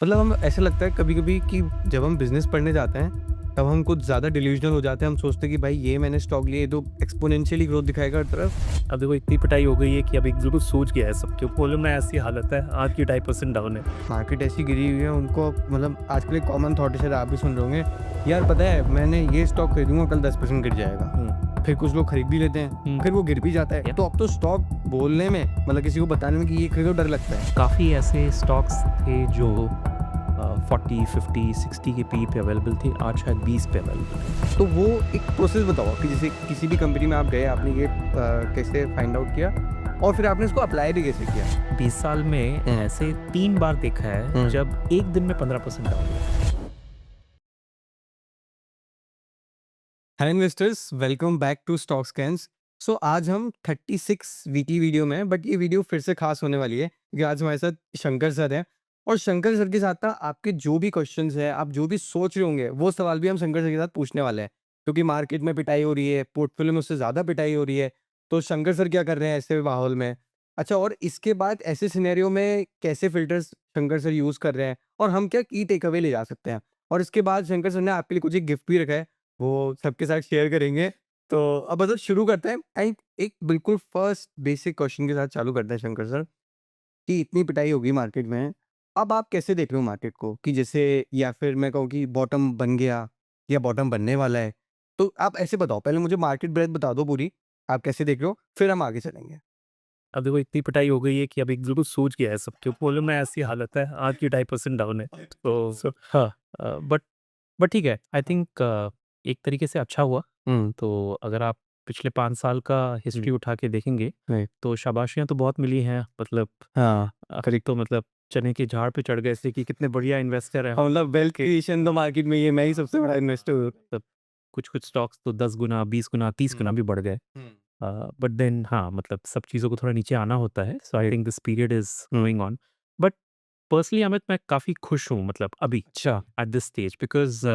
मतलब हम ऐसा लगता है कभी-कभी कि जब हम बिज़नेस पढ़ने जाते हैं, तब हम कुछ ज़्यादा डिल्यूज़नल हो जाते हैं। हम सोचते हैं कि भाई ये मैंने स्टॉक लिया, ये तो एक्स्पोनेंशियली ग्रोथ दिखाएगा हर तरफ। अब देखो इतनी पिटाई हो गई है कि अब एक बिल्कुल सूझ गया है सबके पोलो में ऐसी हालत है आज की 2.5% डाउन है। मार्केट ऐसी गिरी हुई है, उनको मतलब आजकल एक कॉमन थॉट है, शायद आप भी सुन रहे होंगे, यार पता है मैंने ये स्टॉक खरीदूँगा, कल 10% गिर जाएगा। फिर कुछ लोग खरीद भी लेते हैं, फिर वो गिर भी जाता है। या तो अब तो स्टॉक बोलने में मतलब किसी को बताने में कि ये खरीदो डर लगता है। काफ़ी ऐसे स्टॉक्स थे जो 40, 50, 60 के पी पे अवेलेबल थे, आज शायद 20 पे अवेलेबल है। तो वो एक प्रोसेस बताओ कि जैसे किसी भी कंपनी में आप गए, आपने ये कैसे फाइंड आउट किया और फिर आपने इसको अप्लाई भी कैसे किया? 20 साल में ऐसे 3 बार देखा है जब एक दिन में 15% डाउन हुआ। Hello investors, welcome back to stock scans. So आज हम 36 वीकली वीडियो में हैं, बट ये वीडियो फिर से खास होने वाली है क्योंकि आज हमारे साथ शंकर सर हैं और शंकर सर के साथ ना आपके जो भी क्वेश्चंस हैं, आप जो भी सोच रहे होंगे, वो सवाल भी हम शंकर सर के साथ पूछने वाले हैं क्योंकि मार्केट में पिटाई हो रही है, पोर्टफोलियो में उससे ज़्यादा पिटाई हो रही है। तो शंकर सर क्या कर रहे हैं ऐसे माहौल में? अच्छा, और इसके बाद ऐसे सिनेरियो में कैसे फिल्टर्स शंकर सर यूज़ कर रहे हैं और हम क्या की टेक अवे ले जा सकते हैं? और इसके बाद शंकर सर ने आपके लिए कुछ एक गिफ्ट भी रखा है, वो सबके साथ शेयर करेंगे। तो अब मतलब शुरू करते हैं। एक बिल्कुल फर्स्ट बेसिक क्वेश्चन के साथ चालू करते हैं शंकर सर, कि इतनी पिटाई होगी मार्केट में, अब आप कैसे देख रहे हो मार्केट को? कि जैसे या फिर मैं कहूँ कि बॉटम बन गया या बॉटम बनने वाला है? तो आप ऐसे बताओ, पहले मुझे मार्केट ब्रेथ बता दो पूरी, आप कैसे देख रहे हो? फिर हम आगे चलेंगे। अब देखो इतनी पिटाई हो गई है कि अब एक बिल्कुल सूझ गया है सबके पोलो में ऐसी हालत है आज की 2.5% डाउन है। तो सो हाँ। बट ठीक है आई थिंक एक तरीके से अच्छा हुआ। हुँ, तो अगर आप पिछले 5 साल का हुँ, हिस्ट्री उठा के देखेंगे, राइट। तो शाबाशियाँ तो बहुत मिली हैं। मतलब हाँ, अब करेक्ट। तो मतलब चने के झाड़ पे चढ़ गए ऐसे कि कितने बढ़िया इन्वेस्टर हैं हाँ, मतलब वेल्थ कि क्रिएशन तो मार्केट में ये मैं ही सबसे बड़ा इन्वेस्टर हूँ। मतलब कुछ-कुछ स्टॉक्स तो 10 गुना, 20 गुना, 30 हुँ, गुना भी बढ़ गए। हुँ, बट देन हाँ, मतलब सब चीज़ों को थोड़ा नीचे आना होता है। So I right. Think this period is moving on. But personally Amit मैं काफ़ी खुश हूँ मतलब अभी अच्छा। एट दिस स्टेज बिकॉज़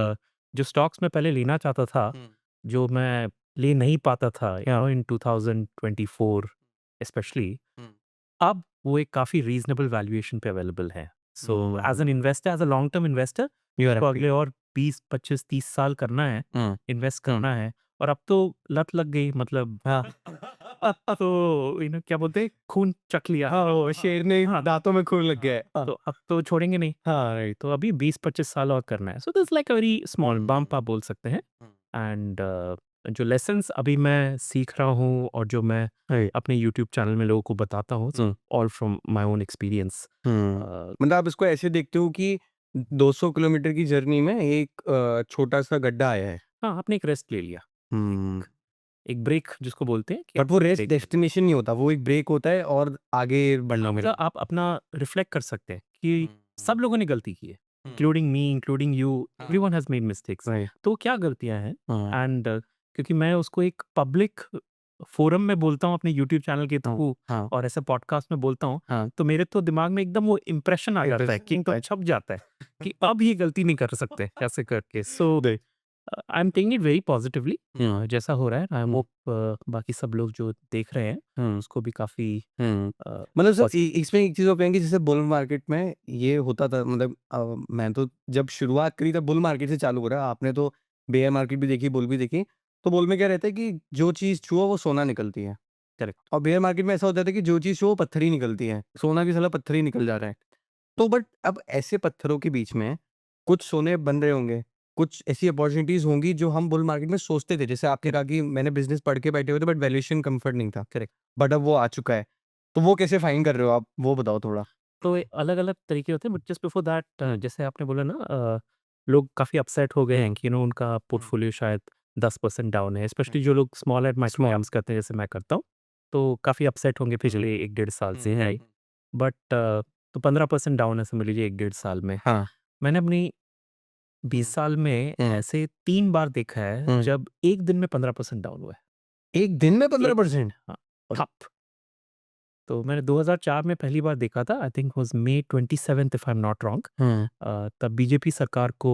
जो स्टॉक्स मैं पहले लेना चाहता था, हुँ, जो मैं ले नहीं पाता था हाँ। इन 2024 स्पेशली, हुँ, अब वो एक काफ़ी रीज़नेबल वैल्यूएशन पे अवेलेबल है। So as um, an investor, as a long term investor, you are तो हैप्पी। अगले और 20, 25, 30 साल करना है, हुँ, इन्वेस्ट हुँ। करना है और अब तो लत लग गई मतलब हाँ। अब तो क्या बोलते हैं खून चख लिया। हाँ, वो शेर ने हाँ, दाँतों में खून लग गया है। हाँ। तो अब तो छोड़ेंगे नहीं। हाँ, राइट। तो अभी 20-25 साल और करना है। So this like a very small hmm, bump आप बोल सकते हैं। हुँ, एंड जो लेसन्स अभी मैं सीख रहा हूँ और जो मैं राइट। अपने यूट्यूब चैनल में लोगों को बताता हूँ, hmm, all from my own experience. Hmm. Uh, मतलब आप इसको ऐसे देखते हो कि 200 किलोमीटर की जर्नी में एक छोटा-सा गड्ढा आया है। हाँ, आपने एक रेस्ट ले लिया। हुँ। एक एक ब्रेक जिसको बोलते हैं कि बट वो आपने रेस्ट ब्रेक ले लिया। डेस्टिनेशन नहीं होता, वो एक ब्रेक होता है और आगे बढ़ना हाँ, मेरे मतलब को। आप अपना रिफ्लेक्ट कर सकते हैं कि हुँ, हुँ, सब लोगों ने गलती की है, हुँ। इंक्लूडिंग मी, इंक्लूडिंग यू, हाँ, everyone has made mistakes. Right. तो क्या गलतियाँ हैं हाँ, एंड क्योंकि मैं उसको एक पब्लिक फोरम में बोलता हूँ अपने यूट्यूब चैनल के हाँ, थ्रू हाँ, और ऐसे पॉडकास्ट में बोलता हूँ, हाँ। तो मेरे तो दिमाग में एकदम वो इम्प्रेशन आ जाता है कि तो छप जाता है कि अब ये गलती नहीं कर सकते ऐसे करके। So right. I am taking it very positively. Hmm, जैसा हो रहा है आई हुँ, होप बाकी सब लोग जो देख रहे हैं हुँ। उसको भी काफ़ी हुँ। मतलब सर इ पॉजिटिव। इसमें एक चीज़ और कहेंगे, जैसे बुल मार्केट में ये होता था, मतलब मैं तो जब शुरुआत करी तब बुल मार्केट से चालू करा। आपने तो बेयर मार्केट भी देखी, बुल भी देखी। तो बुल में क्या रहता है कि जो चीज़ छुओ वो सोना निकलती है करेक्ट। और बेयर मार्केट में ऐसा होता था कि जो चीज़ छुओ वो पत्थर ही निकलती है। सोना भी साला पत्थर ही निकल जा रहा है। तो बट अब ऐसे पत्थरों के बीच में कुछ सोने बन रहे होंगे, कुछ ऐसी अपॉर्च्युनिटीज़ होंगी जो हम बुल मार्केट में सोचते थे। जैसे आपने कहा कि मैंने बिज़नेस पढ़ के बैठे हुए थे बट वैल्यूएशन कम्फर्ट नहीं था। करेक्ट। बट अब वो आ चुका है। तो वो कैसे फाइंड कर रहे हो आप? वो बताओ थोड़ा? तो अलग-अलग तरीके होते हैं बट जस्ट बिफोर दैट जैसे आपने बोला ना लोग काफ़ी अपसेट हो गए हैं कि उनका हुँ। पोर्टफोलियो शायद 10% डाउन है, स्पेशली राइट। जो लोग small and micro small. Caps करते हैं जैसे मैं करता हूँ, तो काफ़ी अपसेट होंगे हुँ, पिछले 1 डेढ़ साल हुँ, से है। हुँ। बट तो 15% डाउन है समझ लीजिए 1 डेढ़ साल में। हाँ। मैंने अपनी 20 हुँ, साल में हुँ, ऐसे 3 बार देखा है हुँ। जब 1 दिन में 15% डाउन हुआ है। एक दिन में 1 15%? हाँ, और ठप। तो मैंने 2004 में पहली बार देखा था, I think was May 27th if I am not wrong. Hmm, तब बीजेपी सरकार को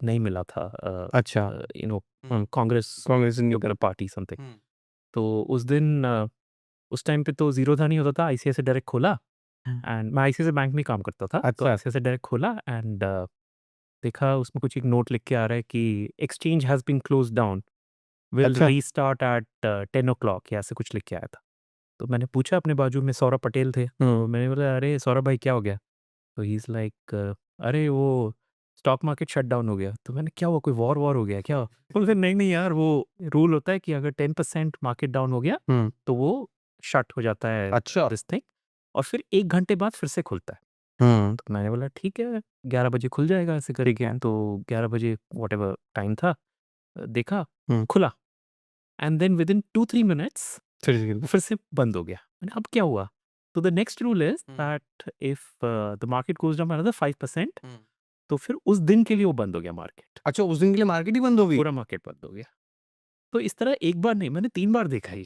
नहीं मिला था अच्छा। हुँ, कांग्रेस कांग्रेस न्यू वगैरह पार्टी समथिंग। हुँ, तो उस दिन उस टाइम पे तो ज़ीरो था नहीं होता था, आईसीआईसीआई डायरेक्ट खोला एंड मैं आईसीआईसीआई बैंक में काम करता था, तो अच्छा। आईसीआईसीआई डायरेक्ट खोला एंड देखा उसमें कुछ एक नोट लिख के आ रहा है कि exchange has been closed down, will अच्छा। रीस्टार्ट एट 10 o'clock या ऐसे कुछ लिख के आया था। तो मैंने पूछा, अपने बाजू में सौरभ पटेल थे, तो मैंने बोला, "अरे सौरभ भाई क्या हो गया?" तो ही इज़ लाइक, "अरे वो स्टॉक मार्केट शट डाउन हो गया।" तो मैंने, "क्या हुआ, कोई वॉर हो गया क्या?" बोलते, "नहीं, नहीं यार, वो रूल होता है कि अगर 10% मार्केट डाउन हो गया, तो वो शट हो जाता है अच्छा। दिस थिंग, और फिर 1 घंटे बाद फिर से खुलता है।" तो मैंने बोला, "ठीक है, 11 बजे खुल जाएगा ऐसे करके।" तो 11 बजे व्हाटएवर टाइम था, देखा, खुला, एंड देन विदिन 2-3 मिनट्स वो फिर से बंद हो गया। मैंने, अब क्या हुआ? तो the next rule is that if the market goes down by another 5%, तो फिर उस दिन के लिए वो बंद हो गया मार्केट, अच्छा, उस दिन के लिए मार्केट ही बंद हो गई? पूरा मार्केट बंद हो गया। तो इस तरह एक बार नहीं, मैंने 3 बार देखा ये।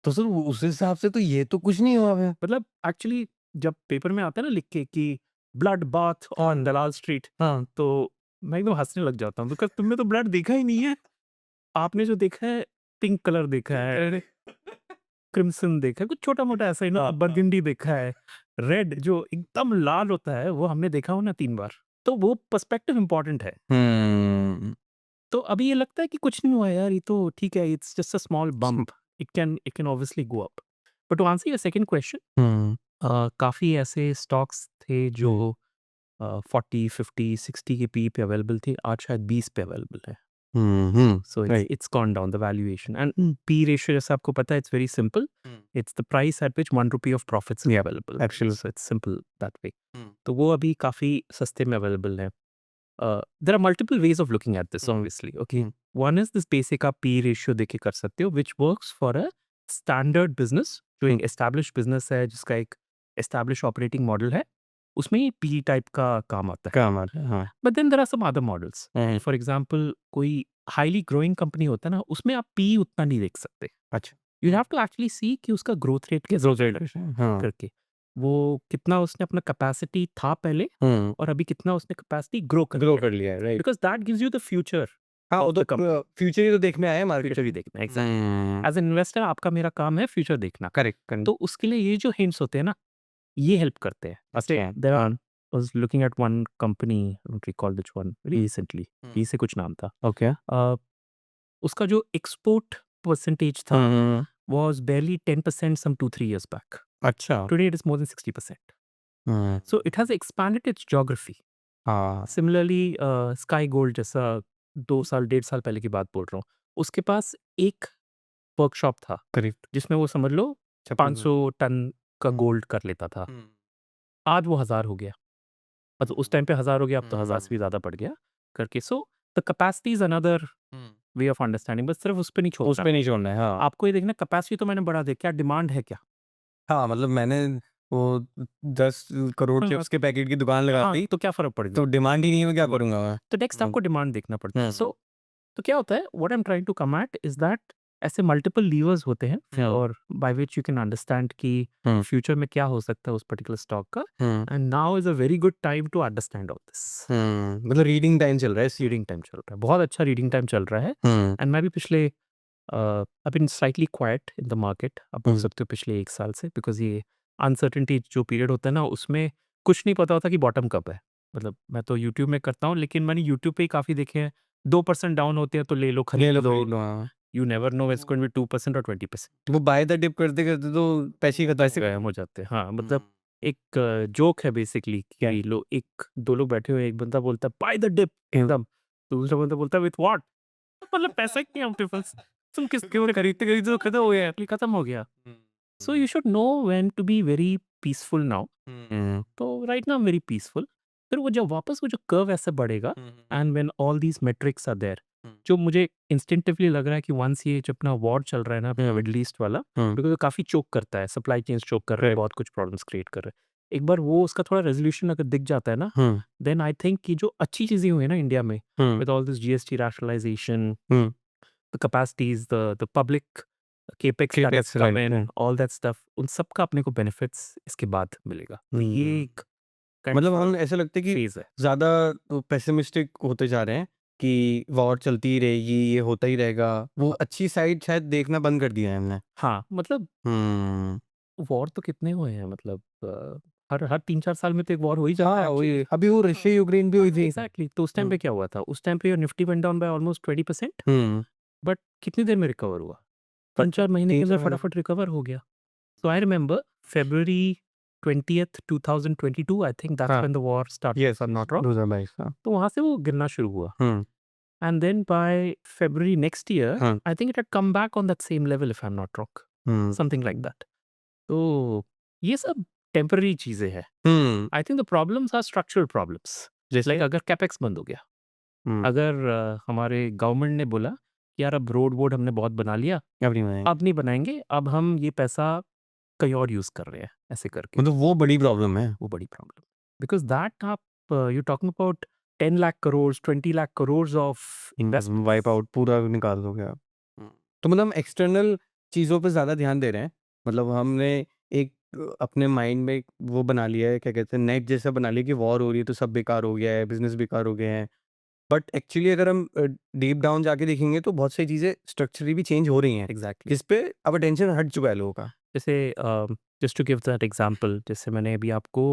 तो सर उस हिसाब से तो ये तो कुछ नहीं हुआ फिर। मतलब एक्चुअली जब पेपर में आता है ना लिख के कि blood bath on Dalal street, हाँ। तो मैं एकदम हँसने लग जाता हूँ, बिकॉज़ तुमने तो ब्लड देखा ही नहीं है। आपने जो देखा है पिंक कलर देखा है, क्रिम्सन देखा है, कुछ छोटा-मोटा ऐसा ही ना, हाँ, बरगंडी देखा है, रेड जो एकदम लाल होता है वो हमने देखा हो ना 3 बार। तो वो पर्सपेक्टिव इम्पोर्टेंट है। हुँ। तो अभी ये लगता है कि कुछ नहीं हुआ यार, ये तो ठीक है, it's just a small bump, it can obviously go up. But to answer your second question, hmm, काफ़ी ऐसे स्टॉक्स थे जो 40, 50, 60 के पी पे अवेलेबल थे, आज शायद 20 पे अवेलेबल है। So it's right. It's gone down the valuation, and P ratio जैसा आपको पता है, it's very simple, it's the price at which 1 rupee of profits is या available, absolute. So it's simple that way. तो वो अभी काफ़ी सस्ते में अवेलेबल है। There are multiple ways of looking at this obviously, okay. One is this basic, आप P ratio देख के कर सकते हो, which works for a standard business, जो एक एस्टैब्लिश बिजनेस है जिसका एक एस्टैब्लिश ऑपरेटिंग मॉडल है, उसमें ये पी टाइप का काम आता है। काम आ रहा है, हाँ। But then there are some other models, for example कोई हाईली ग्रोइंग कंपनी होता है ना, उसमें आप पी उतना नहीं देख सकते। अच्छा। You have to actually see कि उसका ग्रोथ रेट कैसा ग्रोथ रेट हाँ। करके, वो कितना उसने अपना कैपेसिटी था पहले, और अभी कितना उसने कैपेसिटी ग्रो कर ग्रो लिया, कर लिया है, right. Because that gives you the future हाँ, वो ऑफ तो द कंपनी। फ्यूचर ही तो देखने आए हैं मार्केट फ्यूचर ही में। देखना, एग्जैक्टली, एज एन इन्वेस्टर आपका मेरा काम है फ्यूचर देखना। Correct, correct. तो उसके लिए ये जो हिंट्स होते हैं ना, ये हेल्प करते हैं। जैसे अच्छा। There are, was looking at one company, don't recall which one, recently, P से कुछ नाम था। ओके। उसका जो एक्सपोर्ट परसेंटेज था was barely 10% some 2-3 years back. अच्छा। Today it is more than 60%. Hmm, So it has expanded its geography. हाँ, Similarly, Sky Gold जैसा 2 साल, 1.5 साल पहले की बात बोल रहा हूँ। उसके पास एक वर्कशॉप था, करेक्ट। जिसमें वो समझ लो 56 500 टन का हुँ, गोल्ड कर लेता था। हुँ, आज वो 1000 हो गया। मतलब उस टाइम पे 1000 हो गया, अब तो 1000 से भी ज़्यादा बढ़ गया करके। So the capacity is another hmm. Way of understanding, बस सिर्फ उस पे नहीं उस छोड़ना। पे नहीं छोड़ना है, हाँ। आपको ये देखना, कैपेसिटी तो मैंने बढ़ा दी, क्या डिमांड है क्या? हाँ, मतलब मैंने वो 10 करोड़ हाँ, चिप्स के पैकेट की दुकान लगा हाँ, दी, तो क्या फ़र्क पड़ गया? तो डिमांड ही नहीं है, मैं क्या हुँ। करूँगा मैं? तो नेक्स्ट हुँ, आपको डिमांड देखना पड़ता है। हुँ, सो तो क्या होता है, what I am trying to come at is that ऐसे मल्टीपल लीवर्स होते हैं, हुँ, और by which you can understand कि हुँ, फ्यूचर में क्या हो सकता है उस पर्टिकुलर स्टॉक का, hmm, and now is a very good time to understand all this. मतलब रीडिंग टाइम चल रहा है इस रीडिंग टाइम चल रहा है, बहुत अच्छा रीडिंग टाइम चल रहा है, हुँ, एंड मैं भी पिछले I been slightly quite in the market, आप बोल हुँ, सकते हो पिछले 1 साल से, बिकॉज़ ये अनसर्टेनिटी जो पीरियड होता है ना, उसमें कुछ नहीं पता होता कि बॉटम कब है। मतलब मैं तो यूट्यूब में करता हूँ, लेकिन मैंने यूट्यूब पे ही काफ़ी देखे हैं, 2% डाउन होते हैं तो ले लो, ले लो, खरीद लो। खरीद लो, हाँ। You never know it's going to be 2% और 20%। वो बाय द डिप करते-करते तो पैसे ही खत्म हो पैसे गए। गायब हो जाते हैं। हाँ, हुँ, मतलब एक जोक है बेसिकली क्या? कि लो, 1-2 लोग बैठे हुए हैं, एक बंदा बोलता है बाय द डिप एकदम, तो दूसरा बंदा बोलता है विथ व्हाट? मतलब पैसा ही नहीं है आपके पास। तुम किसके और खरीदते-खरीदते तो खत्म हो गया, खत्म हो गया। Hmm, so you should know when to be very peaceful now. Hmm, तो right now I am very peaceful. फिर वो जब वापस वो जो कर्व ऐसे बढ़ेगा, hmm, and when all these metrics are there, hmm, जो मुझे इंस्टिंक्टिवली लग रहा है कि वन्स ये जो अपना वॉर चल रहा है ना, हुँ, मिडल ईस्ट वाला, हुँ, बिकॉज़ वो काफ़ी चोक करता है, सप्लाई चेन्स चोक कर रहे हैं, करेक्ट। बहुत कुछ प्रॉब्लम्स क्रिएट कर रहे हैं। एक बार वो उसका थोड़ा रेज़ोल्यूशन अगर दिख जाता है ना, हुँ, देन आई थिंक कि जो अच्छी चीज़ें हुई हैं ना इंडिया में, हुँ, with all this GST रैशनलाइज़ेशन, hmm, the capacities, the public capex that has capex come right, in, hmm, all that stuff, उन सब का अपने को बेनिफिट्स इसके बाद मिलेगा। तो ये हुँ। एक काइंड मतलब ऑफ हम ऐसा लगता है कि फेज़ है। ज़्यादा पेसिमिस्टिक होते जा रहे हैं कि वॉर चलती ही रहेगी, ये होता ही रहेगा। वो अच्छी साइड शायद देखना बंद कर दिया है हमने। हाँ, मतलब हुँ, वॉर तो कितने हुए हैं, मतलब हर हर 3-4 साल में तो एक वॉर हो ही जाता है हाँ, एक्चुअली। वही अभी वो रशिया यूक्रेन भी हुई थी। एग्ज़ैक्टली, तो उस टाइम हुँ। पे क्या हुआ था? उस टाइम पे your Nifty went down by almost 20%, hmm. But कितनी देर में रिकवर हुआ? पर 3-4 महीने के 3 अंदर महीने फटाफट रिकवर हो गया। So I remember February 20th 2022, I think that's हाँ, when the war started yes, if I am yes, not wrong. 2022 हाँ। तो वहाँ से वो गिरना शुरू हुआ। हुँ, And then by February next year, हाँ, I think it had come back on that same level if I'm not wrong. Hmm, Something like that. तो ये सब टेम्पररी चीज़ें हैं। Hmm, I think the problems are structural problems. जैसे? Like अगर capex बंद हो गया, हुँ, अगर हमारे गवर्नमेंट ने बोला कि यार अब रोड-वोड हमने बहुत बना लिया, अब नहीं बनाएँगे। अब नहीं बनाएँगे, अब हम ये पैसा कहीं और यूज़ कर रहे हैं, ऐसे करके। मतलब वो बड़ी प्रॉब्लम है। वो बड़ी प्रॉब्लम। बिकॉज़ दैट आप you talking about 10 lakh crore, 20 lakh crore of investment. Wipe out पूरा निकाल दोगे आप। तो मतलब हम एक्सटर्नल चीज़ों पे ज़्यादा ध्यान दे रहे हैं। मतलब हमने एक अपने माइंड में एक वो बना लिया है, क्या कहते हैं, नेट जैसा बना लिया कि वॉर हो रही है तो सब बेकार हो गया है, बिज़नेस बेकार हो गए हैं। बट एक्चुअली अगर हम डीप डाउन जाके देखेंगे तो बहुत सारी चीज़ें स्ट्रक्चरली भी चेंज हो रही हैं, एग्ज़ैक्टली। जिस पे अब अटेंशन हट चुका है लोगों का। जैसे just to give that example, जैसे मैंने अभी आपको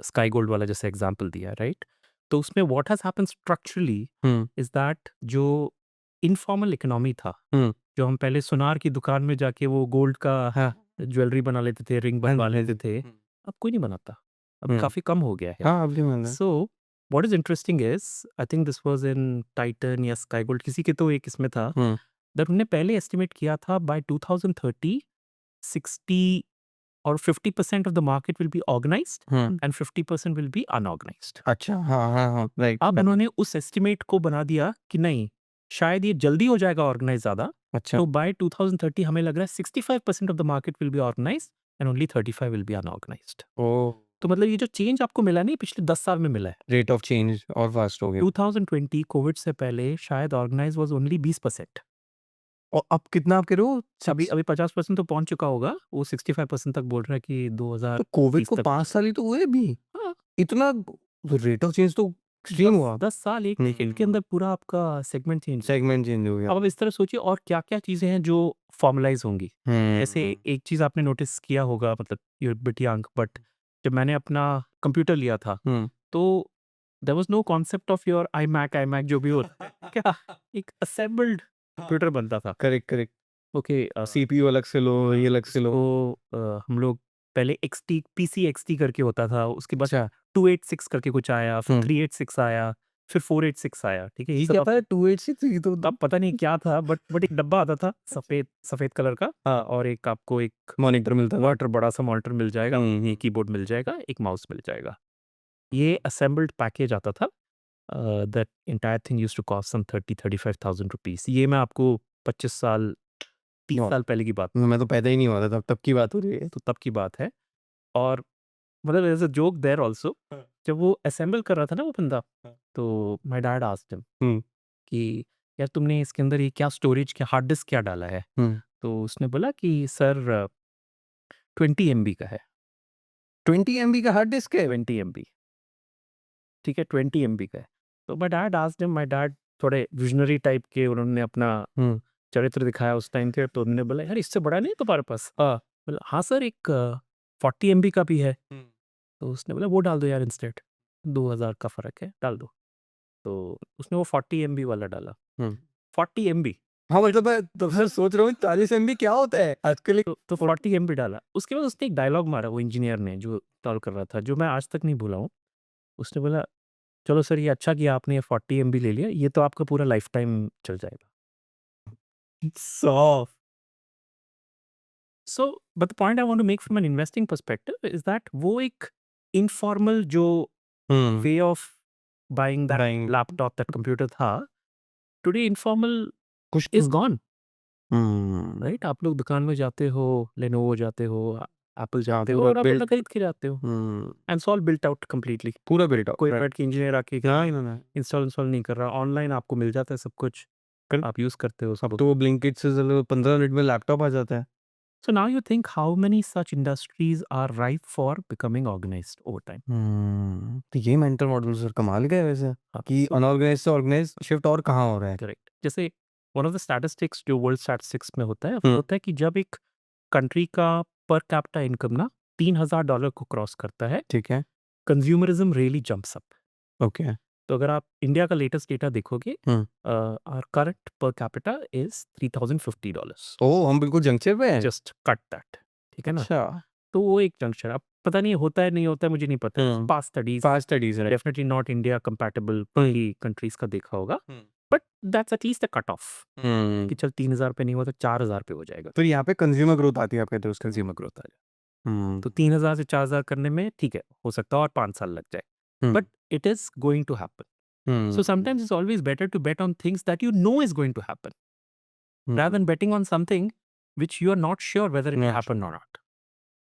स्काई गोल्ड वाला जैसे एग्जांपल दिया, राइट? तो उसमें what has happened structurally hmm, is that जो इनफॉर्मल इकोनॉमी था, हुँ, जो हम पहले सुनार की दुकान में जाके वो गोल्ड का हाँ, ज्वेलरी बना लेते थे, रिंग हाँ बनवा जी, हाँ लेते जी। थे, हुँ, अब कोई नहीं बनाता। अब हुँ, काफ़ी कम हो गया है। हाँ, अब भी मतलब so what is interesting is, I think this was in Titan या स्काई गोल्ड, किसी के तो एक इसमें था, हुँ, दैट उन्होंने पहले एस्टिमेट किया था bye 2030 60 or 50% of the market will be organized hmm, and 50% will be unorganized. अच्छा, हाँ, हाँ, हाँ, राइट, अब उन्होंने उस एस्टिमेट को बना दिया कि नहीं, शायद ये जल्दी हो जाएगा ऑर्गेनाइज ज़्यादा, अच्छा, तो बाय 2030 हमें लग रहा है 65% of the market will be organised and only 35 will be unorganised. Oh! तो मतलब ये जो चेंज आपको मिला नहीं, पिछले 10 साल में मिला है। रेट ऑफ चेंज और फास्ट हो गया। 2020 कोविड से पहले शायद ऑर्गेनाइज वाज़ ओनली 20%। और अब कितना आप कह रहे हो? अभी 6 अभी 50% तो पहुँच चुका होगा, वो 65% तक बोल रहा है कि तो कोविड 2030 को तक हो 5 जाएगा। साल ही तो हुए अभी। हाँ। इतना रेट ऑफ चेंज तो एक्सट्रीम 10 हुआ। 10 साल, एक हुँ, डेकेड के अंदर पूरा आपका सेगमेंट चेंज हुआ। सेगमेंट चेंज हो गया। अब आप इस तरह सोचिए और क्या-क्या चीज़ें हैं जो फॉर्मलाइज़ होंगी। जैसे हुँ, एक चीज़ आपने नोटिस किया होगा, मतलब you are bit young, but जब मैंने अपना कंप्यूटर लिया था, हुँ। तो there was no concept of your iMac जो भी होता है, क्या एक असेंबल्ड कंप्यूटर बनता था। Correct, correct. ओके, सीपीयू अलग से लो, ये अलग से लो। उसको हम लोग पहले एक्सटी पीसी एक्सटी करके होता था, उसके बाद अच्छा, 286 करके कुछ आया, फिर हुँ। 386 आया, फिर 486 आया, ठीक है? ये ये सब क्या अब था 286 ये तो तब पता नहीं क्या था, बट एक डब्बा आता था सफ़ेद सफ़ेद कलर का, और एक आपको एक मॉनिटर मिलता था। मॉनिटर, बड़ा-सा मॉनिटर मिल जाएगा, ये हुँ, कीबोर्ड मिल जाएगा, एक माउस मिल जाएगा। ये असेंबल्ड पैकेज आता था। That entire thing used to cost some 30-35,000 rupees. ये मैं आपको 25 साल, 30 नॉट साल पहले की बात, मैं तो पैदा ही नहीं हुआ था तब की बात हो रही है। तो तब की बात है। और मतलब there is a joke there also, हाँ, जब वो असेंबल कर रहा था ना वो बंदा, हाँ। तो माय डैड आस्क्ड हिम हुँ, कि यार तुमने इसके अंदर ये क्या स्टोरेज, क्या हार्ड डिस्क क्या डाला है? हुँ। तो उसने बोला कि सर 20 एमबी का है। 20 एमबी का हार्ड डिस्क है? 20 एमबी, ठीक है, 20 एमबी का है। तो माय डैड थोड़े विज़नरी टाइप के, उन्होंने अपना हुँ, चरित्र दिखाया उस टाइम पे, तो उन्होंने बोला यार इससे बड़ा नहीं है तुम्हारे पास? बोला हाँ सर, एक 40 एमबी का भी है। हुँ। तो उसने बोला वो डाल दो यार इंस्टेड, 2000 का फ़र्क है, डाल दो। तो उसने वो 40 एमबी वाला डाला। हुँ। 40 एमबी, हाँ, मतलब मैं तब से सोच रहा हूँ 40 एमबी क्या होता है? आजकल एक तो 40 एमबी डाला। उसके बाद उसने एक डायलॉग मारा, वो इंजीनियर ने जो इंस्टॉल कर रहा था, जो मैं आज तक नहीं भूला हूँ। उसने बोला, "चलो सर, ये अच्छा किया आपने ये 40 एमबी ले लिया, ये तो आपका पूरा लाइफ टाइम चल जाएगा।" Soft so but the point I want to make from an investing perspective is that वो एक इनफॉर्मल जो hmm, way of buying that dying laptop, that computer था, टुडे इनफॉर्मल कुछ इज़ गॉन। Hmm, right? आप लोग दुकान में जाते हो, लेनोवो जाते हो, एप्पल हाँ, जाते हो पूरा और आप अपना बिल्ड खरीद के जाते हो, hmm, and it's all built out completely. पूरा बिल्ट अप कोई राइट। बैठ के इंजीनियर आके हाँ, इन्होंने इंस्टॉल इंस्टॉल नहीं कर रहा, ऑनलाइन आपको मिल जाता है सब कुछ, कल आप यूज़ करते हो अब उसको। तो वो ब्लिंकिट से चलो 15 मिनट में लैपटॉप आ जाता है। So now you think how many such industries are ripe for becoming organised over time? तो ये मेंटल मॉडल सर कमाल का है वैसे हाँ, कि तो अनऑर्गेनाइज्ड से ऑर्गेनाइज्ड शिफ्ट और कहाँ हो रहा है। करेक्ट। जैसे वन ऑफ द स्टैटिस्टिक्स जो वर्ल्ड स्टैटिस्टिक्स में होता है, वो हुँ, होता है कि जब एक कंट्री का पर कैपिटा इनकम ना $3,000 को क्रॉस करता है, ठीक है। Consumerism really jumps up. Okay. तो अगर आप इंडिया का लेटेस्ट डेटा देखोगे, hmm. Our current per capita is $3,050। Oh! हम बिल्कुल जंक्शन पे हैं? जस्ट कट दैट, ठीक है ना? अच्छा। तो वो एक जंक्शन, अब पता नहीं होता है नहीं होता है मुझे नहीं पता, hmm. Past studies fast studies right. Definitely not India compatible hmm. Countries का देखा होगा, hmm. But that's at least a cut off hmm. कि चल 3,000 पे नहीं हुआ तो 4,000 पे हो जाएगा, फिर यहाँ पे कंज़्यूमर ग्रोथ आती है आप कहते हो उसके कंज्यूमर ग्रोथ आ जाए। हुँ। तो 3,000 से 4,000 करने में ठीक है, हो सकता है और 5 साल लग जाए, hmm. But it is going to happen. Hmm. So sometimes it's always better to bet on things that you know is going to happen hmm. rather than betting on something which you are not sure whether it will Not happen or not.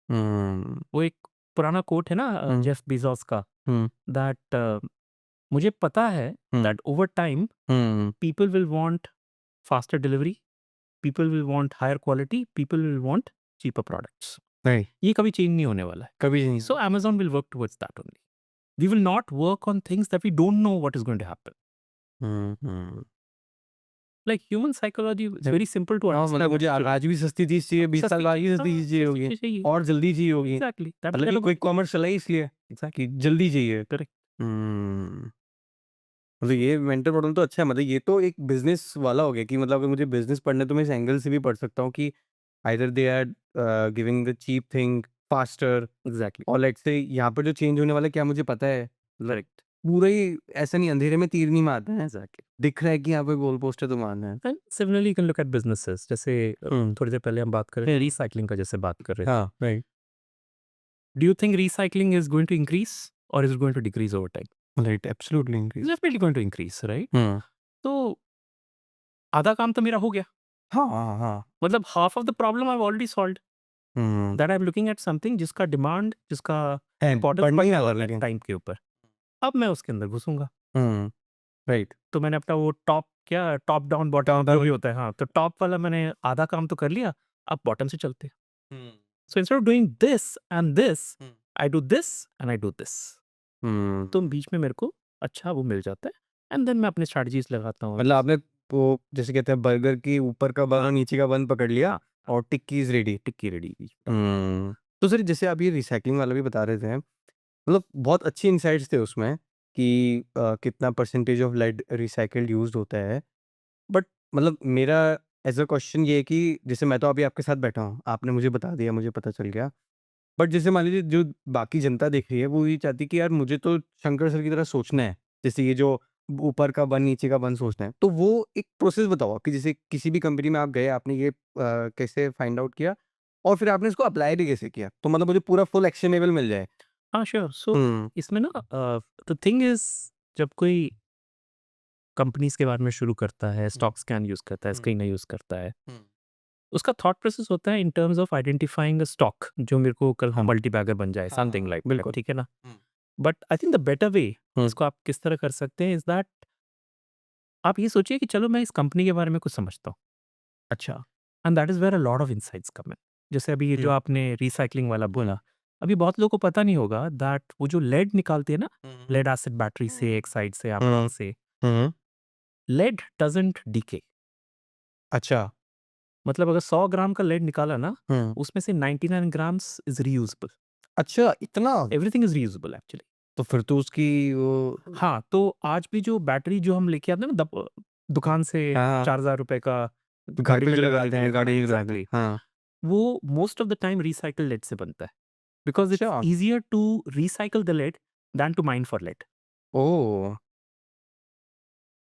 हुँ। वो एक पुराना coat है ना हुँ। Jeff Bezos का, हुँ। That मुझे पता है hmm. That over time hmm. people will want faster delivery, people will want higher quality, people will want cheaper products. Right. ये कभी चेंज नहीं होने वाला है. कभी नहीं। So Amazon will work towards that only. We will not work on things that we don't know what is going to happen. Hmm. Hmm. Like human psychology is very simple to हाँ, understand. मतलब मुझे आज भी सस्ती चीज़ चाहिए, 20 साल बाद भी सस्ती चीज़ चाहिए होगी चाहिए, और जल्दी चाहिए होगी। एग्जैक्टली मतलब कि क्विक कॉमर्स चला ही इसलिए एग्जैक्टली कि जल्दी चाहिए। करेक्ट। हुँ। मतलब ये मेंटल मॉडल तो अच्छा है, मतलब ये तो एक बिज़नेस वाला हो गया कि मतलब अगर मुझे बिज़नेस पढ़ना है तो मैं इस एंगल से भी पढ़ सकता हूँ कि either they are giving the cheap thing faster exactly और लेट्स से यहाँ पर जो चेंज होने वाला है क्या मुझे पता है। मतलब करेक्ट पूरा ही ऐसा नहीं अंधेरे में तीर नहीं मारते हैं, एग्जैक्टली। दिख रहा है कि यहाँ पे गोल पोस्ट है तो मारना है। And similarly you can look at businesses, जैसे हुँ। थोड़ी देर पहले हम बात कर रहे थे रिसाइकलिंग का, जैसे बात कर रहे थे, हाँ, right. Do you think recycling is going to increase और is going to decrease over time? Right, absolutely increase. Definitely going to increase, right? Hmm. तो आधा काम तो मेरा हो गया, हाँ, हाँ, हाँ। मतलब half of the problem I already solved, hmm. That I am looking at something जिसका डिमांड, जिसका है, इम्पोर्टेंस बढ़ना ही वाला है लेकिन। टाइम के ऊपर, अब मैं उसके अंदर घुसूंगा। हुँ, राइट। तो मैंने अपना वो टॉप डाउन बॉटम टॉप जो डाउन भी होता है, हाँ, तो टॉप वाला मैंने आधा काम तो कर लिया, अब बॉटम से चलते हैं। Hmm. So instead of doing this and this, hmm. I do this and I do this. Hmm. तो बीच में मेरे को अच्छा वो मिल जाता है एंड देन मैं अपनी स्ट्रैटेजीज लगाता हूँ। मतलब आपने वो जैसे कहते हैं बर्गर की ऊपर का बन और नीचे का बन पकड़ लिया और टिक्की इज़ रेडी। Tikki ready. तो सर जैसे आप ये रिसाइक्लिंग वाला भी बता रहे थे, मतलब बहुत अच्छी इनसाइट्स थे उसमें कि कितना percentage of lead recycled used होता है। बट मतलब मेरा एज़ अ क्वेश्चन ये है कि जैसे मैं तो अभी आपके साथ बैठा हूँ, आपने मुझे बता दिया, मुझे पता चल गया। बट जैसे मान लीजिए जो बाकी जनता देख रही है वो ये चाहती है कि यार मुझे तो शंकर सर की तरह सोचना है। जैसे ये जो ऊपर का बन नीचे का बन सोचना है। तो वो एक प्रोसेस बताओ कि जैसे किसी भी कंपनी में आप गए, आपने ये कैसे फाइंड आउट किया और फिर आपने इसको अप्लाई भी कैसे किया? तो मतलब मुझे पूरा फुल एक्शनेबल मिल जाए। हाँ श्योर। सो हुँ। इसमें ना द थिंग इज, जब कोई कंपनीज के बारे में शुरू करता है, हुँ। स्टॉक स्कैन यूज करता है, हुँ। स्कैनर यूज करता है, हुँ। उसका थॉट प्रोसेस होता है in terms of identifying a stock जो मेरे को कल हाँ। मल्टी बैगर बन जाए, हाँ, समथिंग हाँ, लाइक, बिल्कुल। ठीक है ना? Hmm. But I think the better way hmm. इसको आप किस तरह कर सकते हैं इज दैट आप ये सोचिए कि चलो मैं इस कंपनी के बारे में कुछ समझता हूँ, अच्छा। And that is where a lot of insights come in. जैसे अभी ये जो हुँ। आपने रिसाइकलिंग वाला बोला, अभी बहुत लोगों को पता नहीं होगा दैट वो जो लेड निकालते हैं ना, हुँ। लेड एसिड बैटरी से, एक साइड से, हुँ। आपस से, हुँ। Lead doesn't DK. अच्छा। मतलब अगर 100 ग्राम का लेड निकाला ना, हुँ। उसमें से 99 ग्राम्स इज रीयूजेबल। अच्छा, इतना? Everything is reusable actually. तो फिर तो उसकी वो हाँ, तो आज भी जो बैटरी जो हम लेके आते हैं ना दुकान से, हाँ, 4,000 रुपए का गाड़ी गाड़ी पे में जो लगा लगाते देते हैं, हैं, गाड़ी एग्ज़ैक्टली। एग्जैक्टली, हाँ। वो most of the time recycle lead से बनता है, बिकॉज इट्स अच्छा। Easier to recycle the lead than to mine for lead. Oh!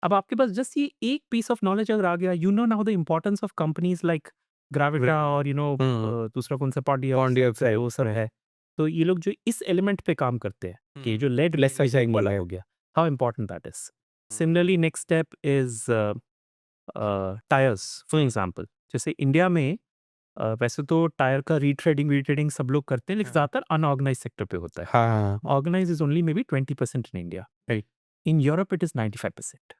अब आपके पास जस्ट ये एक पीस ऑफ नॉलेज अगर आ गया, you know now the importance of companies like Gravita और हुँ। दूसरा कौन सा पॉडी कौन है, डाइऑक्साइड। वो सब है। तो ये लोग जो इस एलिमेंट पे काम करते हैं कि हुँ। जो लेड लेस रिसाइकिल वाला है। हो गया, how important that is. Hmm. Similarly next step is tyres, for example, जैसे इंडिया में वैसे तो टायर का रीट्रेडिंग वीट्रेडिंग सब लोग करते हैं, लेकिन हाँ। ज़्यादातर अनऑर्गेनाइज सेक्टर पे होता है। हाँ, organise is only maybe 20% in India. Right. In Europe it is 95%।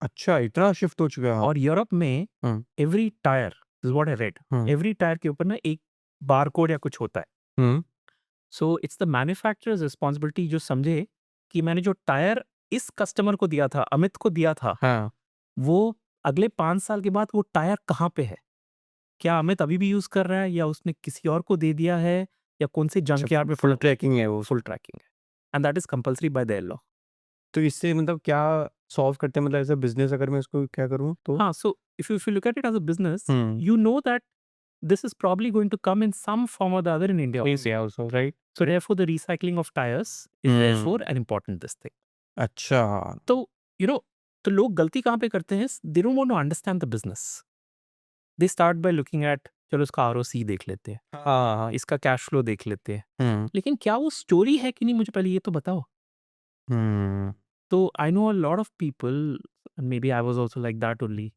अच्छा, इतना शिफ्ट हो चुका है वहाँ और यूरोप में hmm. Every tyre, this is what I read, hmm. Every tyre के ऊपर ना एक बारकोड या कुछ होता है। Hmm. So it's the manufacturer's responsibility जो समझे कि मैंने जो टायर इस कस्टमर को दिया था, अमित को दिया था, हाँ। वो अगले 5 साल के बाद वो टायर कहाँ पे है। क्या अमित अभी भी यूज़ कर रहा है या उसने किसी और को दे दिया है या कौन से जंक यार्ड में फुल ट्रैकिंग है वो। फुल ट्रैकिंग है and that is compulsory bye there law. तो इससे मतलब क्या सॉल्व करते हैं, मतलब एज़ अ बिज़नेस अगर मैं इसको क्या करूँ तो? हाँ, so if you look at it as a business, hmm. you know that this is probably going to come in some form or the other in India. India also, right? So therefore, the recycling of tires is therefore an important this thing. अच्छा। तो you know, तो लोग गलती कहाँ पे करते हैं? They don't want to understand the business. They start by looking at चलो इसका आरओसी देख लेते हैं, हाँ। इसका कैश फ्लो देख लेते हैं, हुँ। लेकिन क्या वो स्टोरी है कि नहीं मुझे पहले ये तो बताओ। हुँ। तो I know a lot of people, maybe I was also like that only,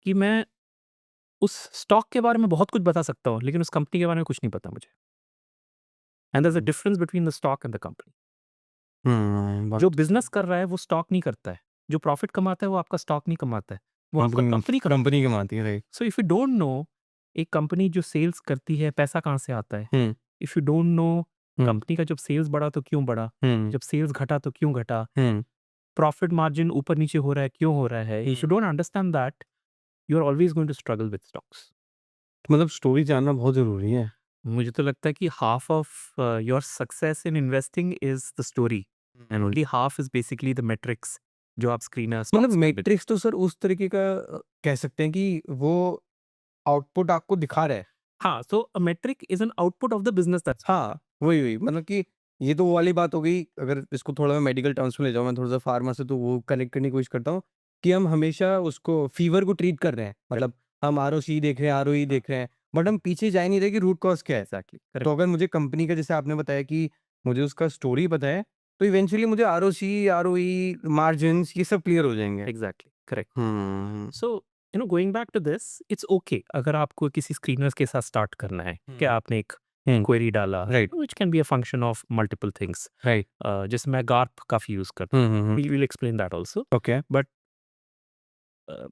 कि मैं उस स्टॉक के बारे में बहुत कुछ बता सकता हूँ, लेकिन उस कंपनी के बारे में कुछ नहीं पता मुझे। And there is a difference between the stock and the company. बात जो तो बिज़नेस कर रहा है वो स्टॉक नहीं करता है। जो प्रॉफ़िट कमाता है वो आपका स्टॉक नहीं कमाता है। वो आपका कंपनी कमाता है। कंपनी कमाती है, right? So if you don't know एक कंपनी जो सेल्स करती है पैसा कहाँ से आता है? Hmm. If you don't know hmm. Company का जब सेल्स बढ़ा तो क्यों बढ़ा? हुँ। जब सेल्स घटा तो क्यों घटा? हुँ। प्रॉफ़िट मार्जिन ऊपर-नीचे हो रहा है, क्यों हो रहा है? If you don't understand that, you are always going to struggle with stocks. मतलब स्टोरी जानना बहुत ज़रूरी है। मुझे तो लगता है कि half of your success in investing is the story and only half is basically the metrics जो आप स्क्रीनर मतलब स्टॉक्स पे मैट्रिक्स तो सर उस तरीके का कह सकते हैं कि वो आउटपुट आपको दिखा रहा है। हाँ, so a metric is an output of the business that's हाँ, वही मतलब कि ये तो वो वाली बात हो गई। अगर इसको थोड़ा मैं मेडिकल टर्म्स में ले जाऊँ, मैं थोड़ा-सा फार्मा से तो वो कनेक्ट करने की कोशिश करता हूँ कि हम हमेशा उसको फीवर को ट्रीट कर रहे हैं। मतलब हम आरओसी देख रहे हैं, आरओई देख रहे हैं, बट हम पीछे जा ही नहीं रहे कि रूट कॉज़ क्या है। एग्ज़ैक्टली तो करेक्ट, अगर मुझे कंपनी का, जैसे आपने बताया कि मुझे उसका स्टोरी पता है, तो इवेंचुअली मुझे आरओसी, आरओई, मार्जिन्स ये सब क्लियर हो जाएँगे। Exactly correct. Hmm. So you know going back to this, it's okay अगर आपको किसी स्क्रीनर्स के साथ स्टार्ट करना है। क्या आपने एक हुँ। क्वेरी डाला, right, which can be a function of multiple things. Right. जैसे मैं गार्प काफ़ी यूज़ करता हुँ, हुँ, हूँ। Hmm. We will explain that also. Okay. But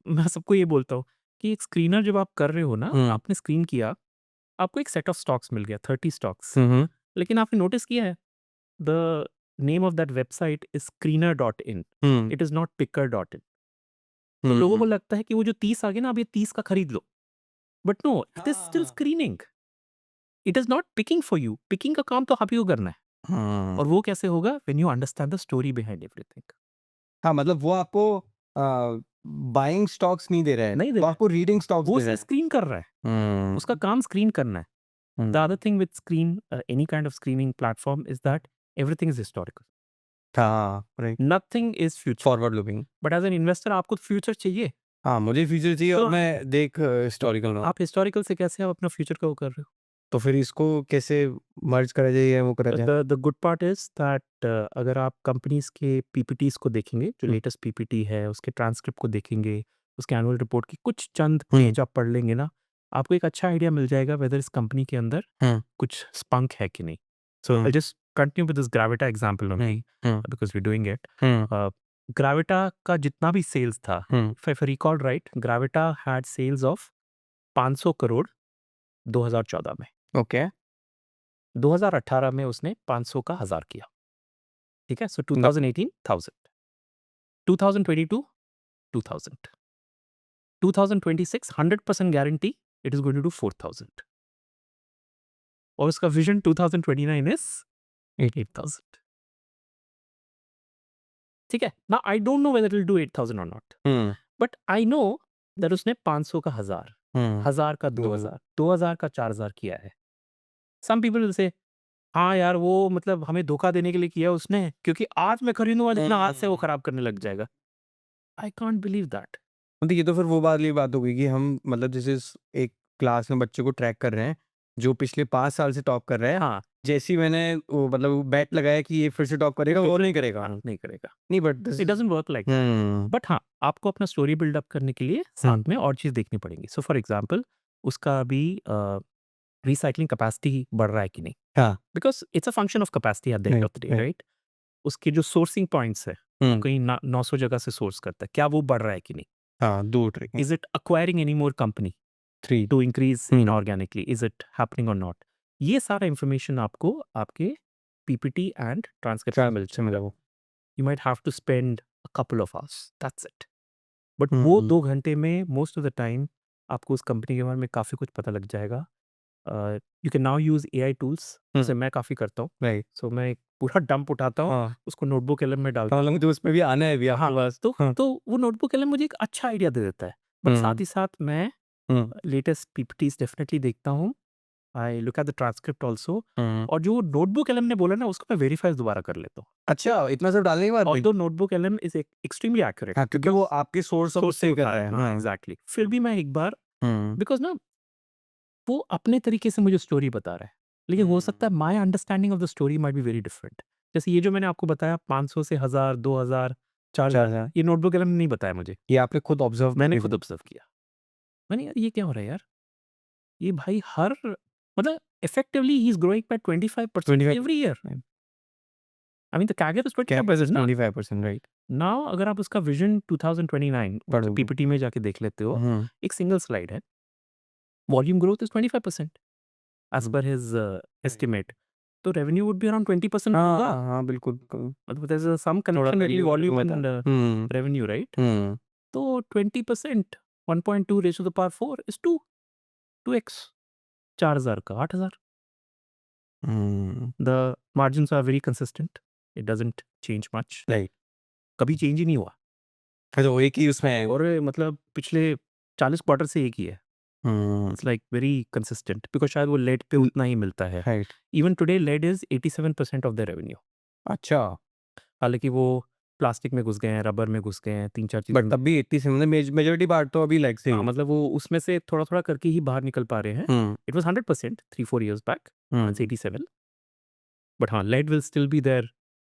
मैं सबको ये बोलता हूँ कि एक स्क्रीनर जब आप कर रहे हो ना, हुँ। आपने स्क्रीन किया, आपको एक सेट ऑफ स्टॉक्स मिल गया 30 स्टॉक्स। हुँ, हुँ। लेकिन आपने नोटिस किया है the name of that website is screener.in, hmm. It is not picker.in। तो हुँ, लोगों को हुँ। लगता है कि वो जो 30 आ गए ना, अब ये 30 का खरीद लो। But no, it is still हाँ। Screening. It is not picking for you. Picking का काम तो आप ही को करना है। हाँ। और वो कैसे होगा? When you understand the story behind everything. हाँ, मतलब वो आपको बाइंग स्टॉक्स नहीं दे रहा है, नहीं दे वो रहा है, आपको रीडिंग स्टॉक्स वो दे रहा सिर्फ है। स्क्रीन कर रहा है। उसका हुँ, काम स्क्रीन करना है। The hmm. Other thing with screen, any kind of screening platform is that everything is historical. हाँ, right. Nothing is future. Forward looking. But as an investor आपको फ्यूचर चाहिए। हाँ, मुझे फ्यूचर चाहिए और तो मैं देख हिस्टोरिकल रहा हूँ। आप हिस्टोरिकल से कैसे आप अपना फ्यूचर का वो कर रहे हो? तो फिर इसको कैसे मर्ज करा जाए या वो करा जाए? The good part is that अगर आप कंपनीज़ के पीपीटीज़ को देखेंगे, जो हुँ, लेटेस्ट पीपीटी है, उसके ट्रांसक्रिप्ट को देखेंगे, उसके एनुअल रिपोर्ट की कुछ चंद हुँ, पेज आप पढ़ लेंगे ना, आपको एक अच्छा आइडिया मिल जाएगा वेदर इस कंपनी के अंदर हुँ, कुछ स्पंक है कि नहीं। So I hmm, just continue with this Gravita example hmm, only hmm, because we are doing it. Hmm, Gravita का जितना भी सेल्स था, hmm. If I recall right, Gravita had sales of 500 crore 2014 में। ओके। 2018 में उसने 500 का हज़ार किया। ठीक है? सो मतलब 2018 1000, 2022 2000, 2026 100% guarantee it is going to do 4000 और उसका विज़न 2029 इज़ 8000। ठीक है? Now I don't know whether it will do 8000 और not, um, but I know that उसने 500 का 1000, हुँ, 1000 का 2 2000, 2000 का 4000 किया है। सम पीपल विल से हाँ यार, वो मतलब हमें धोखा देने के लिए किया उसने, क्योंकि आज मैं खरीदूँगा जितना आज से वो हुँ। खराब करने लग जाएगा। I can't believe that. मतलब ये तो फिर वो वाली बात हो गई कि हम मतलब जैसे एक क्लास में बच्चे को ट्रैक कर रहे हैं, जो पिछले 5 साल से टॉप कर रहा है। हाँ, जैसे ही मैंने वो मतलब बेट लगाया कि ये फिर से टॉप करेगा, वो नहीं करेगा। नहीं करेगा। नहीं, but this it is doesn't work like that. Hmm, but हाँ, आपको अपना स्टोरी बिल्ड अप करने के लिए हुँ, साथ में और चीज़ देखनी पड़ेंगी। सो फॉर एग्ज़ाम्पल उसका अभी रिसाइक्लिंग कैपेसिटी बढ़ रहा है कि नहीं? हाँ, because it's a function of capacity eight the and right, of the day, right. Right? उसके जो सोर्सिंग पॉइंट्स है, वो हुँ, कहीं ना 900 जगह से सोर्स करता है। क्या वो बढ़ रहा है कि नहीं? हाँ, 2 ट्रिक हैं, is it acquiring any more company 3 to increase um, inorganically? Is it happening और नॉट? ये सारा इन्फॉर्मेशन आपको आपके पीपीटी एंड ट्रांसक्रिप्ट में ट्रांस मिल से मिला जाएगा। वो। You might have to spend a couple of hours, that's it. But वो हुँ, 2 घंटे में मोस्ट ऑफ द टाइम आपको उस कंपनी के बारे में काफ़ी कुछ पता लग जाएगा। You can now use AI tools, जैसे मैं काफ़ी करता हूँ। राइट। सो मैं एक पूरा डंप उठाता हूँ, हाँ, उसको नोटबुक एलएम में डालता मतलब मुझे उसमें भी आना है अभी हूँ। आपके हाँ, पास। तो हाँ। तो वो नोटबुक एलएम मुझे एक अच्छा आइडिया दे देता है। बट साथ ही साथ मैं हुँ, लेटेस्ट पीपीटीज़ डेफ़िनेटली देखता हूँ। I look at the transcript also, hmm. और जो नोटबुक एलएम ने बोला ना, उसको मैं वेरीफ़ाई दोबारा कर लेता हूँ। अच्छा, इतना सब डालने के बाद भी? Although notebook LM is extremely accurate, हाँ, क्योंकि वो आपके सोर्स ऑफ सोर्स से से कर उठा रहा है। है। हाँ, हाँ। एग्ज़ैक्टली। फिर भी मैं एक बार, हुँ, बिकॉज़ ना वो अपने तरीके से मुझे स्टोरी बता रहा है, लेकिन हो सकता है my understanding of the story might be very different. जैसे ये जो मैंने आपको बताया 500 से 1000, 2000, 4000, 4000 ये नोटबुक एलएम ने नहीं बताया मुझे, ये आपने खुद ऑब्ज़र्व मैंने किए खुद थे। ऑब्ज़र्व किया। मैंने, यार ये क्या हो रहा है यार? ये भाई हर, मतलब effectively he is growing by 25% 25 every year. I mean the CAGR is cap 25% ना। 25% राइट। नाउ अगर आप उसका विज़न 2029 पढ़ोगे। पीपीटी में जाके देख लेते हो, हुँ, एक सिंगल स्लाइड है, वॉल्यूम ग्रोथ इज़ 25% एज़ हुँ। पर हिज़ राइट। एस्टिमेट। तो रेवेन्यू वुड बी अराउंड 20% हाँ, होगा। हाँ, बिल्कुल, बिल्कुल। मतलब देयर इज़ सम थोड़ा कनेक्शन बिटवीन वैल्यू वॉल्यूम हुआ था। And hmm, revenue, right? Hmm, तो 20%, 1.2 raise to the power 4 is 2, 2x, 4000 का 8000। Hmm. The margins are very consistent, it doesn't change much, right. कभी चेंज ही नहीं हुआ। अच्छा वो एक ही उसमें है। और मतलब पिछले 40 क्वार्टर से एक ही है। Hmm, it's like very consistent, because शायद वो लेड पे उतना ही मिलता है। Right. Even today lead is 87% of the revenue. अच्छा, हालाँकि वो प्लास्टिक में घुस गए हैं, रबर में घुस गए हैं, 3-4 बट चीज़ें। तब भी 80 से मतलब मेजॉरिटी पार्ट तो अभी लेग से ही हाँ, है। मतलब वो उसमें से थोड़ा-थोड़ा करके ही बाहर निकल पा रहे हैं। Hmm, it was 100% 3-4 years back, now it's hmm. 87, but हाँ, lead will still be their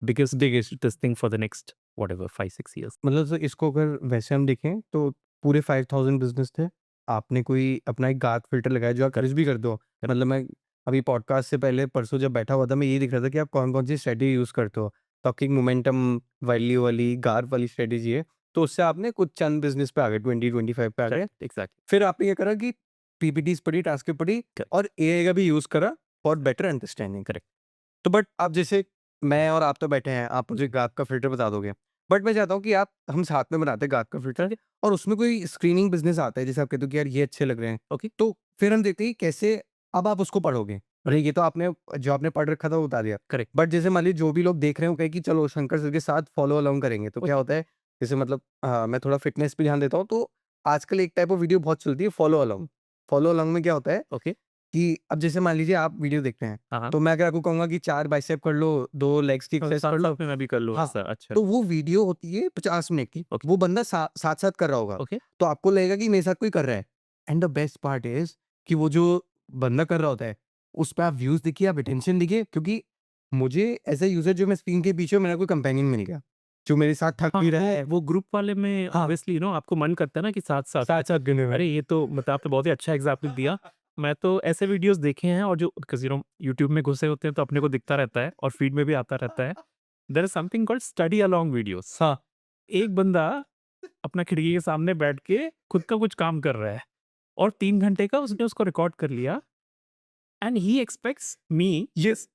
biggest this thing for the next whatever 5-6 years. मतलब सर इसको अगर वैसे हम देखें तो पूरे 5000 बिज़नेस थे। आपने कोई अपना एक गार्ड फ़िल्टर लगाया जो आप यूज़ भी करते हो। मतलब मैं अभी पॉडकास्ट से पहले परसों जब बैठा हुआ था मैं यही देख रहा था कि आप कौन-कौन सी स्ट्रैटेजी यूज़ करते हो। टॉकिंग मोमेंटम, वैल्यू वाली, गार्ड वाली स्ट्रैटेजी है। तो उससे आपने कुछ चंद बिज़नेस पे आ गए 20-25 पे आ गए। Correct, exactly. फिर आपने क्या करा कि पीपीटीज़ पढ़ी, ट्रांसक्रिप्ट पढ़ी Correct, और एआई का भी यूज़ करा फॉर बेटर अंडरस्टैंडिंग। correct. तो बट अब जैसे मैं और आप तो बैठे हैं, आप मुझे गार्ड का फ़िल्टर बता दोगे। बट मैं चाहता हूँ कि आप हम साथ में बनाते हैं गार्ड का फ़िल्टर और उसमें कोई स्क्रीनिंग बिज़नेस आता है, जैसे आप कहते हो कि यार ये अच्छे लग रहे हैं। Okay, तो फिर हम देखते हैं कि कैसे अब आप उसको पढ़ोगे। अरे ये तो आपने जो आपने पढ़ रखा था वो बता दिया। correct. बट जैसे मान लीजिए जो भी लोग देख रहे हो कहें कि चलो शंकर सर के साथ फॉलो अलोंग करेंगे। तो क्या Okay, होता है जैसे मतलब मैं थोड़ा फ़िटनेस पे ध्यान देता हूँ तो आजकल एक टाइप ऑफ वीडियो बहुत चलती है फॉलो अलोंग। फॉलो अलोंग में क्या होता है okay. कि अब जैसे मान लीजिए आप वीडियो देखते हैं, हाँ, हाँ। तो मैं अगर आपको कहूँगा कि 4 बाइसेप कर लो, 2 लेग्स की एक्सरसाइज कर लो। साथ-साथ में मैं भी कर लूँ हाँ, ऐसा, अच्छा। तो वो वीडियो होती है 50 मिनट की, Okay, वो बंदा साथ-साथ कर रहा होगा, okay. तो आपको लगेगा कि मेरे साथ कोई कर रहा है। And the best part is कि वो जो बंदा कर रहा होता है, उस पे आप व्यूज़ देखिए, आप अटेंशन देखिए क्योंकि मुझे एज़ अ यूज़र जो मैं स्क्रीन के पीछे हूँ, मेरा कोई कंपेनियन मिल गया, जो मेरे साथ थक हाँ, भी रहा है। वो ग्रुप वाले में हाँ, ऑब्वियसली आपको मन करता है ना कि साथ-साथ। साथ-साथ गिने हुए। अरे ये तो मतलब आपने बहुत ही अच्छा एग्ज़ाम्पल दिया। मैं तो ऐसे वीडियोज़ देखे हैं, और जो बिकॉज़ यूट्यूब में घुसे होते हैं तो अपने को दिखता रहता है और फीड में भी आता रहता है। There is something called study along videos. हाँ, एक बंदा अपना खिड़की के सामने बैठ के खुद का कुछ काम कर रहा है, और 3 घंटे का उसने उसको रिकॉर्ड कर लिया, and he aspects me, yes.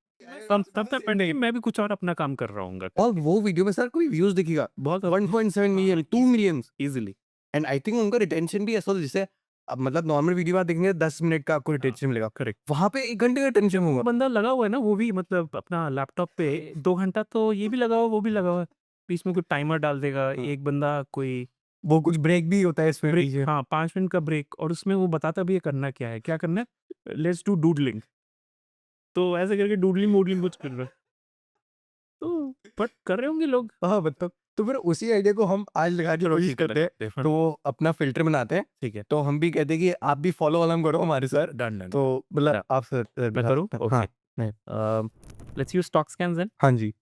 तब तब तक पहले मैं भी कुछ और अपना काम कर रहा हूँगा और करके। वो वीडियो में सर कोई व्यूज़ दिखेगा, बहुत 1.7 million, 2 million. Easily. And I think उनका रिटेंशन भी ऐसा होता है जैसे अब मतलब नॉर्मल वीडियो आप देखेंगे 10 मिनट का आपको हाँ, रिटेंशन मिलेगा। करेक्ट। वहाँ पे 1 घंटे का रिटेंशन वो होगा। बंदा लगा हुआ है ना, वो भी मतलब अपना लैपटॉप पे 2 घंटा तो ये भी लगा हुआ है, वो भी लगा हुआ है। बीच में कोई टाइमर डाल देगा, हुँ। एक बंदा कोई वो कुछ ब्रेक भी होता है इसमें ब्रेक, पीछे। हाँ, 5 मिनट का ब्रेक, और उसमें वो बताता भी है करना क्या है, क्या करना है? Let's do doodling. तो ऐसे करके डूडलिंग-वूडलिंग कुछ कर रहा है। तो बट कर रहे होंगे लोग। हाँ, मतलब तो फिर उसी आइडिया को हम आज लगाने की चलो कोशिश ठीक है, करते हैं। लगाते हैं। हाँ, तो अपना फ़िल्टर बनाते हैं। ठीक है। तो हम भी कहते हैं कि आप भी फ़ॉलो अलोंग करो हमारे साथ। डन, डन, तो डन। मतलब हाँ, आप सर मैं बता करूँ? सकते हैं। ओके। हाँ, नहीं। Let's use stock scans then. हाँ जी।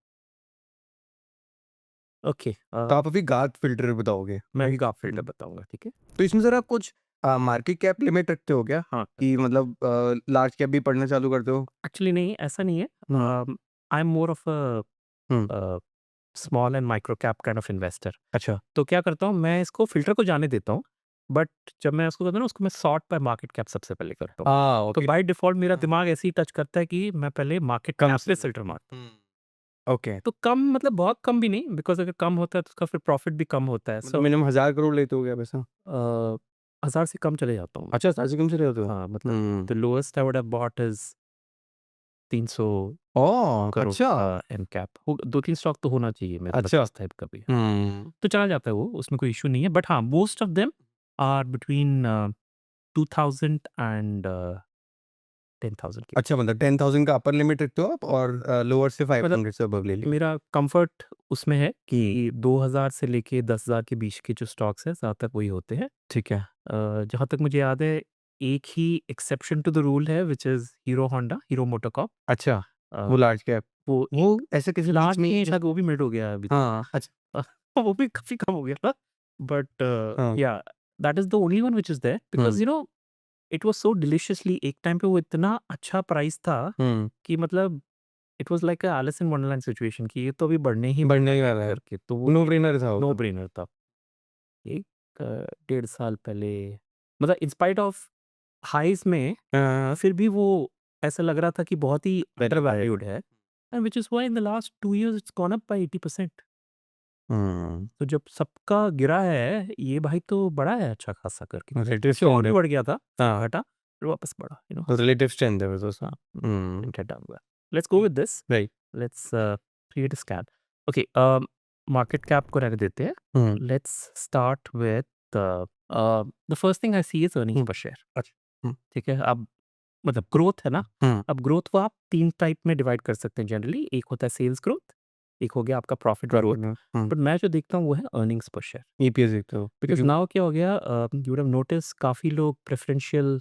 ओके, तो आप अभी गार्ड फ़िल्टर बताओगे, मैं भी राइट? ग्राफ फिल्टर हुँ। बताऊँगा, ठीक है? तो इसमें सर आप कुछ मार्केट कैप लिमिट रखते हो क्या? हाँ, कि मतलब लार्ज कैप भी पढ़ना चालू कर दो? एक्चुअली नहीं, ऐसा नहीं है। Hmm, I am more of a hmm. Small and micro cap kind of investor. अच्छा। तो क्या करता हूँ, मैं इसको फ़िल्टर को जाने देता हूँ, बट जब मैं उसको करता हूँ ना, उसको मैं सॉर्ट बाय मार्केट कैप सबसे पहले करता हूँ। तो ओके। बाय डिफ़ॉल्ट मेरा हाँ। दिमाग ऐसे ही टच करता है कि मैं पहले मार्केट कम कैप से पे फ़िल्टर मारता हूँ। हुँ। ओके। तो कम मतलब बहुत कम भी नहीं, बिकॉज़ अगर कम होता है तो उसका फिर प्रॉफ़िट भी कम होता है। मतलब सो मिनिमम 1000 करोड़ लेते हो क्या पैसा? 1000 से कम चले जाता हूँ मैं। अच्छा 7 से कम से रहे हो तो? हाँ, मतलब the lowest I would have bought is 300 ओह! करोड़ अच्छा। का एनकैप। हो 2-3 स्टॉक तो होना चाहिए मेरे पास अच्छा। इस टाइप का भी। हाँ, तो चला जाता है वो, उसमें कोई इश्यू नहीं है। बट हाँ, most of them are between 2000 and 10,000 के अच्छा मतलब 10,000 का अपर लिमिट रखते हो आप और लोअर से मतलब 500 से अबव ले लिया। मेरा कंफर्ट उसमें है कि 2000 से लेके 10,000 के बीच के जो स्टॉक्स हैं, ज़्यादातर वही होते हैं। ठीक है। जहाँ तक मुझे याद है, एक ही एक्सेप्शन टू द रूल है, which is hero Honda, hero MotoCorp. अच्छा, अ, वो लार्ज कैप। वो वो ऐसे किसी बीच लार्ज में नहीं है, शायद वो भी मिड हो गया है अभी तो। हाँ, अच्छा। वो भी काफ़ी कम हो गया था। बट हाँ। या that is the only one which is there because it was so deliciously, एक टाइम पे वो इतना अच्छा प्राइस था कि मतलब it was like a Alice in Wonderland situation कि ये तो अभी बढ़ने ही बढ़ने ही वाला है वाला है। करके, तो वो नो ब्रेनर था वो नो तो। ब्रेनर था। एक डेढ़ साल पहले, मतलब इन स्पाइट ऑफ हाइज़ में फिर भी वो ऐसा लग रहा था कि बहुत ही अंडर वैल्यूड है, and which is why in the last 2 years it's gone up by 80%। हुँ, तो जब सबका गिरा है, ये भाई तो बढ़ा है अच्छा खासा करके। रिलेटिव इससे और स्ट्रेंथ भी है। बढ़ गया था, हाँ, घटा, फिर वापस बढ़ा। रिलेटिव स्ट्रेंथ है वो तो उसमें। हाँ, हुँ, प्रिंटेड डाउन हुआ। Let's go with this, right. Let's create a scan. Okay, market cap को रहने देते हैं। Hmm, let's start with the first thing I see is earnings per share. अच्छा। हुँ, ठीक है? अब मतलब ग्रोथ है ना, हुँ, अब ग्रोथ को आप 3 टाइप में डिवाइड कर सकते हैं जनरली। एक होता है सेल्स ग्रोथ, एक हो गया आपका प्रॉफिट ग्रोथ, बट मैं जो देखता हूँ वो है अर्निंग्स पर शेयर। ईपीएस देखते हो? बिकॉज़ नाउ क्या हो गया, यू वुड हैव नोटिस काफ़ी लोग प्रेफ़रेंशियल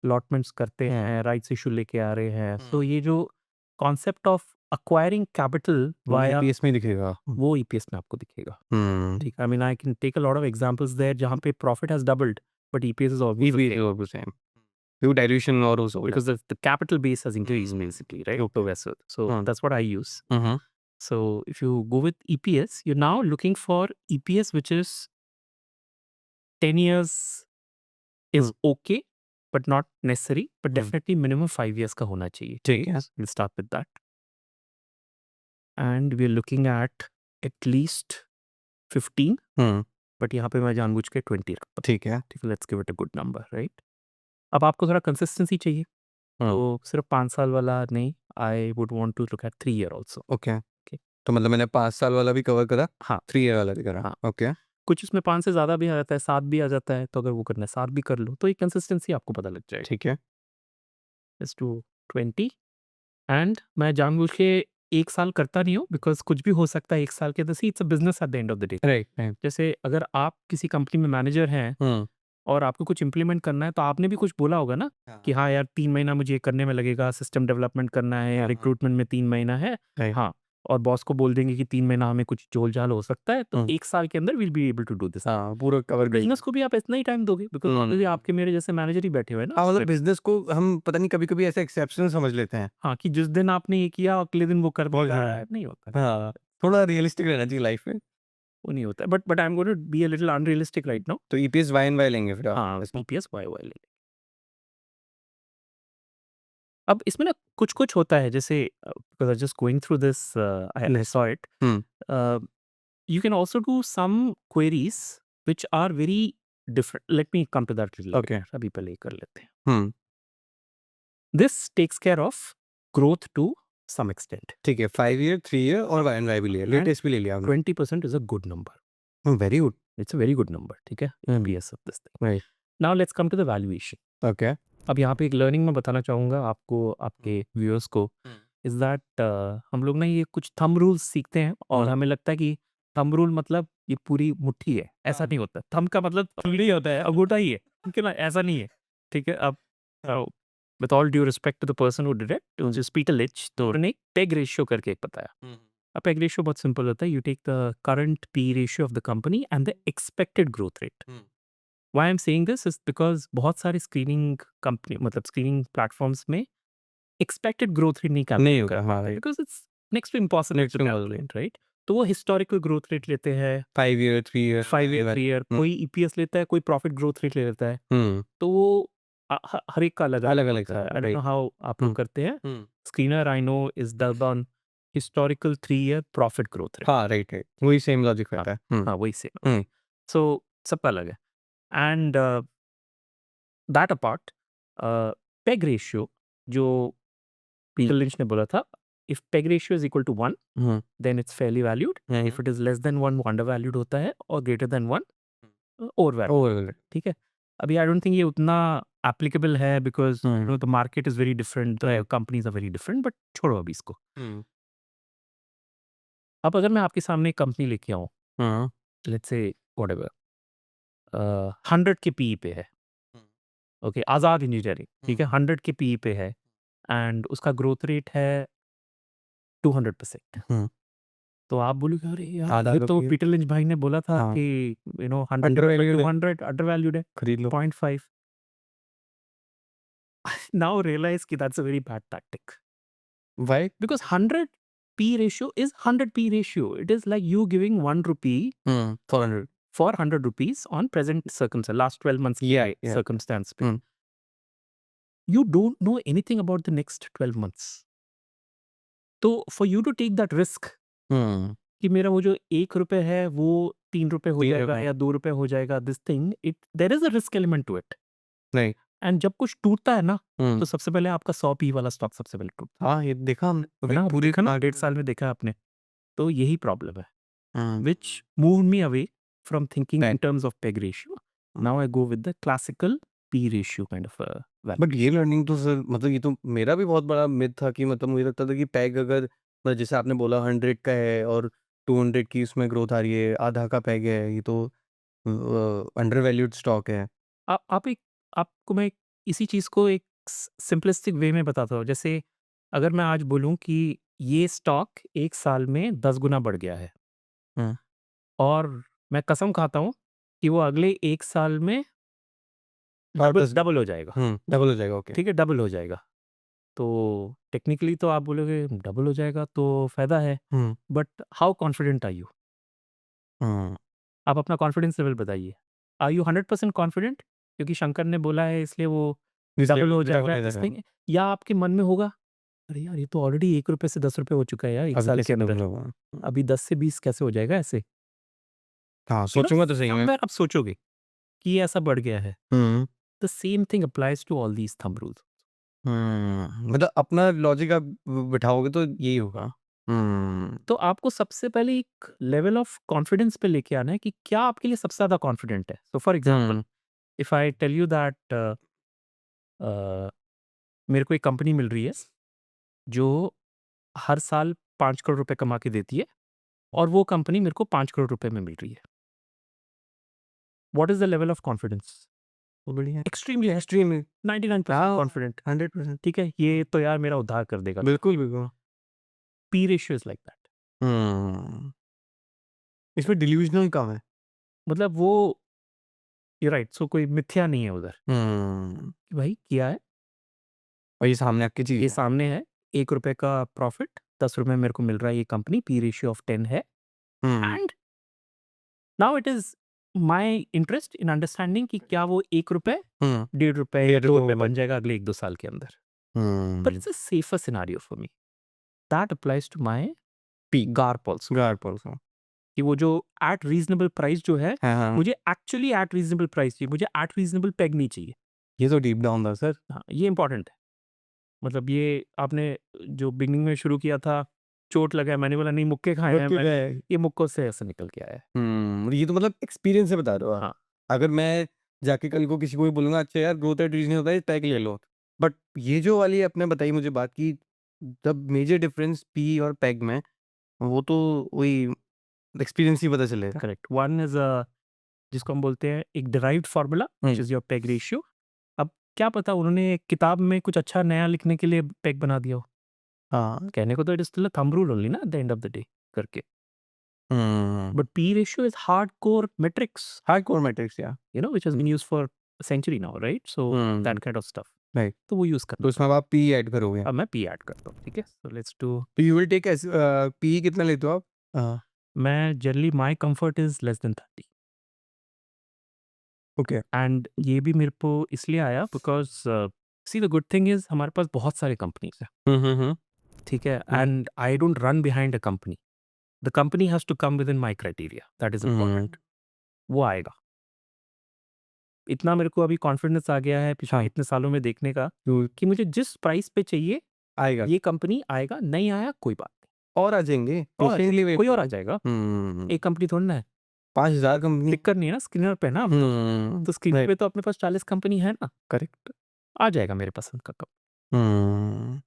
अलॉटमेंट्स करते हैं, राइट्स इश्यू लेके आ रहे हैं। तो ये जो concept of acquiring capital via, EPS में ही दिखेगा। वो ईपीएस में आपको दिखेगा। हुँ, ठीक है, I mean I can take a lot of examples there जहाँ पे profit has doubled but EPS is almost the EPS same और भी सेम। क्यों डाइल्यूशन और उस हो because जाता the capital base has increased basically, right? है। Per okay. vessel. So हाँ। that's what I use. Hmm, hmm, So if you go with EPS, you're now looking for EPS which is 10 years is hmm, okay, but not necessary, but hmm, definitely minimum 5 years का होना चाहिए ठीक है। EPS. We'll start with that. And we're looking at least 15, hmm, but यहाँ पे मैं जानबूझ के 20 रखता हूँ। ठीक है। ठीक है, let's give it a good number, right? अब आपको थोड़ा कंसिस्टेंसी चाहिए, हाँ, तो सिर्फ 5 साल वाला नहीं, I would want to look at 3 year also. Okay. Okay. तो मतलब मैंने 5 साल वाला भी कवर करा, हाँ, 3 ईयर वाला भी करा। हाँ। ओके। कुछ उसमें 5 से ज़्यादा भी आ जाता है, 7 भी आ जाता है, तो अगर वो करना है 7 भी कर लो, तो ये कंसिस्टेंसी आपको पता लग जाएगा। ठीक है। लेट्स डू 20, एंड मैं जानबूझ के 1 साल करता नहीं हूँ बिकॉज़ कुछ भी हो सकता है 1 साल के अंदर। See it's a business eight the end of the day. Right, right. जैसे अगर आप किसी कंपनी में मैनेजर हैं हुँ, और आपको कुछ इम्प्लीमेंट करना है, तो आपने भी कुछ बोला होगा ना कि हाँ, हाँ यार 3 महीना मुझे ये करने में लगेगा, सिस्टम डेवलपमेंट करना है या हाँ, हाँ। रिक्रूटमेंट में 3 महीना है। राइट। हाँ, और बॉस को बोल देंगे कि 3 महीना हमें कुछ जोल-जाल हो सकता है, तो हुँ, 1 साल के अंदर we will be able to do this. हाँ, पूरा कवर कर बिज़नेस को भी आप इतना ही टाइम दोगे बिकॉज़ हुँ। ऑलरेडी आपके मेरे जैसे मैनेजर ही बैठे हुए हैं ना हाँ, उस मतलब पे। बिज़नेस को हम पता नहीं कभी-कभी ऐसे एक्सेप्शनल समझ लेते हैं। हाँ, कि जिस दिन आपने ये किया अगले दिन वो कर बहुत देगा, हाँ। नहीं होता है, हाँ, थोड़ा रियलिस्टिक रहना चाहिए लाइफ़ में। वो नहीं होता है। But I am going to be a little unrealistic right now. तो ईपीएस वाई एंड वाई लेंगे फिर आप हाँ, इसमें? ईपीएस वाई-वाई ले लेंगे। अब इसमें ना कुछ-कुछ होता है जैसे because I just going through this, I saw it. Hmm, uh, you can also do some queries which are very different. Let me come to that little okay. bit. अभी पहले ये कर लेते हैं. हुँ, This takes care of growth to some extent. ठीक है 5 year, 3 year और Y and Y भी लिया, And लेटेस्ट भी ले लिया आपने। 20% is a good number. Very good. It's a very good number. ठीक है, हुँ, EPS of this thing. Right, Now let's come to the valuation. Okay. अब यहाँ पे एक लर्निंग मैं बताना चाहूँगा आपको, आपके व्यूअर्स को, हुँ, इज़ दैट हम लोग ना ये कुछ थंब रूल्स सीखते हैं और हुँ, हमें लगता है कि थंब रूल मतलब ये पूरी मुट्ठी है, ऐसा नहीं होता। थंब का मतलब उंगली होता है, अंगूठा ही है, ठीक है ना? ऐसा नहीं है, ठीक है? अब with all due respect to the person who did it, just Peter Lynch, तो उन्होंने एक पेग रेशियो करके एक बताया। हुँ, अब पेग रेशियो बहुत सिंपल होता है, you take the current P ratio of the company and the expected growth rate. Um, why I am saying this is because बहुत सारे स्क्रीनिंग कंपनी मतलब स्क्रीनिंग प्लेटफ़ॉर्म्स में एक्सपेक्टेड ग्रोथ रेट नहीं नहीं calculate होगा, कर हाँ, पाते right. Because it's next to impossible next to to calculate, right? तो वो हिस्टोरिकल ग्रोथ रेट लेते हैं, 5 ईयर, 3 ईयर 5 ईयर, 3 ईयर, हुँ, कोई ईपीएस लेता है, कोई प्रॉफिट ग्रोथ रेट ले लेता है। हुँ, तो वो हर एक का अलग-अलग अलग-अलग होता सा है। I don't know right. How आप लोग हुँ, करते हैं। Hmm, screener I know is done on historical 3 year profit growth rate. हाँ, राइट, राइट। वही सेम लॉजिक हाँ, रहता है। हुँ, हाँ, वही सेम। हुँ, सो सबका अलग है। And that apart PEG ratio जो पीटर लिंच ने बोला था, if PEG ratio is equal to 1 then it's fairly valued, if it is less than 1 वो अंडर वैल्यूड होता है, और ग्रेटर देन 1 ओवर वैल्यूड। ठीक है, अभी आई डोंट थिंक ये उतना एप्लीकेबल है because you know the market is very different, the companies are very different, but छोड़ो अभी इसको। अब अगर मैं आपके सामने एक कंपनी लेके आऊँ, लेट्स से व्हाटएवर 100 के पीई पे है, ओके, आज़ाद इंजीनियरिंग, ठीक है, 100 के पीई पे है एंड उसका ग्रोथ रेट है 200%। तो आप बोलोगे अरे यार आधा ये का तो PE पीटर लिंच भाई ने बोला था हाँ। कि यू नो 100 अंडरवैल्यूड है, 200 अंडर वैल्यूड है, खरीद लो। 0.5। नाउ रियलाइज कि that's a very bad tactic Why? because 100 p ratio is 100 p ratio. It is like you giving 1 rupee 400. for 100 rupees on present circumstance, last 12 months Yeah, yeah. circumstance पे. You don't know anything about the next 12 months. तो for you to take that risk कि मेरा वो जो 1 रुपए है वो 3 रुपए हो 3 जाएगा रुपए। या 2 रुपए हो जाएगा, this thing it there is a risk element to it. नहीं। एंड जब कुछ टूटता है ना तो सबसे पहले आपका 100 पी वाला स्टॉक सबसे पहले टूटता हाँ, ये देखा हमने है अभी ना, पूरी देखा ना, 1.5 साल में देखा आपने। तो यही प्रॉब्लम है which moved me away from thinking in Right. terms of peg ratio. Now I go with the classical P ratio kind of a value. But ये लर्निंग तो सर मतलब ये तो मेरा भी बहुत बड़ा मिथ था कि मतलब मुझे लगता था कि पैग अगर मतलब जैसे आपने बोला 100 का है और 200 की उसमें ग्रोथ आ रही है, आधा का पैग है, ये तो अंडर वैल्यूड स्टॉक है। आप एक आपको मैं इसी चीज़ को एक सिंपलिस्टिक वे में बताता हूँ। जैसे अगर मैं आज बोलूँ कि ये स्टॉक 1 साल में 10 गुना बढ़ गया है हम्म, और मैं कसम खाता हूँ कि वो अगले 1 साल में और डबल 10 डबल हो जाएगा। डबल हो जाएगा। ओके। ठीक है, डबल हो जाएगा। तो टेक्निकली तो आप बोलोगे डबल हो जाएगा तो फ़ायदा है, but how confident are you? आप अपना कॉन्फिडेंस लेवल बताइए। Are you 100% confident? क्योंकि शंकर ने बोला है इसलिए वो डबल हो जाएगा इस thing, या आपके मन में होगा अरे यार ये तो ऑलरेडी 1 रुपए से 10 रुपए हो चुका है यार 1 साल के अंदर, अभी 10 से 20 कैसे हो जाएगा ऐसे? हाँ, सोचूंगा तो सही मैं। somewhere आप सोचोगे कि ये ऐसा बढ़ गया है। The same thing applies to all these thumb rules. मतलब अपना लॉजिक आप बिठाओगे तो यही होगा। तो आपको सबसे पहले एक लेवल ऑफ कॉन्फिडेंस पे लेके आना है कि क्या आपके लिए सबसे ज़्यादा कॉन्फिडेंट है। So for example if I tell you that मेरे को एक कंपनी मिल रही है जो हर साल 5 करोड़ रुपए कमा के देती है और वो कंपनी मेरे को 5 करोड़ रुपए में मिल रही है। What is the level of confidence? बढ़िया। Extremely extreme 99% confident. 100%। ठीक है, ये तो यार मेरा उद्धार कर देगा। बिल्कुल बिल्कुल। P ratio is like that. इसमें डिल्यूजनल कम है। मतलब वो यू राइट, सो कोई मिथ्या नहीं है उधर कि भाई किया है, और ये सामने आपकी चीज ये है। सामने है, 1 रुपए का प्रॉफिट 10 रुपए मेरे को मिल रहा है, ये कंपनी पी रेशियो ऑफ 10 है and now it is my interest in understanding कि क्या वो 1 रुपए 1.5 रुपए 2 रुपए बन जाएगा अगले 1-2 साल के अंदर। But it's a safer scenario for me. That applies to my P GARP also, कि वो जो एट रीजनेबल प्राइस जो है, मुझे एक्चुअली एट रीजनेबल प्राइस चाहिए, मुझे एट रीजनेबल पेग नहीं चाहिए। ये तो डीप डाउन था सर। हाँ, ये इंपॉर्टेंट है। मतलब ये आपने जो बिगनिंग में शुरू किया था, चोट लगा है, मैंने बोला नहीं मुक्के खाए हैं मैंने, ये मुक्कों से ऐसे निकल के आया है। ये तो मतलब एक्सपीरियंस से बता रहे हो आप। हाँ, अगर मैं जाके कल को किसी को भी बोलूंगा अच्छा यार ग्रोथ एट रीजन होता है पैक ले लो, बट ये जो वाली आपने बताई मुझे बात की द मेजर डिफरेंस पी और पैग में, वो तो वही एक्सपीरियंस ही पता चलेगा। करेक्ट। वन इज जिसको हम बोलते हैं एक derived formula which is your peg ratio. अब क्या पता उन्होंने किताब में कुछ अच्छा नया लिखने के लिए पेग बना दिया हो। हाँ। कहने को तो it is still a thumb rule only ना at the end of the day करके। But P ratio is hardcore metrics, hardcore metrics या you know, which has been used for a century now, right? So that kind of stuff. Right. तो वो use करना। तो इसमें अब आप P add करोगे। अब मैं पी ऐड करता हूँ, ठीक है। So let's do. तो यू विल टेक पी कितना लेते हो आप? मैं generally my comfort is less than 30 okay. And ये भी मेरे को इसलिए आया because see the good thing is हमारे पास बहुत सारे कंपनीज हैं, ठीक है, and I don't run behind a company. The company has to come within my criteria, that is important. वो आएगा। इतना मेरे को अभी कॉन्फिडेंस आ गया है पिछले हाँ। इतने सालों में देखने का तो कि मुझे जिस प्राइस पे चाहिए आएगा ये कंपनी आएगा, नहीं आया कोई बात नहीं, और आ जाएँगे और आ पेशेंटली जाएगा, वेट कोई और आ करो। जाएगा। हुँ, एक कंपनी थोड़ी ना है, 5000 कंपनी। टिकर नहीं है ना स्क्रीनर पे ना, तो स्क्रीन राइट। पे तो अपने पास 40 कंपनी है ना, करेक्ट। आ जाएगा मेरे पसंद का cup. Hmm,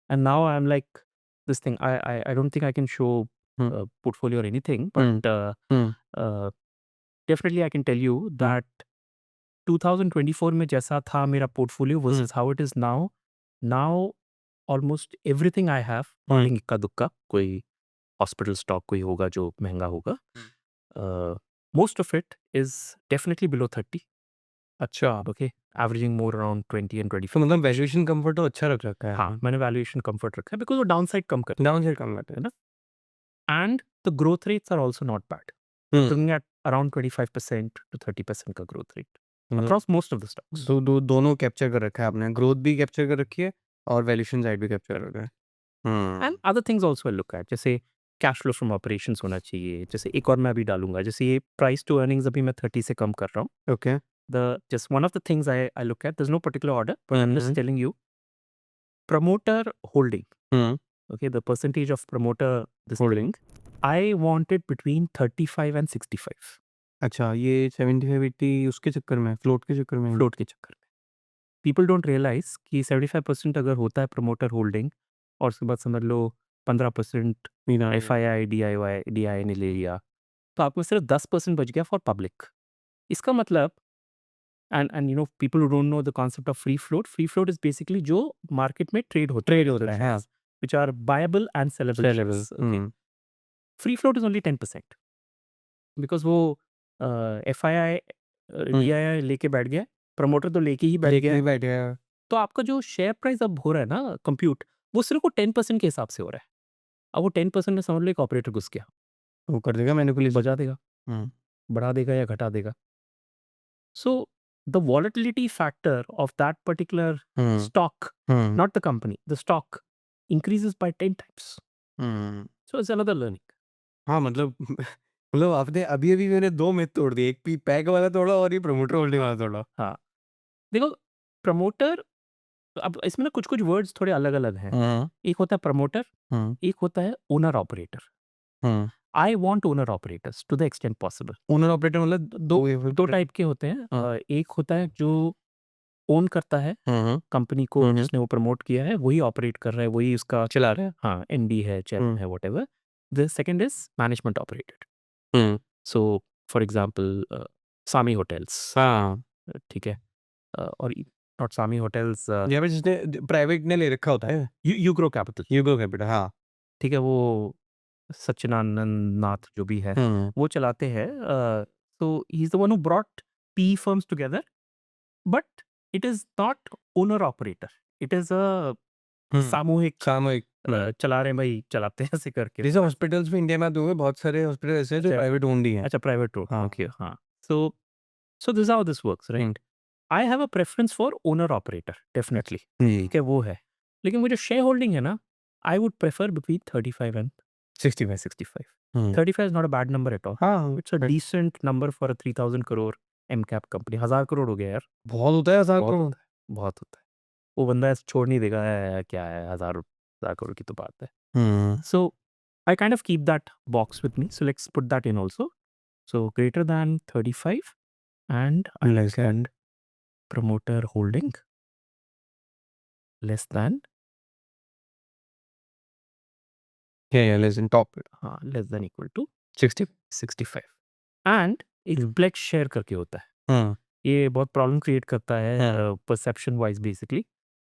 and now I am like this thing I don't think I can show hmm, portfolio और anything, hmm, but hmm, definitely I can tell you hmm, that 2024 में जैसा था मेरा portfolio hmm, versus how it is now, now almost everything I have, hmm, barring इक्का दुक्का कोई hospital stock कोई होगा जो महंगा होगा, hmm. Most of it is definitely below 30, अच्छा, okay, averaging more around 20 and तो 25। मतलब वैल्यूएशन कम्फर्ट तो अच्छा रख रखा है हाँ, आपने। मैंने वैल्यूएशन कंफर्ट रखा है बिकॉज वो डाउन साइड कम करता डाउन साइड कम रहता है ना, and the growth rates are also not bad, um, looking at around 25% to 30% का ग्रोथ रेट मतलब across most of the stocks. दोनों कैप्चर कर रखा है आपने, ग्रोथ भी कैप्चर कर रखी है और वैल्यूएशन साइड भी कैप्चर कर रखा है। And hmm, other things also I look eight, जैसे कैश फ्लो फ्रॉम ऑपरेशंस होना चाहिए, जैसे एक और मैं अभी डालूंगा, जैसे ये प्राइस टू अर्निंग्स अभी मैं 30 से कम कर रहा हूँ, okay. The just one of the things I look eight, there's no particular order but I'm just hmm, telling you, promoter holding, hmm, okay, the percentage of promoter this thing, holding. I want it between 35 and 65 अच्छा, ये 75-80 उसके चक्कर में, float के चक्कर में? Float के चक्कर में। पीपल डोंट रियलाइज कि 75% अगर होता है प्रमोटर होल्डिंग और उसके बाद समझ लो 15% Meena F I I D I ने ले लिया, तो आपको सिर्फ 10% बच गया फॉर पब्लिक। इसका मतलब, and you know people don't know the concept of free float is basically जो मार्केट में ट्रेड होता ट्रेड होता है, हाँ। Which are buyable and sellable sellable, shares, okay. Free float is only 10% because वो F I I hmm, D I I लेके बैठ गया, प्रमोटर तो लेके ही बैठ लेके गया ही है। बैठे हैं। तो आपका जो शेयर प्राइस अब हो रहा है ना कंप्यूट, वो सिर्फ वो 10% के हिसाब से हो रहा है। अब वो 10% में समझ लो एक ऑपरेटर घुस गया, वो कर देगा मैनिपुलेशन। बजा देगा, हुँ, बढ़ा देगा या घटा देगा। So the volatility factor of that particular hmm, stock, hmm, not the company, the stock increases by 10 times. Hmm. So it's another learning. हाँ, मतलब मतलब आपने अभी-अभी मैंने 2 मिथ तोड़ दिए, एक पी पैक वाला तोड़ा और ये प्रमोटर होल्डिंग वाला तोड़ा। हाँ, देखो प्रमोटर, अब इसमें ना कुछ-कुछ वर्ड्स थोड़े अलग-अलग हैं। हुँ, एक होता है प्रमोटर, हुँ, एक होता है owner operator. Um. I want owner operators to the extent possible. Owner operator मतलब 2 वे 2 टाइप के होते हैं। हाँ। एक होता है जो ओन करता है हुँ, हुँ, कंपनी को, हुँ, हुँ। जिसने वो प्रमोट किया है, वही ऑपरेट कर रहा है, वही उसका, चला रहे हैं। हाँ, एमडी है, चेयरमैन हुँ, है, whatever. The second is management operated. Hmm. So for example Sami hotels, हाँ, ठीक है? और नॉट सामी होटल्स, यहाँ पे जिसने प्राइवेट ने ले रखा होता है, यूग्रो कैपिटल, ह्यूगो कैपिटल हाँ। ठीक है? वो सच्चिदानंद नाथ जो भी है, हुँ, वो चलाते हैं। So he is the one who brought P firms together, but it is not owner operator, it is a hmm. सामूहिक, सामूहिक में। चला रहे हैं भाई, चलाते हैं ऐसे करके। जैसे हॉस्पिटल्स में इंडिया में आप देखोगे बहुत सारे हॉस्पिटल ऐसे हैं जो अच्छा, प्राइवेट ओन्ड ही हैं। अच्छा प्राइवेट रोड, हाँ। ओके, हाँ। So so this is how this works, hmm, right? I have a preference for owner operator अच्छा। डेफिनिटली, हुँ, ठीक है, वो है। लेकिन वो जो शेयर होल्डिंग है ना, I would prefer between 35 and 65 65। Hmm. 35 is not a bad number at all. हाँ, it's a but decent number for a 3000 crore M cap company. 1000 crore हो गया यार, बहुत होता है 1000 बहुत करोड़। होता है, बहुत होता है। वो बंदा ऐसे छोड़ नहीं देगा, क्या है, 1000 करोड़ की तो बात है। हुँ, So I kind of keep that box with me. So let's put that in also. So greater than 35, and I less look at promoter holding less than, या less than top less than equal to 60 65. And एक हुँ, pledge share करके होता है। हुँ, ये बहुत problem create करता है हाँ। Perception wise basically.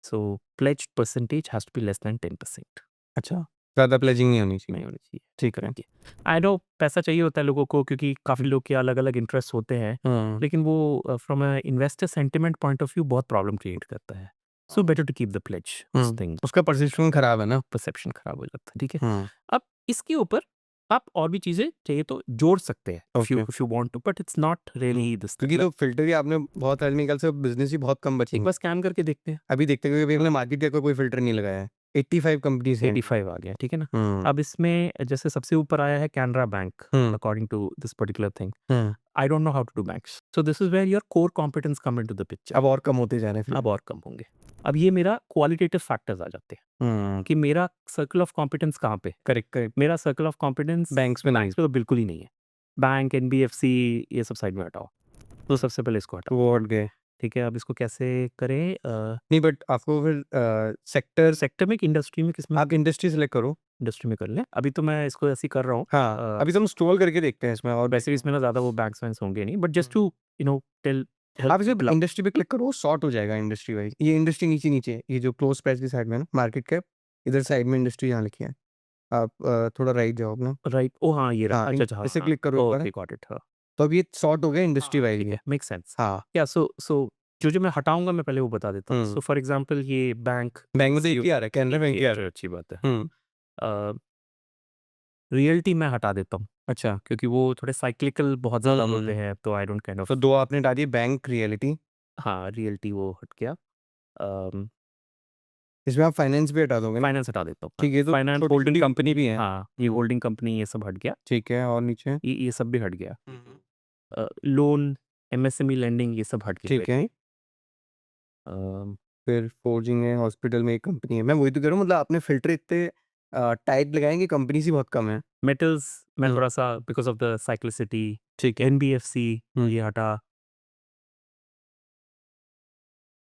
So pledged percentage has to be less than 10%। अच्छा, ज़्यादा प्लेजिंग नहीं होनी नहीं चाहिए। होनी चाहिए, ठीक है। ठीक है। आई नो पैसा चाहिए होता है लोगों को, क्योंकि काफ़ी लोग के अलग-अलग इंटरेस्ट होते हैं, हुँ, लेकिन वो from a investor sentiment point of view बहुत प्रॉब्लम क्रिएट करता है। So better to keep the pledge, this thing, उसका परसेप्शन खराब है ना? परसेप्शन खराब हो जाता है, ठीक है। हुँ, अब इसके ऊपर आप और भी चीज़ें चाहिए तो जोड़ सकते हैं, okay. If you want to, but it's not really this क्योंकि थिंग। तो फ़िल्टर ही आपने बहुत आदमी ख़्याल से बिज़नेस ही बहुत कम एक बचेंगे। बार स्कैन करके देखते हैं। अभी देखते हुए अभी हमने मार्केट का कोई फ़िल्टर नहीं लगाया है। 85 कंपनीज़ हैं इंडिया 85 आ गया, ठीक है ना? में। हुँ, अब इसमें जैसे सबसे ऊपर आया है Canara Bank, um, according to this particular thing. Um, I don't know how to do banks. So this is where your core competence come into the picture. अब और कम होते जा रहे हैं फिर। अब और कम होंगे। अब ये मेरा क्वालिटेटिव फैक्टर्स आ जाते हैं कि मेरा सर्कल ऑफ कॉम्पिटेंस कहाँ पे? Correct correct. मेरा सर्कल ऑफ कॉम्पिटेंस बैंक्स में नहीं। बैंक्स में तो बिल्कुल ही नहीं है। बैंक, एनबीएफसी ये सब साइड में हटाओ। तो सबसे पहले इसको हटाओ। वो हट गए। ठीक है, अब इसको कैसे करें? नहीं बट आपको फिर सेक्टर सेक्टर में कि इंडस्ट्री में, किसमें? आप इंडस्ट्री सेलेक्ट करो। इंडस्ट्री में कर लें। अभी तो मैं इसको ऐसे ही कर रहा हूँ। हाँ, अभी तो हम स्क्रॉल करके देखते हैं इसमें और वैसे भी इसमें ना ज़्यादा वो बैंक्स वैंक्स होंगे नहीं, बट जस्ट टू टेल आप इसे इंडस्ट्री पे क्लिक करो, सॉर्ट हो जाएगा इंडस्ट्री वाइज। ये इंडस्ट्री नीचे है, ये जो क्लोज प्राइस की साइड में है ना, मार्केट कैप, इधर साइड में इंडस्ट्री यहाँ लिखी है। आप थोड़ा राइट जाओ अपना। राइट। ओ हाँ, ये रहा। हाँ, अच्छा, इसे क्लिक करो एक बार। Okay, got it. हाँ, तो अब ये सॉर्ट हो गया इंडस्ट्री वाइज ठीक ये। है, मेक सेंस। हाँ, या सो जो मैं हटाऊंगा मैं पहले वो बता देता हूँ। सो फॉर एग्जांपल ये बैंक बैंक में तो एक ही आ रहा है, कैनरा बैंक ही आ रहा अच्छी बात है। है। रियल्टी मैं हटा देता हूँ अच्छा, क्योंकि वो थोड़े साइक्लिकल बहुत ज़्यादा होते हैं, तो आई डोंट काइंड ऑफ। तो दो आपने डाली, बैंक, रियलिटी। हाँ, रियल्टी वो हट गया। इसमें आप फाइनेंस भी हटा दोगे ना? फाइनेंस हटा देता हूँ। ठीक है, तो फाइनेंस छोटी होल्डिंग कंपनी भी है। हाँ, ये होल्डिंग कंपनी ये सब हट गया। ठीक है, और नीचे? ये सब भी हट गया। लोन, एमएसएमई लेंडिंग ये सब हट गया। ठीक है, अम, फिर फोर्जिंग है, हॉस्पिटल में एक कंपनी है। मैं वही तो कह रहा हूँ, मतलब आपने फिल्टर इतने टाइट लगाए कि कंपनीज ही बहुत कम है। मेटल्स में हम्म। थोड़ा सा बिकॉज ऑफ द साइक्लिसिटी। ठीक है। एनबीएफसी ये हटा।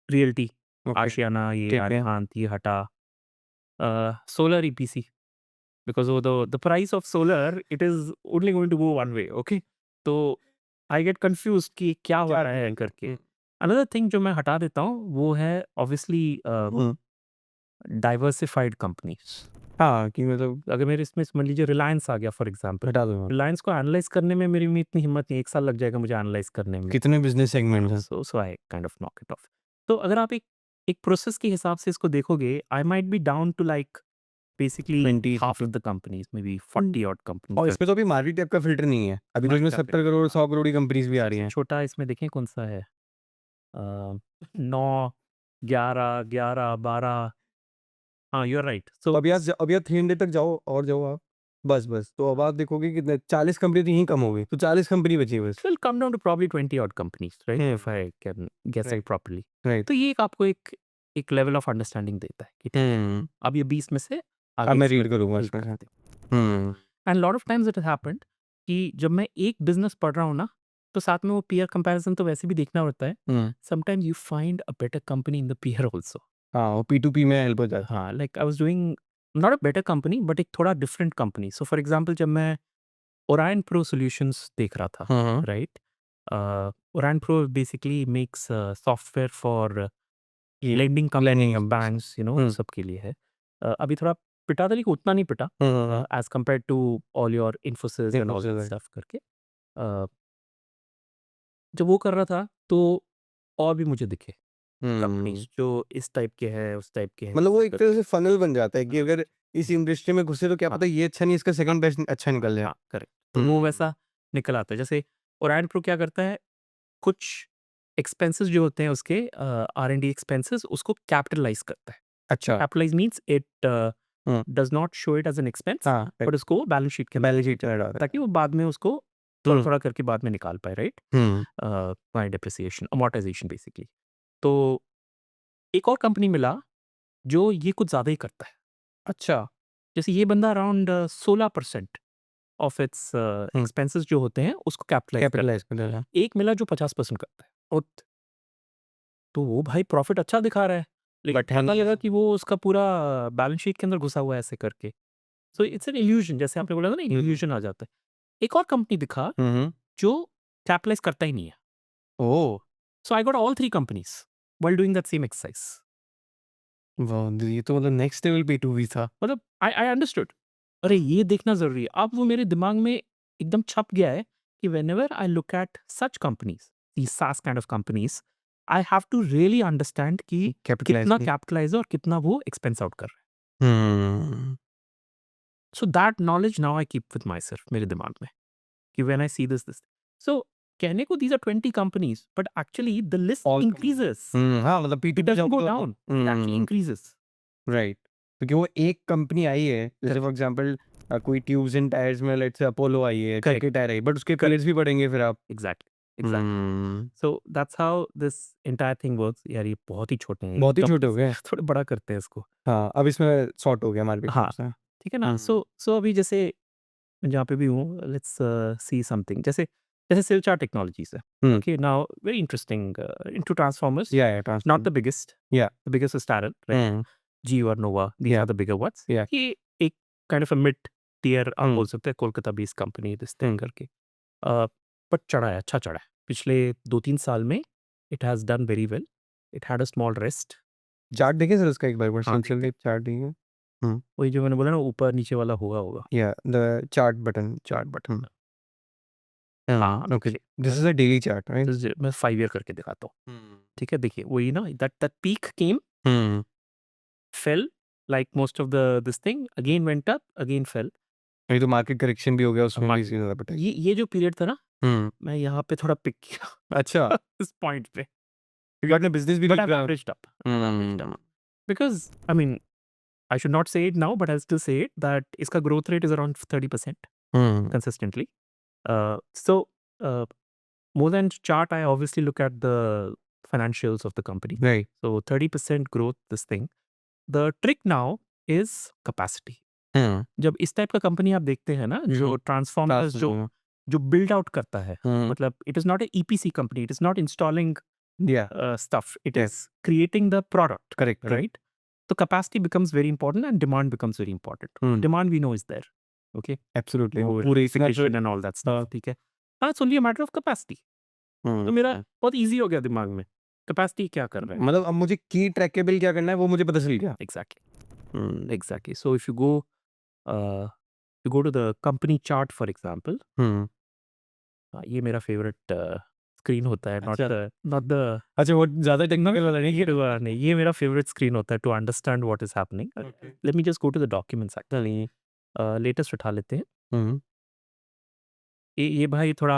रियल्टी, ओके, आशियाना, ये ठीक है। आरिहांत ये हटा। Solar EPC because of the price of solar it is only going to go one way. Okay, तो I get confused कि क्या हो रहा है करके। another thing जो मैं हटा देता हूँ वो है obviously diversified companies। हाँ, कि मतलब अगर मेरे इसमें समझ लीजिए रिलायंस आ गया फॉर एग्जांपल। हटा दो। रिलायंस को एनालाइज करने में मेरी में इतनी हिम्मत नहीं, 1 साल लग जाएगा मुझे एनालाइज करने में। कितने बिजनेस सेगमेंट हैं? So I kind of knock it off. तो अगर आप एक प्रोसेस के हिसाब से इसको देखोगे, I might be down to like basically 20 half of the companies, maybe 40 odd companies। और इसमें तो अभी मार्केट कैप का फिल्टर नहीं है। अभी तो इसमें 70 करोड़ 100 करोड़ की कंपनीज भी आ रही हैं। छोटा इसमें देखें कौन सा है। 9, 11, 12। हाँ, यू आर राइट। सो अभी आप 300 तक जाओ और जाओ आप, बस तो अब आप देखोगे कितने 40 कंपनी तो यहीं कम हो गई, तो 40 कंपनी बची बस। will come down to probably 20 odd companies, right? If I can guess it properly। Right. तो ये एक आपको एक लेवल ऑफ अंडरस्टैंडिंग देता है कि अब ये 20 में से अब मैं रीड करूंगा इसमें से। And lot of times it has happened कि जब मैं एक बिजनेस पढ़ रहा हूँ ना, तो साथ में वो पीयर कंपैरिजन तो वैसे भी देखना होता है। Sometimes you find a better company in the peer also. हाँ, वो P2P में हेल्प हो जाता है। हाँ, like I was doing not a better company but एक थोड़ा different company. So for example जब मैं ओरायन प्रो सॉल्यूशंस देख रहा था, right? Orion pro basically makes software for lending companies, banks, सबके लिए है। अभी थोड़ा पिटा था, लेकिन उतना नहीं पिटा as compare to all your Infosys and all that Infosys, stuff करके। जब वो कर रहा था तो और भी मुझे दिखे कंपनीज जो इस टाइप के हैं, उस टाइप के हैं। मतलब वो एक तरह से फनल बन जाता है कि अगर इस इंडस्ट्री में घुसे तो क्या पता ये अच्छा नहीं, इसका सेकंड बेस्ट अच्छा निकल जाए। हाँ, करेक्ट। तो वो वैसा निकल आता है। जैसे ओरायन प्रो क्या करता है, कुछ एक्सपेंसेस जो होते हैं उसके R&D एक्सपेंसेस उसको कैपिटलाइज करता है। अच्छा। Capitalise means it does not show it as an expense, हाँ, बट उसको बैलेंस शीट के बैलेंस शीट में डाल ताकि वो बाद में उसको थोड़ा थोड़ा करके बाद में निकाल पाए, right? Bye depreciation, amortisation basically. तो एक और कंपनी मिला जो ये कुछ ज़्यादा ही करता है। अच्छा। जैसे ये बंदा अराउंड 16% ऑफ इट्स एक्सपेंसेस जो होते हैं उसको कैपिटलाइज कैपिटलाइज कर देना। एक मिला जो 50% करता है। तो वो भाई प्रॉफिट अच्छा दिखा रहा है, लेकिन But पता लगा कि वो उसका पूरा बैलेंस शीट के अंदर घुसा हुआ है ऐसे करके। सो इट्स एन इल्यूजन, जैसे आपने बोला था ना, इल्यूजन आ जाता है। एक और कंपनी दिखा जो कैपिटलाइज करता ही नहीं है। Oh! So I got all 3 companies while doing that same exercise. वाह! ये तो मतलब नेक्स्ट लेवल P2P था। मतलब आई अंडरस्टूड, अरे ये देखना ज़रूरी है। अब वो मेरे दिमाग में एकदम छप गया है कि whenever I look at such companies, these SaaS kind of companies, I have to really understand कि कैपिटलाइज कितना की। कैपिटलाइज है और कितना वो एक्सपेंस आउट कर रहा है। So that knowledge now I keep with my self, मेरे दिमाग में, कि when I see this so कहने को these are 20 companies but actually the list All increases, हाँ, मतलब इट P2P डजंट गो तो down, it actually increases. Right, क्योंकि वो एक कंपनी आई है, जैसे फॉर एग्जांपल कोई ट्यूब्स एंड टायर्स में लेट्स से अपोलो आई है, Correct. के टायर आई, बट उसके पीरियड्स भी पढ़ेंगे फिर आप। Exactly so that's how this entire thing works. यार ये बहुत ही छोटे हैं, बहुत ही एकदम छोटे हो गए। थोड़े बड़ा करते हैं इसको। हाँ, अब इसमें सॉर्ट हो गया मार्केट हाँ, से। ठीक है ना। हम्म। सो अभी जैसे जहाँ पे भी हूँ, लेट्स सी समथिंग जैसे जैसे सिलचार टेक्नोलॉजीज है। Hmm. Okay, now very interesting into transformers, या not transform. The biggest, Yeah. the biggest is Taren, right? Hmm. Geo or Nova, these Yeah. are the bigger ones. Yeah. ये एक kind of a mid tier आप हम्म। बोल सकते हैं, Kolkata based company this thing hmm. करके। But चढ़ा है, अच्छा चढ़ा है पिछले 2-3 साल में। It has done very well. It had a small rest. Chart देखें सर उसका एक बार, हाँ, सिंपल देखते हैं। चार्ट देखें। वही जो मैंने बोला ना, ऊपर नीचे वाला होगा। या the chart button. Chart button. हाँ, हाँ, ओके, देखिए, this is a daily chart, right? मैं 5 ईयर करके दिखाता हूँ। हम्म। ठीक है, देखिए वही ना, that peak came, hmm. Fail like most of the this thing, again went up, again fail. ये तो मार्केट करेक्शन भी हो गया, उसमें भी इसी तरह पता है। ये जो पीरियड था ना, हम्म। मैं यहाँ पे थोड़ा पिक किया अच्छा, इस पॉइंट पे, क्योंकि आपने बिजनेस भी बट ठीक आई करा। Averaged up hmm. Because I mean I should not say it now, but I'll still say it that इसका growth rate is around 30% hmm. consistently. So uh, more than chart, I obviously look at the financials of the company. Right. So 30% growth, this thing. The trick now is capacity. हम्म। जब इस type का company आप देखते हैं ना, जो transformers जो build out करता है, मतलब it is not a EPC company, it is not installing या stuff, it Yes. is creating the product, correct, right? So capacity becomes very important and demand becomes very important. Demand we know is there, okay? Absolutely, वो पूरे refrigeration and all that stuff, ठीक है? हाँ, it's only a matter of capacity. तो मेरा बहुत easy हो गया दिमाग में, capacity क्या कर रहा है? मतलब अब मुझे की ट्रैकेबल क्या करना है वो मुझे पता चल गया। Exactly. So if you go to the company chart, for example, ये मेरा favorite screen होता है, not the अच्छा, वो ज्यादा टेक्निकल वाला नहीं। नहीं, ये मेरा favorite screen होता है to understand what is happening. Let me just go to the documents actually. Latest उठा लेते हैं। ये भाई थोड़ा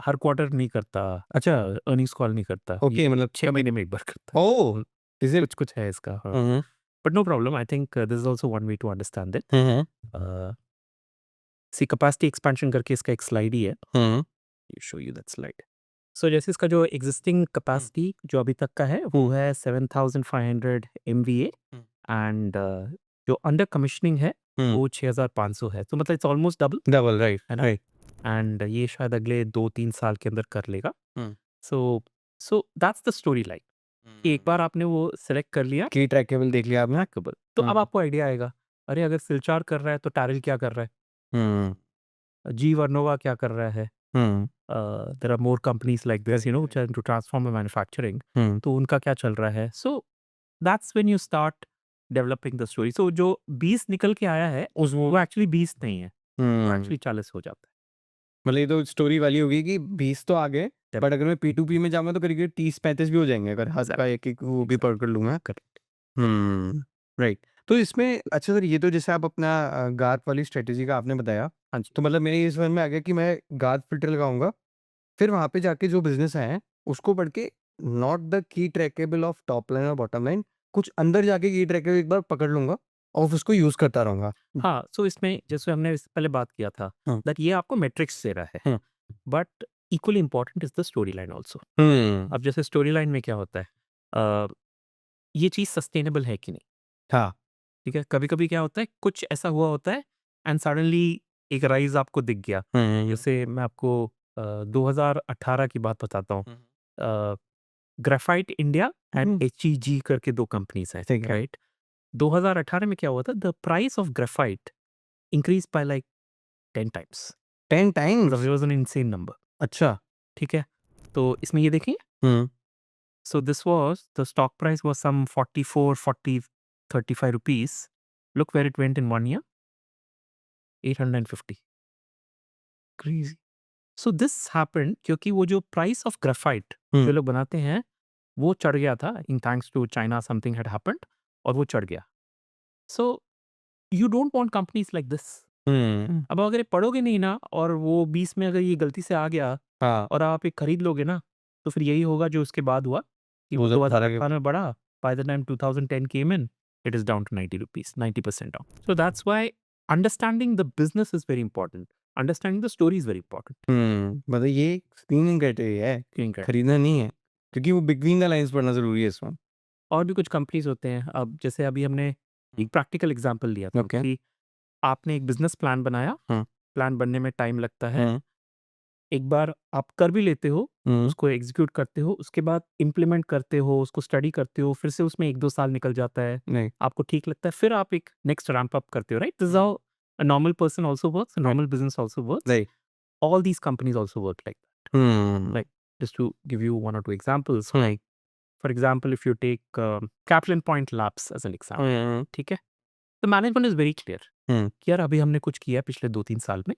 हर क्वार्टर नहीं करता, अच्छा, अर्निंग्स कॉल नहीं करता, ओके, मतलब 6 महीने में एक बार करता है। Oh, is it? कुछ है इसका, हाँ। But no problem, I think this is also one way to understand it. See capacity expansion करके इसका एक स्लाइड ही है, you show you that slide. So जैसे इसका जो एग्जिस्टिंग कैपेसिटी जो अभी तक का है वो है 7500 MVA एंड जो अंडर कमिश्निंग है वो 6500 है, तो मतलब इट्स ऑलमोस्ट डबल, राइट, है ना? राइट। एंड ये शायद अगले 2-3 साल के अंदर कर लेगा। So so that's the story line कि एक बार आपने वो सेलेक्ट कर लिया की ट्रैकेबल देख लिया आपने। ट्रैकेबल, तो अब आपको आइडिया आएगा, अरे अगर सिलचार कर रहा है तो टैरिल क्या कर रहा है, जी वर्नोवा क्या कर रहा है, there are more companies like this you know which are into transformer manufacturing, तो उनका क्या चल रहा है। So that's when you start developing the story. So जो 20 निकल के आया है वो एक्चुअली 20 नहीं है, वो एक्चुअली 40 हो जाता है। मतलब ये तो स्टोरी वाली होगी कि 20 तो आ गए, बट अगर मैं P2P में जाऊंगा तो करीब 30-35 भी हो जाएंगे, अगर हर का एक एक वो भी पढ़ कर लूंगा। करेक्ट। राइट। तो इसमें अच्छा सर, ये तो जैसे आप अपना गार्प वाली स्ट्रेटेजी का आपने बताया, हाँ जी। तो मतलब मेरे ये समझ में आ गया कि मैं गार्प फिल्टर लगाऊंगा, फिर वहां पे जाके जो बिजनेस है उसको पढ़ के not the key trackable of top line और बॉटम लाइन, कुछ अंदर जाके की ट्रैकेबल एक बार पकड़ लूंगा और उसको यूज करता रहूंगा। हाँ, सो इसमें जैसे हमने इससे पहले बात किया था दैट ये आपको मैट्रिक्स दे रहा है, but equally important is the story line also. अब जैसे स्टोरी लाइन में क्या होता है, ये चीज़ सस्टेनेबल है कि नहीं, हाँ। ठीक है? कभी-कभी क्या होता है, कुछ ऐसा हुआ होता है एंड सडनली एक राइज़ आपको दिख गया। जैसे मैं आपको 2018 की बात बताता हूँ। ग्रेफाइट इंडिया एंड HEG करके 2 कंपनीज़ हैं, ठीक है। राइट? 2018 में क्या हुआ था, the price of graphite increase by like 10 times. 10 times? मतलब it was an insane number, अच्छा। ठीक है? तो इसमें ये देखें, so this was the stock price was some 44, 40, 35 rupees. Look where it went in 1 year, 850. Crazy. So this happened क्योंकि वो जो price of graphite जो लोग बनाते हैं वो चढ़ गया था in thanks to China something had happened और वो चढ़ गया। So you don't want companies like this. अब अगर ये पढ़ोगे नहीं ना और वो 20 में अगर ये गलती से आ गया हाँ। और आप ये खरीद लोगे ना, तो फिर यही होगा जो उसके बाद हुआ कि वो 2018 में बढ़ा, by the time 2010 came in, it is down to 90 rupees, 90% down. So that's why understanding the business is very important, understanding the story is very important. मतलब ये स्क्रीनिंग क्राइटेरिया है, खरीदना नहीं है, क्योंकि वो बिटवीन द लाइंस पढ़ना ज़रूरी है इसमें। और भी कुछ कंपनीज होते हैं, अब जैसे अभी हमने एक प्रैक्टिकल एग्जांपल लिया था ओके। कि आपने एक बिजनेस प्लान बनाया, हाँ। प्लान बनने में टाइम लगता है, हाँ। एक बार आप कर भी लेते हो, हम्म। उसको एग्जीक्यूट करते हो, उसके बाद इम्प्लीमेंट करते हो, उसको स्टडी करते हो, फिर से उसमें 1-2 साल निकल जाता है, नहीं। आपको ठीक लगता है, फिर आप एक नेक्स्ट रैंप अप करते हो, right? This is how a normal person also works, a normal business also works, right. all these companies also work like that. Like, just to give you 1 or 2 examples, like, for example, if you take Kaplan Point Labs as an example, ठीक है? The management is very clear कि यार अभी हमने कुछ किया है पिछले 2-3 साल में,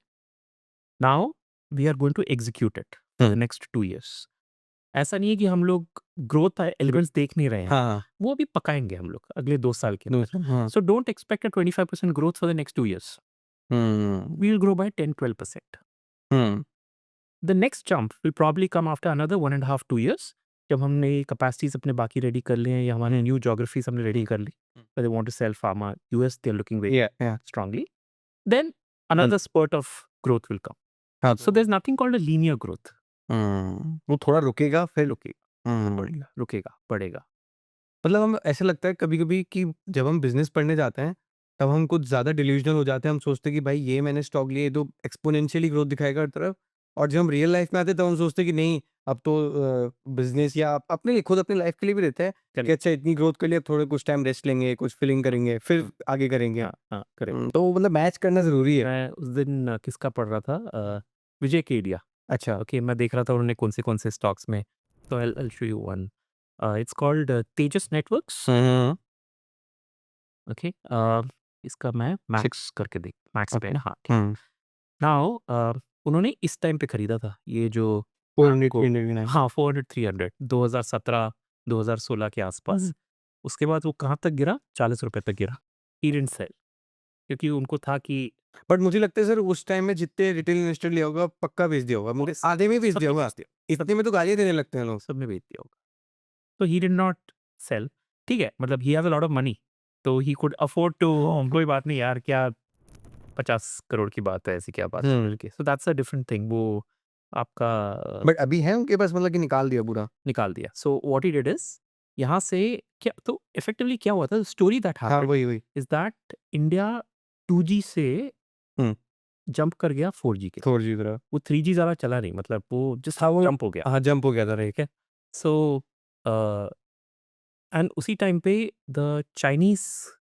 now we are going to execute it for the next 2 years. ऐसा नहीं है कि हम लोग ग्रोथ एलिमेंट्स देख नहीं रहे हैं, हाँ। वो अभी पकाएंगे हम लोग अगले 2 साल के अंदर। हाँ। So don't expect a 25% growth for the next 2 years. We will grow by 10-12%. The next jump will probably come after another 1.5-2 years, जब हमने कैपेसिटीज अपने बाकी रेडी कर लिए हैं या हमारे न्यू ज्योग्राफीज हमने रेडी कर ली, where they want to sell pharma, US they're looking very Yeah. strongly, then another spurt of growth will come. हाँ। So there's nothing called a linear growth. वो थोड़ा रुकेगा फिर रुकेगा, बढ़ेगा, रुकेगा, बढ़ेगा। मतलब हम ऐसा लगता है कभी-कभी कि जब हम बिज़नेस पढ़ने जाते हैं, तब हम कुछ ज़्यादा डिल्यूज़नल हो जाते हैं। हम सोचते हैं कि भाई ये मैंने स्टॉक लिया, ये तो एक्सपोनेंशियली ग्रोथ दिखाएगा हर तरफ, और जब हम रियल लाइफ़ में आते हैं तब हम सोचते हैं कि नहीं, अब तो बिज़नेस या अपने लिए खुद अपनी लाइफ़ के लिए भी रहता है कि अच्छा इतनी ग्रोथ के लिए अब थोड़े कुछ टाइम रेस्ट लेंगे, कुछ फिलिंग करेंगे, फिर आगे करेंगे। हाँ, करेक्ट। तो मतलब मैच करना ज़रूरी है। मैं उस दिन किसका पढ़ रहा था, विजय केडिया। अच्छा। ओके, मैं देख रहा था उन्होंने कौन से स्टॉक्स में, तो I will show you one. It's called Tejas networks. Okay, इसका मैं मैक्स करके देख, मैक्स पे है ना, हाँ, ठीक। नाउ उन्होंने इस टाइम पे खरीदा था, ये जो 400 आपको, 399। हाँ, 400-300 2017-2016 के आसपास। उसके बाद वो कहाँ तक गिरा? ₹40 तक गिरा। ही डिडंट सेल, क्योंकि उनको था कि बट मुझे लगता है सर उस टाइम में जितने रिटेल इन्वेस्टर लिया होगा पक्का बेच दिया होगा, मुझे आधे में बेच दिया होगा। इतने में तो गालियाँ देने लगते हैं लोग। सबने बेच दिया होगा। तो ही डिड नॉट सेल, ठीक है? मतलब he has a lot of money, तो ही कुड अफोर्ड टू, कोई बात नहीं यार, क्या 50 करोड़ की बात है, ऐसी क्या बात है करके। सो दैट्स अ डिफरेंट थिंग, वो आपका बट अभी है उनके पास, मतलब कि निकाल दिया पूरा? निकाल दिया। So what he did is, यहाँ से क्या, तो इफेक्टिवली क्या हुआ था, स्टोरी दैट हाँ, हैपेंड वही। इज़ दैट इंडिया 2G से हुँ, जंप कर गया 4G के। 4G तरह। वो 3G ज़्यादा चला नहीं, मतलब वो जस्ट हाँ, वो जंप हो गया, हाँ, जंप हो गया था, राइट। ठीक है? सो अ, एंड उसी टाइम पे the Chinese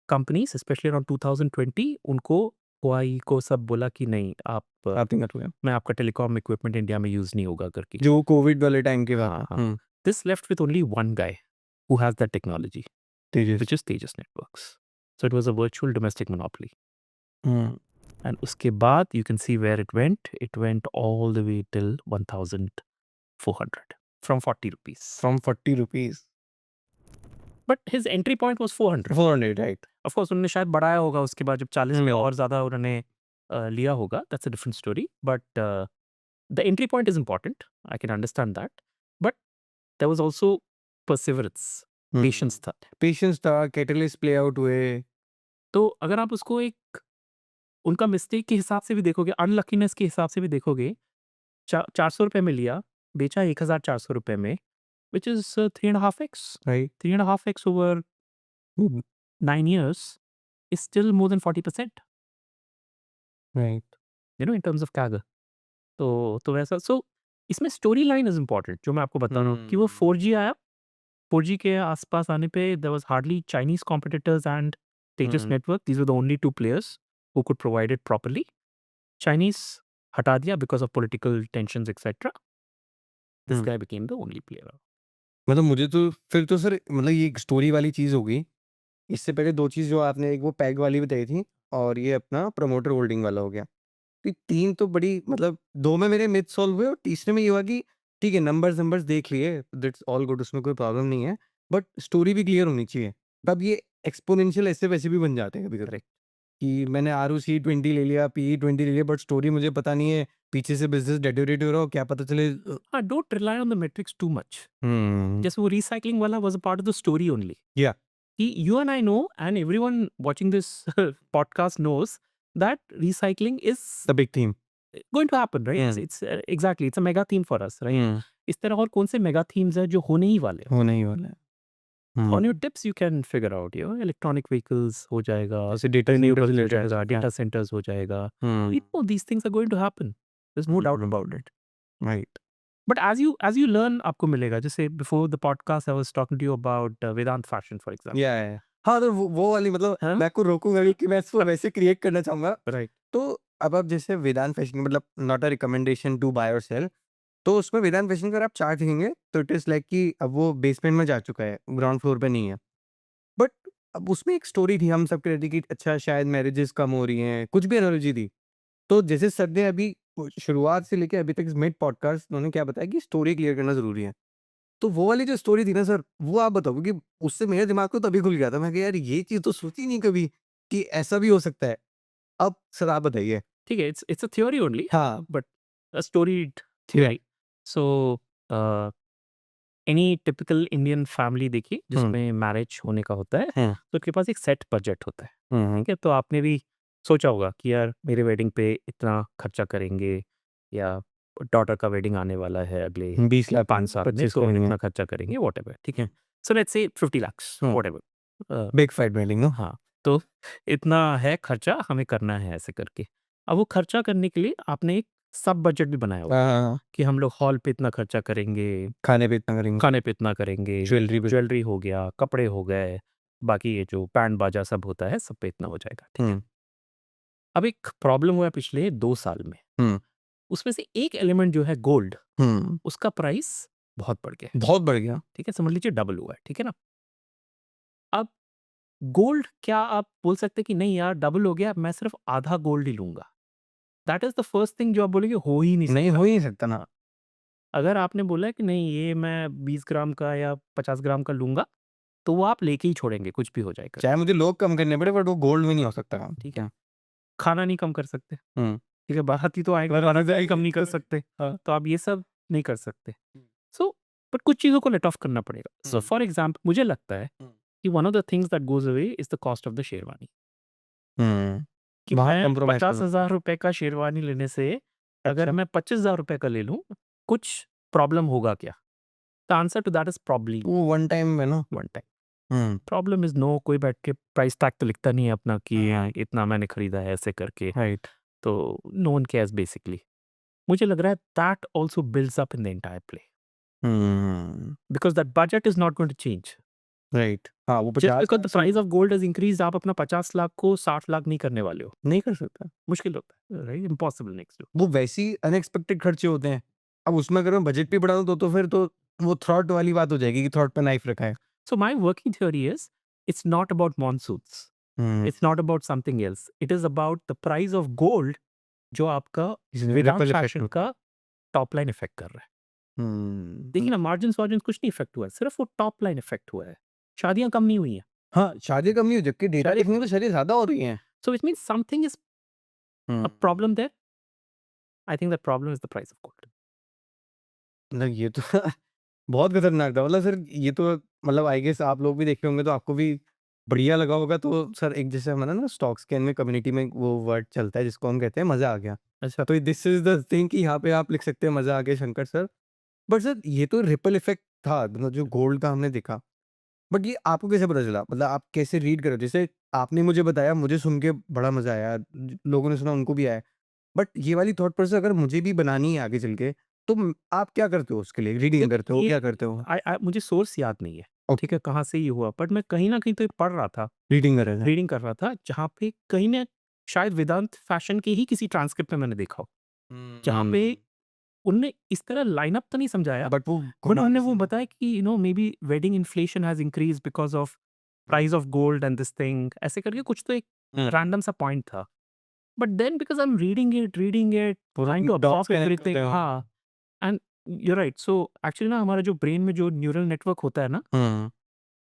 companies specially around 2020 उनको, हुआई को सब बोला कि नहीं, आप आप थिंक हुआ मैं आपका टेलीकॉम इक्विपमेंट इंडिया में यूज़ नहीं होगा करके। जो कोविड वाले टाइम के बाद। हाँ, हाँ। This left with only one guy who has that technology, Tejas. Which is Tejas networks. So it was a virtual domestic monopoly. Hmm, and उसके बाद you can see where it went all the way till 1400 from ₹40। From ₹40। But his entry point was 400। 400, right. Of course उन्होंने शायद बढ़ाया होगा उसके बाद, जब 40 में हुँ। और ज़्यादा उन्होंने लिया होगा, that's a different story, but the entry point is important, I can understand that, but there was also perseverance, patience था। पेशेंस था, कैटलिस्ट प्ले आउट हुए। तो अगर आप उसको एक उनका मिस्टेक के हिसाब से भी देखोगे, अनलकीनेस के हिसाब से भी देखोगे, ₹400 में लिया, बेचा ₹1400 में, which is 3.5x, right. 3.5x over 9 years is still more than 40%, right. in terms of CAGR। तो वैसा, सो इसमें स्टोरी लाइन इज़ इम्पोर्टेंट, जो मैं आपको बता रहा हूँ कि वो 4G आया, 4G के आसपास आने पे there was hardly Chinese competitors and Tejas network, these were the only 2 players who could provide it properly. Chinese हटा दिया because of political tensions etcetera, this guy became the only player. मतलब मुझे तो फिर तो सर, मतलब ये एक स्टोरी वाली चीज़ हो गई। इससे पहले 2 चीज़ जो आपने, एक वो पैग वाली बताई थी और ये अपना प्रमोटर होल्डिंग वाला हो गया। तो 3 तो बड़ी, मतलब 2 में मेरे मिथ सॉल्व हुए और तीसरे में ये हुआ कि ठीक है, नंबर्स देख लिए, दैट्स ऑल गुड, उसमें कोई प्रॉब्लम नहीं है। बट स्टोरी भी क्लियर होनी चाहिए। तब ये एक्स्पोनेंशियल ऐसे वैसे भी बन जाते हैं कभी-कभी। करेक्ट। कि मैंने आरओसी 20 ले लिया, पीई 20 ले लिया, बट स्टोरी मुझे पता नहीं है, पीछे से बिज़नेस डेटेरियोरेट हो रहा हो, क्या पता चले। हाँ, don't rely on the metrics too much. Hmm. जैसे वो रिसाइक्लिंग वाला was a part of the story only. या कि you and I know and everyone watching this podcast knows that recycling is the big theme. going to happen, right? It's exactly, it's a mega theme for us, right? इस तरह और कौन से mega themes हैं जो होने ही वाले हैं? होने ही वाला है। On your tips you can figure out, electronic vehicles हो जाएगा, ऐसे डेटा renewables हो रिलेटेड जाएगा, data centers हो जाएगा. These things are going to happen. There's no doubt about it. Right. But as you learn आपको मिलेगा. जैसे before the podcast I was talking to you about Vedant Fashion for example. या हाँ, तो वो वाली मतलब हाँ? मैं आपको रोकूँगा नहीं कि मैं इसको वैसे क्रिएट करना चाहूँगा। Right. तो अब आप जैसे वेदांत फैशन मतलब not a recommendation to buy और सेल, तो उसमें वेदांत फैशन का अगर आप चार्ट देखेंगे तो इट इज़ लाइक कि अब वो बेसमेंट में जा चुका है, ग्राउंड फ्लोर पे नहीं है। बट अब उसमें एक स्टोरी थी, हम सब कह रहे थे कि अच्छा शायद मैरिजेस कम हो रही हैं, कुछ भी एनालॉजी थी। तो जैसे सर ने अभी शुरुआत से लेके अभी तक मिड पॉडकास्ट उन्होंने क्या बताया कि स्टोरी क्लियर करना ज़रूरी है। तो वो वाली जो स्टोरी थी ना सर, वो आप बताओ, क्योंकि उससे मेरे दिमाग को तभी खुल गया था। मैं कहा यार ये चीज़ तो सोची नहीं कभी कि ऐसा भी हो सकता है। अब सर आप बताइए? ठीक है, it's a theory only, हाँ, but a storied theory. So any typical Indian family देखिए जिसमें मैरिज होने का होता है, तो उसके पास एक सेट बजट होता है, ठीक है? तो आपने भी सोचा होगा कि यार मेरे वेडिंग पे इतना खर्चा करेंगे, या डॉटर का वेडिंग आने वाला है अगले 20 लाख 5 साल में, 25 तो करेंगे। इतना खर्चा करेंगे, व्हाटएवर, ठीक है? So let's say 50 lakhs whatever. Big fat wedding no? हाँ, तो इतना है खर्चा, हमें करना है ऐसे करके। अब वो खर्चा करने के लिए आपने एक सब बजट भी बनाया होगा हाँ, कि हम लोग हॉल पे इतना खर्चा करेंगे, खाने पे इतना करेंगे, खाने पे इतना करेंगे, ज्वेलरी पे। ज्वेलरी हो गया, कपड़े हो गए, बाकी ये जो बैंड बाजा सब होता है, सब पे इतना हो जाएगा, ठीक है? अब एक प्रॉब्लम हुआ है पिछले 2 साल में, हुँ, उसमें से एक एलिमेंट जो है गोल्ड, हुँ, उसका प्राइस बहुत बढ़ गया है, बहुत बढ़ गया। ठीक है? समझ लीजिए डबल हुआ है, ठीक है ना? अब गोल्ड क्या आप बोल सकते हैं कि नहीं यार डबल हो गया, मैं सिर्फ आधा गोल्ड ही लूँगा। That is the first thing जो आप बोलेंगे हो ही नहीं नहीं, सकता। हो ही नहीं सकता ना। हाँ, अगर आपने बोला है कि नहीं ये मैं 20 ग्राम का या 50 ग्राम का लूँगा, तो वो आप लेके ही छोड़ेंगे, कुछ भी हो जाए चाहे करके, मुझे लोग कम करने पड़े बट वो गोल्ड में नहीं हो सकता काम। ठीक है? खाना नहीं कम कर सकते, हुँ, ठीक है? बारात ही तो आएगा, लगाना खाना कम नहीं कर सकते, तो आप ये सब नहीं कर सकते। सो बट कुछ चीज़ों को लेट ऑफ करना पड़ेगा। सो फॉर एग्ज़ाम्पल मुझे लगता है कि one of the things that goes away is the cost of the sherwani. Hmm, कि वहाँ मैं कंप्रोमाइज़ कर सकते हैं। 50,000 रुपए का शेरवानी लेने से अगर अच्छा, मैं 25,000 रुपए का ले लूँ, कुछ प्रॉब्लम होगा क्या? The answer to that is probably वो वन टाइम है ना? One time. Hmm, problem is no, कोई बैठ के प्राइस टैग तो लिखता नहीं है अपना कि इतना मैंने खरीदा है ऐसे करके, राइट। तो नो वन केयर्स बेसिकली। मुझे लग रहा है that also builds up in the entire play hmm, because that budget is not going to change. Right. हाँ, वो just 50 because the price of gold has increased आप अपना 50 लाख को 60 लाख नहीं करने वाले हो। नहीं कर सकता। मुश्किल होता है, राइट? Impossible next to. वो वैसे ही अनएक्सपेक्टेड खर्चे होते हैं। अब उसमें अगर मैं बजट भी बढ़ा दूँ तो फिर तो वो थ्रॉट वाली बात हो जाएगी कि थ्रॉट पे नाइफ रखा है। So my working theory is it's not about monsoons. Hmm, It's not about something else. It is about the price of gold जो आपका इसमें विदाउट रिपल इफेक्ट फैशन होता है। का टॉप लाइन इफेक्ट कर रहा है। देखिए हुँ, ना मार्जिन वार्जिन कुछ नहीं इफेक्ट हुआ है, सिर्फ वो टॉप लाइन इफेक्ट हुआ है। शादियां कम नहीं हुई हैं। हाँ, शादी कम नहीं हुई जबकि डेटा शादी देखने में तो शादी ज़्यादा हो रही हैं। So it means something is a hmm, problem there. I think that problem is the price of gold. मतलब ये तो बहुत खतरनाक था। मतलब सर ये तो मतलब आई गेस आप लोग भी देखे होंगे तो आपको भी बढ़िया लगा होगा। तो सर एक जैसे हमारा ना स्टॉक स्कैन में कम्युनिटी में वो वर्ड चलता है जिसको हम कहते हैं मज़ा आ गया। अच्छा। तो दिस इज़ द थिंग कि यहाँ पे आप लिख सकते हैं मज़ा आ गया शंकर सर। बट सर ये तो रिपल इफेक्ट था मतलब जो गोल्ड का हमने देखा। बट ये आपको कैसे पता चला? मतलब आप कैसे रीड कर रहे हो? जैसे आपने मुझे बताया, मुझे सुन के बड़ा मज़ा आया, लोगों ने सुना उनको भी आया। बट ये वाली थॉट प्रोसेस अगर मुझे भी बनानी है आगे चल के, तो आप क्या करते हो उसके लिए? रीडिंग करते हो, ये क्या करते हो? मुझे सोर्स याद नहीं है, ओके, ठीक है, कहाँ से ये हुआ, बट मैं कहीं ना कहीं तो ये पढ़ रहा था, रीडिंग कर रहे थे। रीडिंग कर रहा था, जहाँ पे कहीं न शायद वेदांत फैशन के ही किसी ट्रांसक्रिप्ट में मैंने देखा हो, जहाँ पे हुँ, उन्होंने इस तरह लाइनअप तो नहीं समझाया, बट वो बट उन्होंने वो कॉम्बिनेशन बताया कि maybe wedding inflation has increased because of price of gold and this thing, ऐसे करके कुछ तो एक हुँ, रैंडम सा पॉइंट था। But then because I am reading it, trying to dots absorb connect everything, करते हो। हाँ, and you are right. So actually ना हमारा जो ब्रेन में जो न्यूरल नेटवर्क होता है ना, hmm,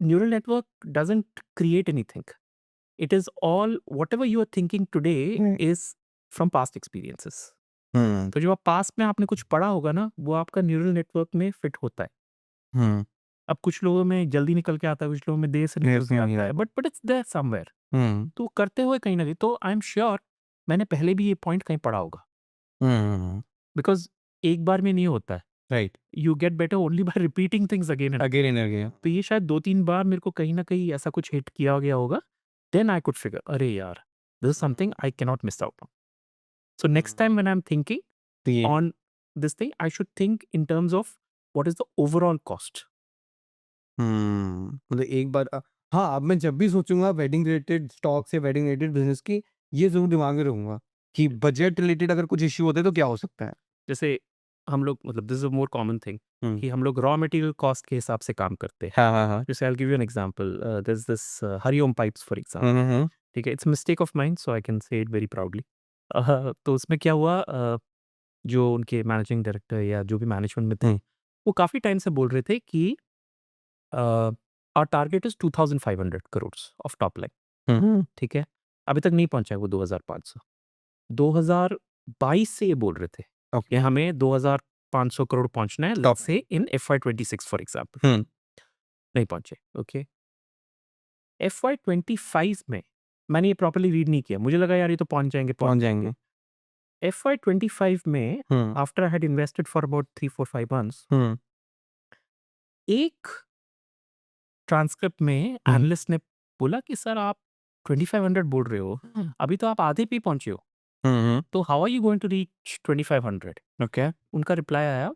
neural network doesn't create anything. It is all whatever you are thinking today hmm, is from past experiences. Hmm, तो जो आप पास्ट में आपने कुछ पढ़ा होगा ना, वो आपका न्यूरल नेटवर्क में फिट होता है। हुँ, अब कुछ लोगों में जल्दी निकल के आता है, कुछ लोगों में देर से निकल के नहीं आता है, आता। But it's there somewhere. Hmm, तो करते हुए कहीं न कहीं तो आई एम श्योर मैंने पहले भी ये पॉइंट कहीं पढ़ा होगा, बिकॉज़ एक बार में नहीं होता है। Right, you get better only by repeating things again and again and again. तो ये शायद 2-3 बार मेरे को कहीं न कहीं ऐसा कुछ हिट किया गया होगा, देन आई कुड फिगर अरे यार! This is something I can not miss out on. So next time when I am thinking तो ये on this thing, I should think in terms of what is the overall cost. मतलब एक बार हाँ, अब मैं जब भी सोचूँगा वेडिंग रिलेटेड स्टॉक्स या वेडिंग रिलेटेड बिज़नेस की, ये ज़रूर दिमाग में रखूँगा कि बजट रिलेटेड अगर कुछ इश्यू होता है तो क्या हो सकता है? जैसे हम लोग मतलब this is a more common thing hmm. कि हम लोग रॉ मटेरियल कॉस्ट के हिसाब से काम करते हैं। हाँ, हाँ, हाँ। जैसे I will give you an example, there is this Hariom pipes for hmm, example, hmm, hmm. ठीक है? It's a mistake of mine so I can say it very proudly. तो उसमें क्या हुआ, जो उनके मैनेजिंग डायरेक्टर या जो भी मैनेजमेंट में थे, हुँ। वो काफ़ी टाइम से बोल रहे थे कि our target is 2500 crore of top line, hmm, hmm. ठीक है? अभी तक नहीं पहुँचा है वो 2500। 2022 से ये बोल रहे थे कि ओके, हमें 2500 करोड़ पहुँचना है, top let's say in FY 26 for example, hmm, नहीं पहुँचे, ओके? एफवाई 25 में मैंने ये प्रॉपर्ली रीड नहीं किया, मुझे लगा यार ये तो पहुँच जाएँगे, पहुँच पहुँच जाएँगे। जाएँगे। एफवाई 25 में hmm, after I had invested for about 3, 4, 5 months, hmm, एक ट्रांसक्रिप्ट में हुँ, एनालिस्ट ने बोला कि सर आप 2500 बोल रहे हो, अभी तो आप आधे पे ही पहुँचे हो, हुँ, हुँ। तो how are you going to reach 2500? Okay. उनका रिप्लाई आया,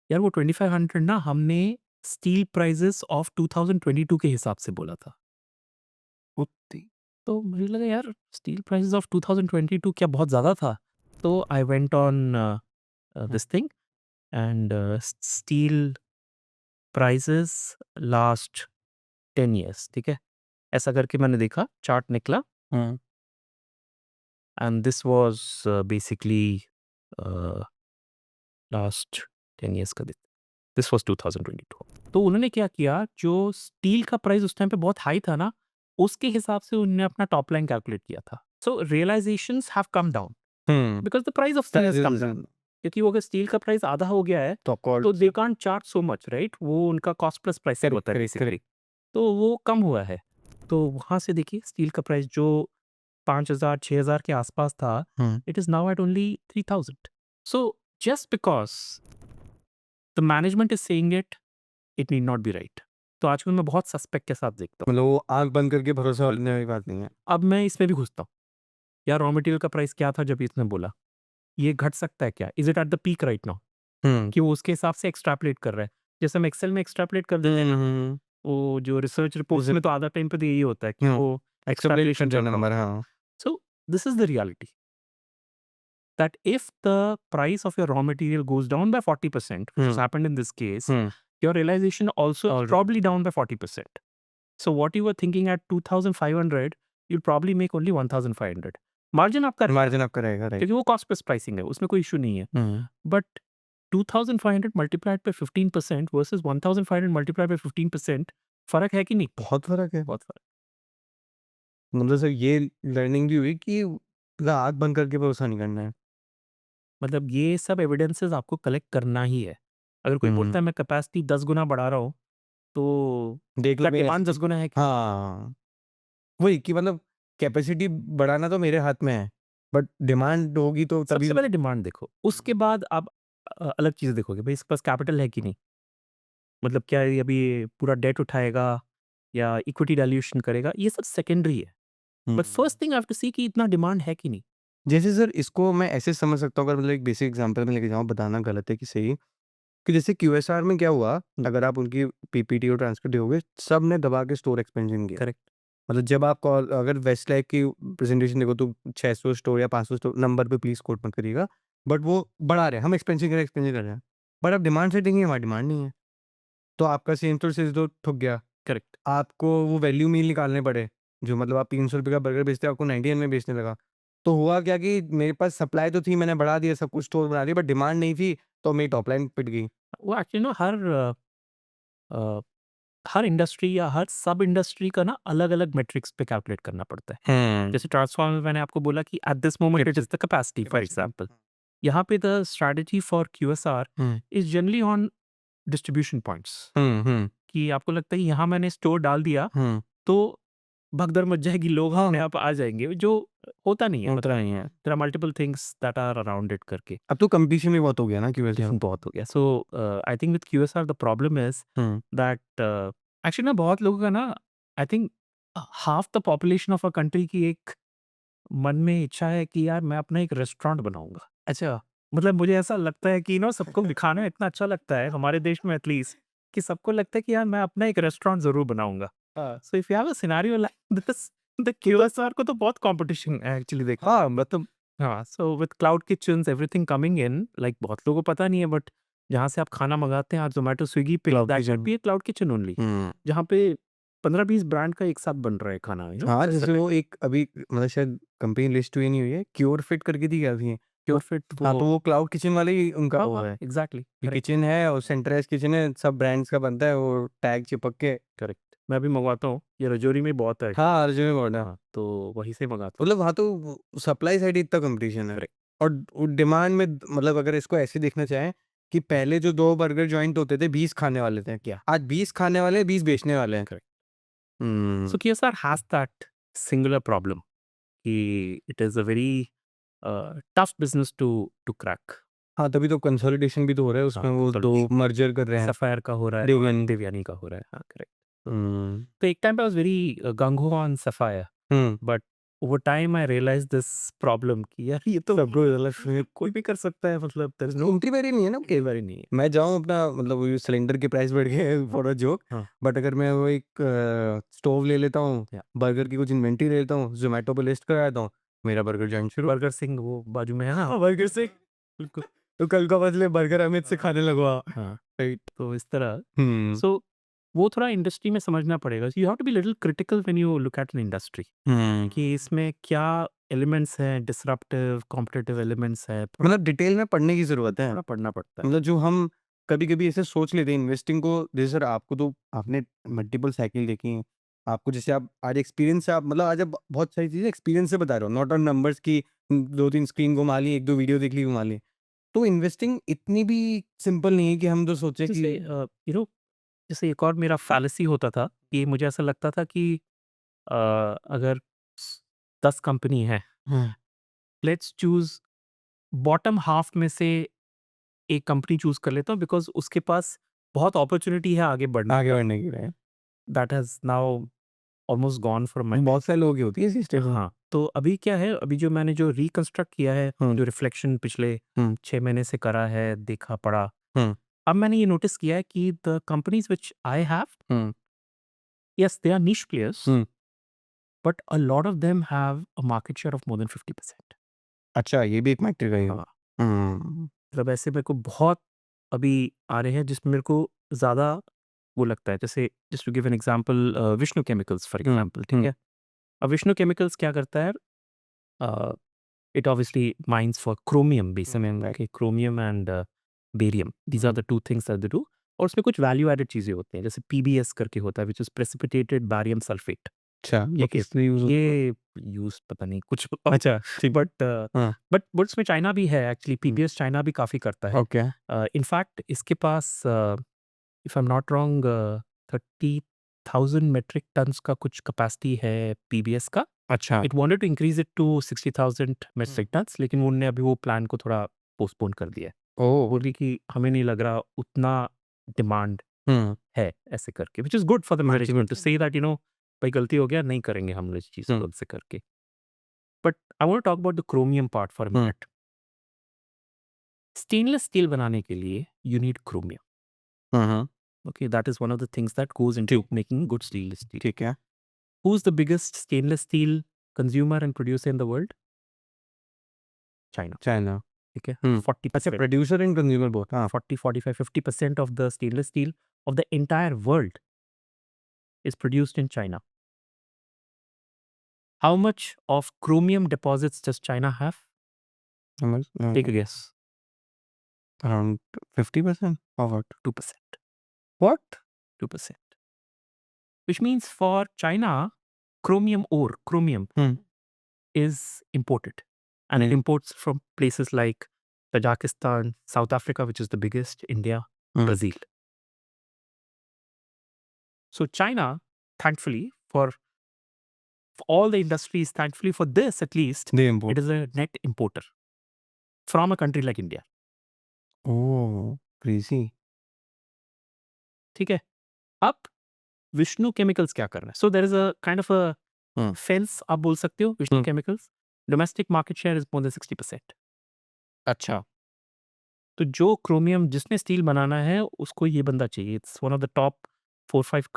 यार वो 2500 ना हमने स्टील प्राइसेस ऑफ 2022 के हिसाब से बोला था। उतनी तो मुझे लगा यार स्टील प्राइसेस ऑफ 2022 क्या बहुत ज़्यादा था? तो I went on hmm, this thing and steel prices last 10 years, ठीक है? ऐसा करके मैंने देखा, चार्ट निकला hmm, and this was basically a, last 10 years का दिस वाज़ 2022। तो उन्होंने क्या किया, जो स्टील का प्राइस उस टाइम पे बहुत हाई था ना, उसके हिसाब से उन्होंने अपना टॉप लाइन कैलकुलेट किया था। So realisations have come down hmm. Because the price of steel has come down. क्योंकि वो अगर स्टील का प्राइस आधा हो गया है, तो तो calls they can't charge so much, right? वो उनका कॉस्ट प्लस प्राइसिंग करेक्ट, होता है करेक्ट, बेसिकली। करेक्ट। तो वो कम हुआ है। तो वहाँ से देखिए स्टील का प्राइस जो 5000 6000 के आसपास था, hmm, it is now at only 3000। So just because the management is saying it, it need not be right. तो आजकल मैं बहुत सस्पेक्ट के साथ देखता हूँ। मतलब वो आँख बंद करके भरोसा करने वाली बात नहीं है। अब मैं इसमें भी घुसता हूँ। यार रॉ मटेरियल का प्राइस क्या था जब इसने बोला? ये घट सकता है क्या? Is it at the peak right now? Hmm. कि वो उसके हिसाब से एक्सट्रैपोलेट कर रहा है। जैसे हम एक्सेल में एक्सट्रैपोलेट कर देते हुँ, हैं ना, हुँ, वो जो रिसर्च रिपोर्ट्स जैसे में तो आधा टाइम पे तो यही होता है कि हुँ, वो एक्सट्रपलेट एक्सट्रैपोलेशन करते हैं चल रहा नंबर होता है। हाँ। सो this is the reality that if the price of your raw material goes down by 40%, which has hmm, happened in this case, hmm. your realization also is और probably down by 40%. So what you were thinking at 2500, you'll probably make only 1500. Margin आपका रहेगा margin आपका रहेगा right. क्योंकि वो cost plus pricing है, उसमें कोई इश्यू नहीं है। Hmm, but 2500 multiplied by 15% versus 1500 multiplied by 15%, फ़र्क है कि नहीं? बहुत फ़र्क है। बहुत फ़र्क। मतलब सर ये लर्निंग भी हुई कि मतलब आँख बंद करके भरोसा नहीं करना है। मतलब ये सब एविडेंसेस आपको कलेक्ट करना ही है। अगर कोई हुँ, बोलता है मैं कैपेसिटी 10 गुना बढ़ा रहा हूँ, तो देख लो क्या मेरे डिमांड 10 गुना है क्या? हाँ, वही कि मतलब कैपेसिटी बढ़ाना तो मेरे हाथ में है, बट डिमांड होगी तो तभी सबसे पहले डिमांड देखो, उसके बाद आप अलग चीज़ देखोगे, भई इसके पास कैपिटल है कि नहीं? मतलब क्या ये अभी पूरा डेट उठाएगा या इक्विटी डाइल्यूशन करेगा, ये सब सेकेंडरी है। Hmm. But first thing I have to see कि इतना डिमांड है कि नहीं? जैसे सर इसको मैं ऐसे समझ सकता हूँ अगर मतलब एक बेसिक एग्ज़ाम्पल में लेके जाऊँ, बताना गलत है कि सही, कि जैसे क्यूएसआर में क्या हुआ, अगर आप उनकी पीपीटी और ट्रांसक्रिप्ट देखोगे, सब ने दबा के स्टोर एक्सपेंशन किया। करेक्ट। मतलब जब आप कॉल अगर वेस्टलाइफ की प्रेजेंटेशन देखो तो 600 स्टोर या 500 स्टोर नंबर पे प्लीज़ कोट मत करिएगा। बट वो बढ़ा रहे हैं, हम एक्सपेंशन कर रहे हैं। बट अब डिमांड सेटिंग है, हमारी डिमांड नहीं है। तो आपका सेम स्टोर सेल्स तो ठुक गया। करेक्ट। आपको वो वैल्यू मील निकालने पड़े, जो मतलब आप ₹300 का बर्गर बेचते हो, आपको 99 में बेचने लगा। तो हुआ क्या कि मेरे पास सप्लाई तो थी, मैंने बढ़ा दिया, सब कुछ स्टोर बना दिया, बट डिमांड नहीं थी, तो मेरी टॉप लाइन पिट गई। वो एक्चुअली ना अ, हर इंडस्ट्री या हर सब इंडस्ट्री का ना अलग-अलग मेट्रिक्स पे कैलकुलेट करना पड़ता है। हुँ। जैसे ट्रांसफार्मर में मैंने आपको बोला कि at this moment it capacity is the capacity for capacity. Example. यहाँ पे the strategy for QSR hmm, is generally on distribution points hmm, hmm, कि आपको लगता है यहाँ मैंने स्टोर डाल दिया, हुँ, तो भगदड़ मच जाएगी, लोग हाँ। अपने आप आ जाएँगे, जो होता नहीं है। होता नहीं है। There are multiple things that are around it करके। अब तो कंपटीशन भी बहुत हो गया ना क्यूएसआर में। बहुत हो गया। So I think with QSR the problem is hmm. That actually ना बहुत लोगों का ना, I think half the population of a country की एक मन में इच्छा है कि यार मैं अपना एक रेस्टोरेंट बनाऊँगा। अच्छा। मतलब मुझे ऐसा लगता है कि सबको दिखाना इतना अच्छा लगता है हमारे देश में एटलीस्ट, कि सबको लगता है कि यार मैं अपना एक रेस्टोरेंट ज़रूर बनाऊँगा। हाँ। सो if you have a scenario like this, the QSR को तो बहुत कॉम्पिटिशन है एक्चुअली देखा। हाँ, मतलब हाँ, so with cloud kitchens everything coming in, like बहुत लोगों को पता नहीं है, बट जहाँ से आप खाना मँगाते हैं आज ज़ोमैटो, स्विगी पे, cloud that kitchen. Should be a cloud kitchen only, hmm. जहाँ पे 15-20 ब्रांड का एक साथ बन रहा है खाना, हाँ, जैसे वो एक अभी मतलब शायद कंपनी लिस्ट हुई नहीं हुई है, क्योरफिट करके थी क्या थी? तो प्योरफिट हाँ, वो। तो वो क्लाउड किचन वाले ही उनका हाँ, वो हाँ, है। एग्ज़ैक्टली, ये करेक्ट, किचन है और सेंटराइज़ किचन है, सब ब्रांड्स का बनता है, वो टैग चिपक के। करेक्ट। मैं भी मँगवाता हूँ, ये राजौरी में बहुत है। हाँ, अर्जुन अवार्ड है। हाँ, तो वहीं से मँगाता हूँ। मतलब वहाँ तो वो सप्लाई साइड इतना कॉम्पिटिशन है। करेक्ट, और वो डिमांड में मतलब अगर इसको ऐसे देखना चाहें कि पहले जो 2 बर्गर जॉइंट होते थे, 20 खाने वाले थे। या आज 20 खाने वाले हैं, 20 बेचने वाले हैं। Correct. Hmm. So QSR has that singular problem कि it is a very tough business to crack. हाँ, तभी तो कंसोलिडेशन भी तो हो रहा है हाँ, उसमें, वो 2 मर्जर कर रहे हैं। सफ़ायर का हो रहा है, देवगन। देवयानी का हो रहा है। हाँ, करेक्ट। तो हुँ। एक टाइम पे I was very gung ho on Sapphire, hmm. But over time I realise this problem कि यार ये तो सबको अलग कोई भी कर सकता है, मतलब देयर इज़ नो इंटीरियर नहीं है ना। कई बारी नहीं है। मैं जाऊँ अपना मतलब वो सिलेंडर के प्राइस बढ़ गए फॉर अ जोक। हाँ, बट अगर मैं वो एक स्टोव ले लेता हूँ, या बर्गर की कुछ इन्वेंटरी ले लेता हूँ, ज़ोमैटो पे लिस्ट करा देता हूँ, मेरा बर्गर जॉइंट शुरू। बर्गर सिंह वो बाजू में है ना? हाँ, बर्गर से बिल्कुल। तो कल का बदले बर्गर अमित से खाने लगवा। हाँ, राइट। तो इस तरह, हुँ। सो वो थोड़ा इंडस्ट्री में समझना पड़ेगा। You have to be little critical when you look at an industry, hmm. कि इसमें क्या एलिमेंट्स हैं, डिसरप्टिव, कॉम्पिटिटिव एलिमेंट्स हैं, थोड़ा मतलब डिटेल में पढ़ने की ज़रूरत है। थोड़ा पढ़ना पड़ता है। मतलब जो हम कभी-कभी ऐसे सोच लेते हैं इन्वेस्टिंग को, जैसे सर आपको तो आपने मल्टीपल साइकिल देखी हैं। आपको जैसे आप आज एक्सपीरियंस से आप मतलब आज आप बहुत सारी चीज़ें एक्सपीरियंस से बता रहे हो, नॉट ऑन नंबर्स की 2-3 स्क्रीन घुमा ली, 1-2 वीडियो देख ली, घुमा ली। तो इन्वेस्टिंग इतनी भी सिंपल नहीं है कि हम तो सोचे जैसे कि यू नो, जैसे एक और मेरा फैलेसी होता था कि मुझे ऐसा लगता था कि अगर 10 कंपनी है, हाँ, लेट्स चूज़ बॉटम हाफ में से एक कंपनी चूज़ कर लेता हूँ, बिकॉज़ उसके पास बहुत अपॉर्च्युनिटी है आगे बढ़ने आगे का। बढ़ने की राय। That has now almost gone from my. बहुत सारे लोगों की होती है ऐसी स्टेप। हाँ, तो अभी क्या है, अभी जो मैंने जो रिकंस्ट्रक्ट किया है, हुँ, जो रिफ्लेक्शन पिछले हुँ, 6 महीने से करा है, देखा, पढ़ा, हुँ, अब मैंने ये नोटिस किया है कि the companies which I have, hmm, yes they are niche players, hmm. But a lot of them have a market share of more than 50%। अच्छा, ये भी एक मैट्रिक है ये। हाँ, हुँ, मतलब ऐसे मेरे को बहुत अभी आ रहे हैं जिसमें मेरे को ज़्यादा वो लगता है, जैसे just to give an example, Vishnu chemicals for hmm, example, ठीक हुँ, है? अब विष्णु केमिकल्स क्या करता है, it obviously mines for chromium basically, right. okay, chromium and barium, these are hmm, the two things that they do, और उसमें कुछ वैल्यू एडेड चीज़ें होती हैं, जैसे पीबीएस करके होता है, व्हिच इज़ प्रेसिपिटेटेड बारियम सल्फेट। अच्छा, ये ओके, किस लिए यूज़ होता है? ये यूज़ पता नहीं कुछ अच्छा, ठीक। बट हाँ, बट उसमें चाइना भी है एक्चुअली, हुँ, पीबीएस चाइना भी काफ़ी करता है। ओके। इनफैक्ट इसके पास if I am not wrong 30,000 metric tons का कुछ कैपेसिटी है पीबीएस का। अच्छा। It wanted to increase it to 60,000 hmm, metric tons, लेकिन उन्होंने अभी वो प्लान को थोड़ा पोस्टपोन कर दिया है। ओह! बोली कि हमें नहीं लग रहा उतना डिमांड हुँ, है ऐसे करके, which is good for the management management. To say that भाई गलती हो गया, नहीं करेंगे हम इस चीज़ हुँ, को ऐसे करके। But I want to talk about the chromium part for a hmm, minute. Stainless steel बनाने के लिए you need chromium. Hmm, hmm, okay, that is one of the things that goes into making good stainless steel. ठीक है। Who is the biggest stainless steel consumer and producer in the world? China, China. ठीक है? हुँ, अच्छा 40%, producer and consumer both. हाँ, 40, 45, 50% of the stainless steel of the entire world is produced in China. How much of chromium deposits does China have? समझ Take a guess. Around 50% और what? 2%. What? 2%. Which means for China, chromium ore, chromium hmm, is imported. And it imports from places like Tajikistan, South Africa, which is the biggest, India, hmm, Brazil. So China, thankfully, for all the industries, thankfully for this at least, They it import. is a net importer from a country like India. Oh, crazy. ठीक है, अब Vishnu chemicals क्या कर रहा है? So there is a kind of a Hmm. Fence आप बोल सकते हो Vishnu Hmm. Chemicals domestic market share is more than 60%. अच्छा. तो जो क्रोमियम जिसने स्टील बनाना है उसको ये बंदा चाहिए. It's one of the top 4-5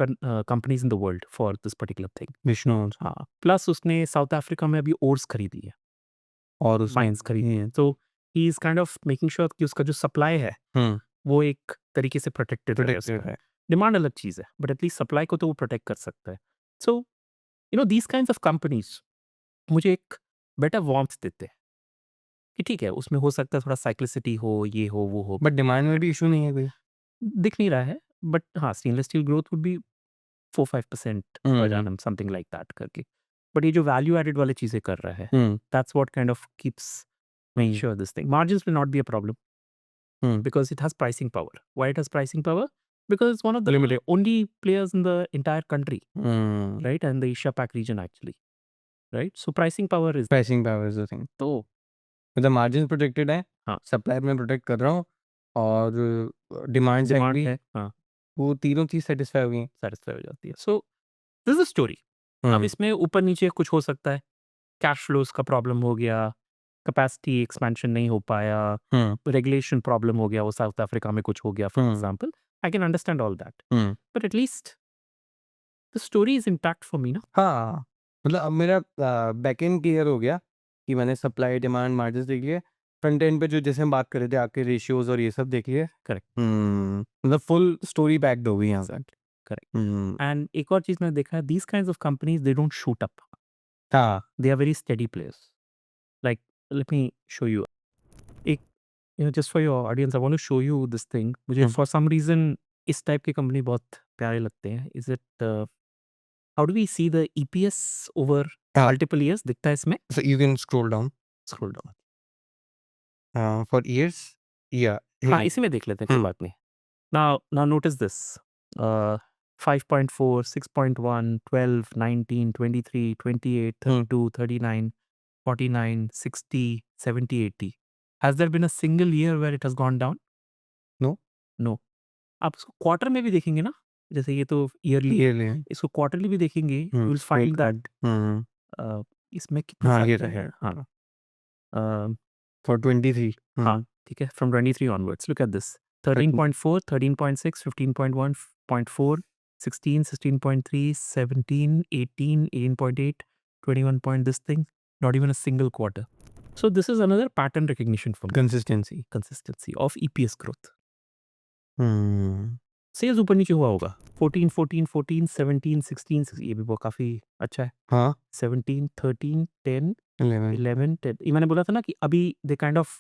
companies in the world for this particular thing. Vishnu also. हाँ, प्लस उसने साउथ अफ्रीका में अभी ओर्स खरीदी है, और उसमें माइंस खरीदी हैं. तो he is kind of making sure कि उसका जो सप्लाई है वो एक तरीके से प्रोटेक्टेड रहे. प्रोटेक्टेड है. डिमांड अलग चीज़ है, बट एटलीस्ट सप्लाई को तो वो प्रोटेक्ट कर सकता है. सो you know these kinds of companies मुझे एक बेटर वार्मथ देते हैं कि ठीक है, उसमें हो सकता है थोड़ा साइक्लिसिटी हो, ये हो, वो हो. बट डिमांड में भी इशू नहीं है कोई. दिख नहीं रहा है, बट हाँ, stainless steel growth would be 4-5% per hmm. Annum, something like that करके. बट ये जो वैल्यू एडेड वाली चीज़ें कर रहा है, hmm. That's what kind of keeps making sure this thing. Margins will not be a problem hmm. because it has pricing power. Why it has pricing power? Because it's one of the Limited. only players in the entire country, hmm. right? And the Asia Pac region actually, right? So pricing power is Pricing power is the thing. तो मतलब margin protected है. हाँ, supply में protect कर रहा हूँ. और demand side demand भी है, हाँ, वो तीनों चीज सेटिस्फाई हुई हैं. satisfy हो जाती है. So this is a story. अब इसमें ऊपर नीचे कुछ हो सकता है. कैश फ्लोज का प्रॉब्लम हो गया, कैपेसिटी एक्सपेंशन नहीं हो पाया, रेगुलेशन प्रॉब्लम हो गया, वो साउथ अफ्रीका में कुछ हो गया for example. I can understand all that, but at least the story is intact for me ना. हाँ, मतलब अब मेरा बैकएंड क्लियर हो गया कि मैंने सप्लाई डिमांड मार्जिन देख लिए. फ्रंट एंड पे जो जैसे हम बात कर रहे थे आपके रेशियोज और ये सब देख लिए. करेक्ट, मतलब फुल स्टोरी बैक्ड हो गई यहाँ से. करेक्ट. एंड एक और चीज मैंने देखा है, these kinds of companies they don't shoot up, हाँ. They are very steady players. Like let me show you एक, you know, just for your audience I want to show you this thing. मुझे for some reason इस type की company बहुत प्यारे लगते हैं. Is it how do we see the EPS over हाँ. Multiple years दिखता है इसमें? So you can scroll down scroll down. for years. Yeah. हाँ, इसी में देख लेते हैं, कोई बात नहीं. Now notice this. 5.4, 6.1, 12, 19, 23, 28, 32, 39, 49, 60, 70, 80. Has there been a single year where it has gone down? No. No. आप इसको क्वार्टर में भी देखेंगे ना, जैसे ये तो ईयरली है, Yearly. इसको क्वार्टरली भी देखेंगे, you will find that इसमें कितने हाँ, साल ये का तो है. हाँ, अ, For 23. हाँ, ठीक है, from 23 onwards. Look at this. 13.4, 13.6, 15.1, 0.4, 16, 16.3, 17, 18, 18.8, 21 point this thing, not even a single quarter. So this is another pattern recognition for me. Consistency of EPS growth. Sales ऊपर नीचे हुआ होगा. 14, 14, 14, 17, 16, ये भी वो काफ़ी अच्छा है. हाँ. 17, 13, 10, 11. 11, 10. ये मैंने बोला था ना कि अभी they kind of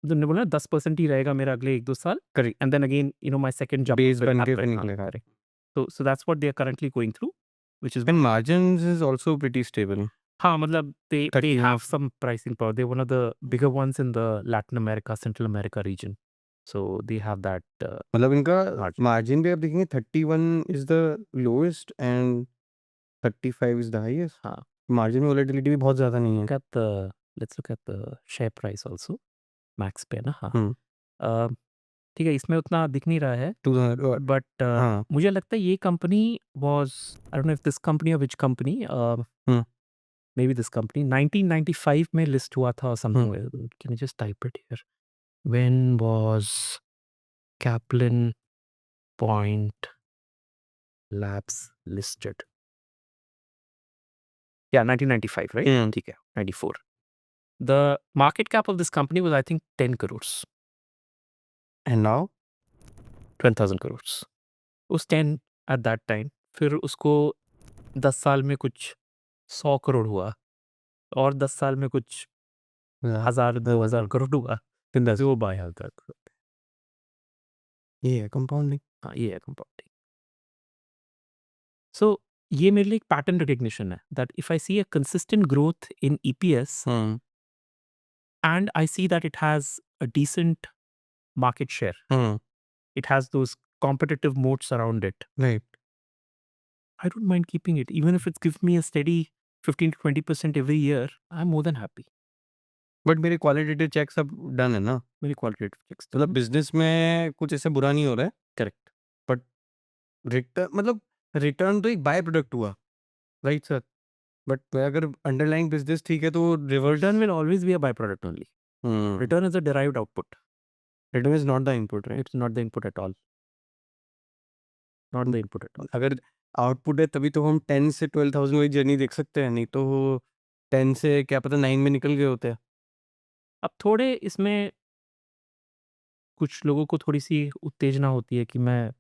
तुमने बोला 10% ही रहेगा मेरा अगले 1-2 साल. Correct. And then again, you know, my second jump Base will बन के happen. फिर हाँ, निकलेगा. correct. So that's what they are currently going through, which is And margins is also pretty stable. हाँ, मतलब they 30 have some pricing power. They're one of the bigger ones in the Latin America, Central America region. So they have that. मतलब इनका margin. Margin पे आप देखेंगे 31 is the lowest and 35 is the highest. हाँ. Margin में volatility भी बहुत ज़्यादा नहीं है. Let's look at the share price also. Max पे ना, हाँ. हम्म. ठीक है, इसमें उतना दिख नहीं रहा है, 2000. बट हाँ. मुझे लगता है ये company was, I don't know if this company और which company, may be this company 1995 में लिस्ट हुआ था something. Can you just type it here? When was Caplin Point Labs listed? या 1995, राइट? ठीक है, 94. The market cap of this company was I think 10 crores. And now 10,000 crores. उस 10 at that time, फिर उसको 10 साल में कुछ 100 करोड़ हुआ, और 10 साल में कुछ 1000-2000 करोड़ हुआ, फिर 10. फिर वो बाय हाल तक. ये है कंपाउंडिंग. हाँ, ये है कंपाउंडिंग. सो ये मेरे लिए एक पैटर्न रिकग्निशन है that if I see a consistent growth in EPS and I see that it has a decent market share. It has those competitive moats around it. Right. I don't mind keeping it, even if it gives me a steady 15 to 20% every year, I'm more than happy. But मेरे qualitative check सब done है ना, मेरी qualitative checks मतलब business में कुछ ऐसे बुरा नहीं हो रहा है, करेक्ट. बट रिटर्न मतलब रिटर्न तो एक बाय प्रोडक्ट हुआ, राइट सर? बट अगर अंडरलाइंग बिजनेस ठीक है तो reverse Return will always be a byproduct only. Return is a derived output. Return is not the input, right? It's not the input at all. Not the input at all. अगर output है तभी तो हम 10 से 12,000 वाली journey देख सकते हैं, नहीं तो 10 से क्या पता 9 में निकल गए होते हैं। अब थोड़े इसमें कुछ लोगों को थोड़ी-सी उत्तेजना होती है कि मैं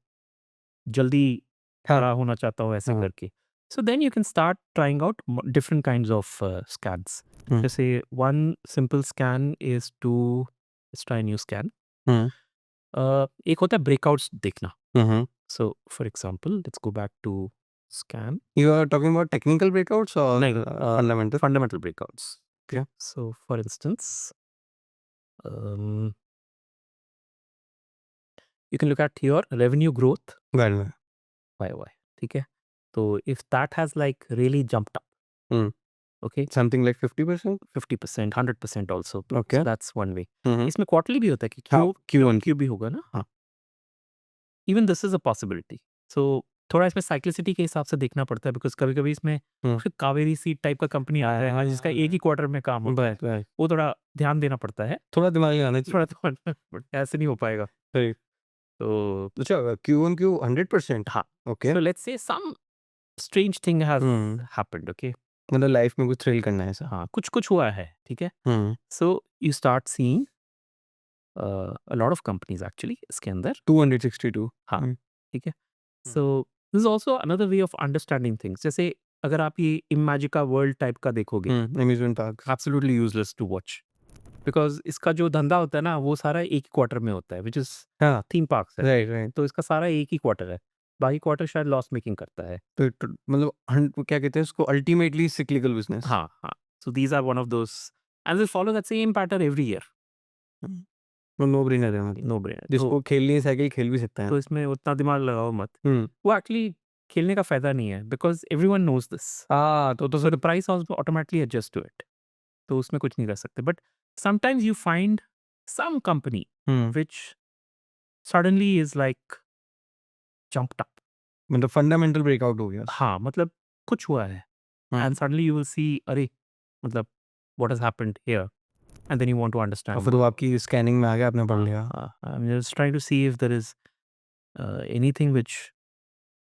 जल्दी हाँ। बड़ा होना चाहता हूँ ऐसे हाँ। करके. So then you can start trying out different kinds of scans. जैसे one simple scan is to let's try a new scan. एक होता है breakouts देखना. So for example, let's go back to scan. You are talking about technical breakouts or नहीं, fundamental? fundamental breakouts. Okay. So for instance, you can look at your revenue growth Well, YoY. ठीक है? तो if that has like really jumped up, okay, something like 50%? 50%, 100% also. Okay. So that's one way. Mhm. इसमें quarterly भी होता है कि हाँ, Q भी होगा ना? हाँ। Even this is a possibility. So थोड़ा इसमें cyclicity के हिसाब से देखना पड़ता है because कभी-कभी इसमें फिर कावेरी सीड टाइप का कंपनी आया है हाँ, जिसका एक ही क्वार्टर में काम होता है। Right. वो थोड़ा ध्यान देना पड़ता है। थोड़ा दिमाग लगाना चाहिए। थोड़ा बट ऐसे नहीं हो पाएगा। Right. तो अच्छा, Q1Q 100%? हाँ. Okay. So let's say some strange thing has happened, okay? मतलब लाइफ में कुछ थ्रिल करना है ऐसा। हाँ, कुछ हुआ है, ठीक है? So you start seeing a lot of companies actually इसके अंदर 262. हाँ, ठीक है? So this is also another way of understanding things. जैसे अगर आप ये इमेजिका वर्ल्ड टाइप का देखोगे, Amusement parks. absolutely useless to watch. Because इसका जो धंधा होता है ना, वो सारा एक ही क्वार्टर में होता है, which is हाँ, थीम पार्क्स है। right. तो इसका सारा एक ही क्वार्टर है। बाकी क्वार्टर शायद लॉस मेकिंग करता है। तो मतलब क्या कहते हैं उसको, अल्टीमेटली सिक्लिकल बिजनेस। हाँ, हाँ। So these are one of those and they follow that same pattern every year. वो नो ब्रेनर है, मतलब नो ब्रेनर। जिसको खेलनी है साइकिल खेल भी सकता है। तो इसमें उतना दिमाग लगाओ मत। हम्म। वो एक्चुअली खेलने का फायदा नहीं है बिकॉज एवरीवन नोज दिस। हाँ, तो so the price automatically adjust to it. तो उसमें कुछ नहीं कर सकते। But sometimes you find some company which suddenly is like jumped up. मतलब फंडामेंटल ब्रेकआउट हो गया। हाँ, मतलब कुछ हुआ है and suddenly you will see अरे मतलब what has happened here and then you want to understand. और फिर वो आपकी स्कैनिंग में आ गया, आपने पढ़ लिया। I am just trying to see if there is anything which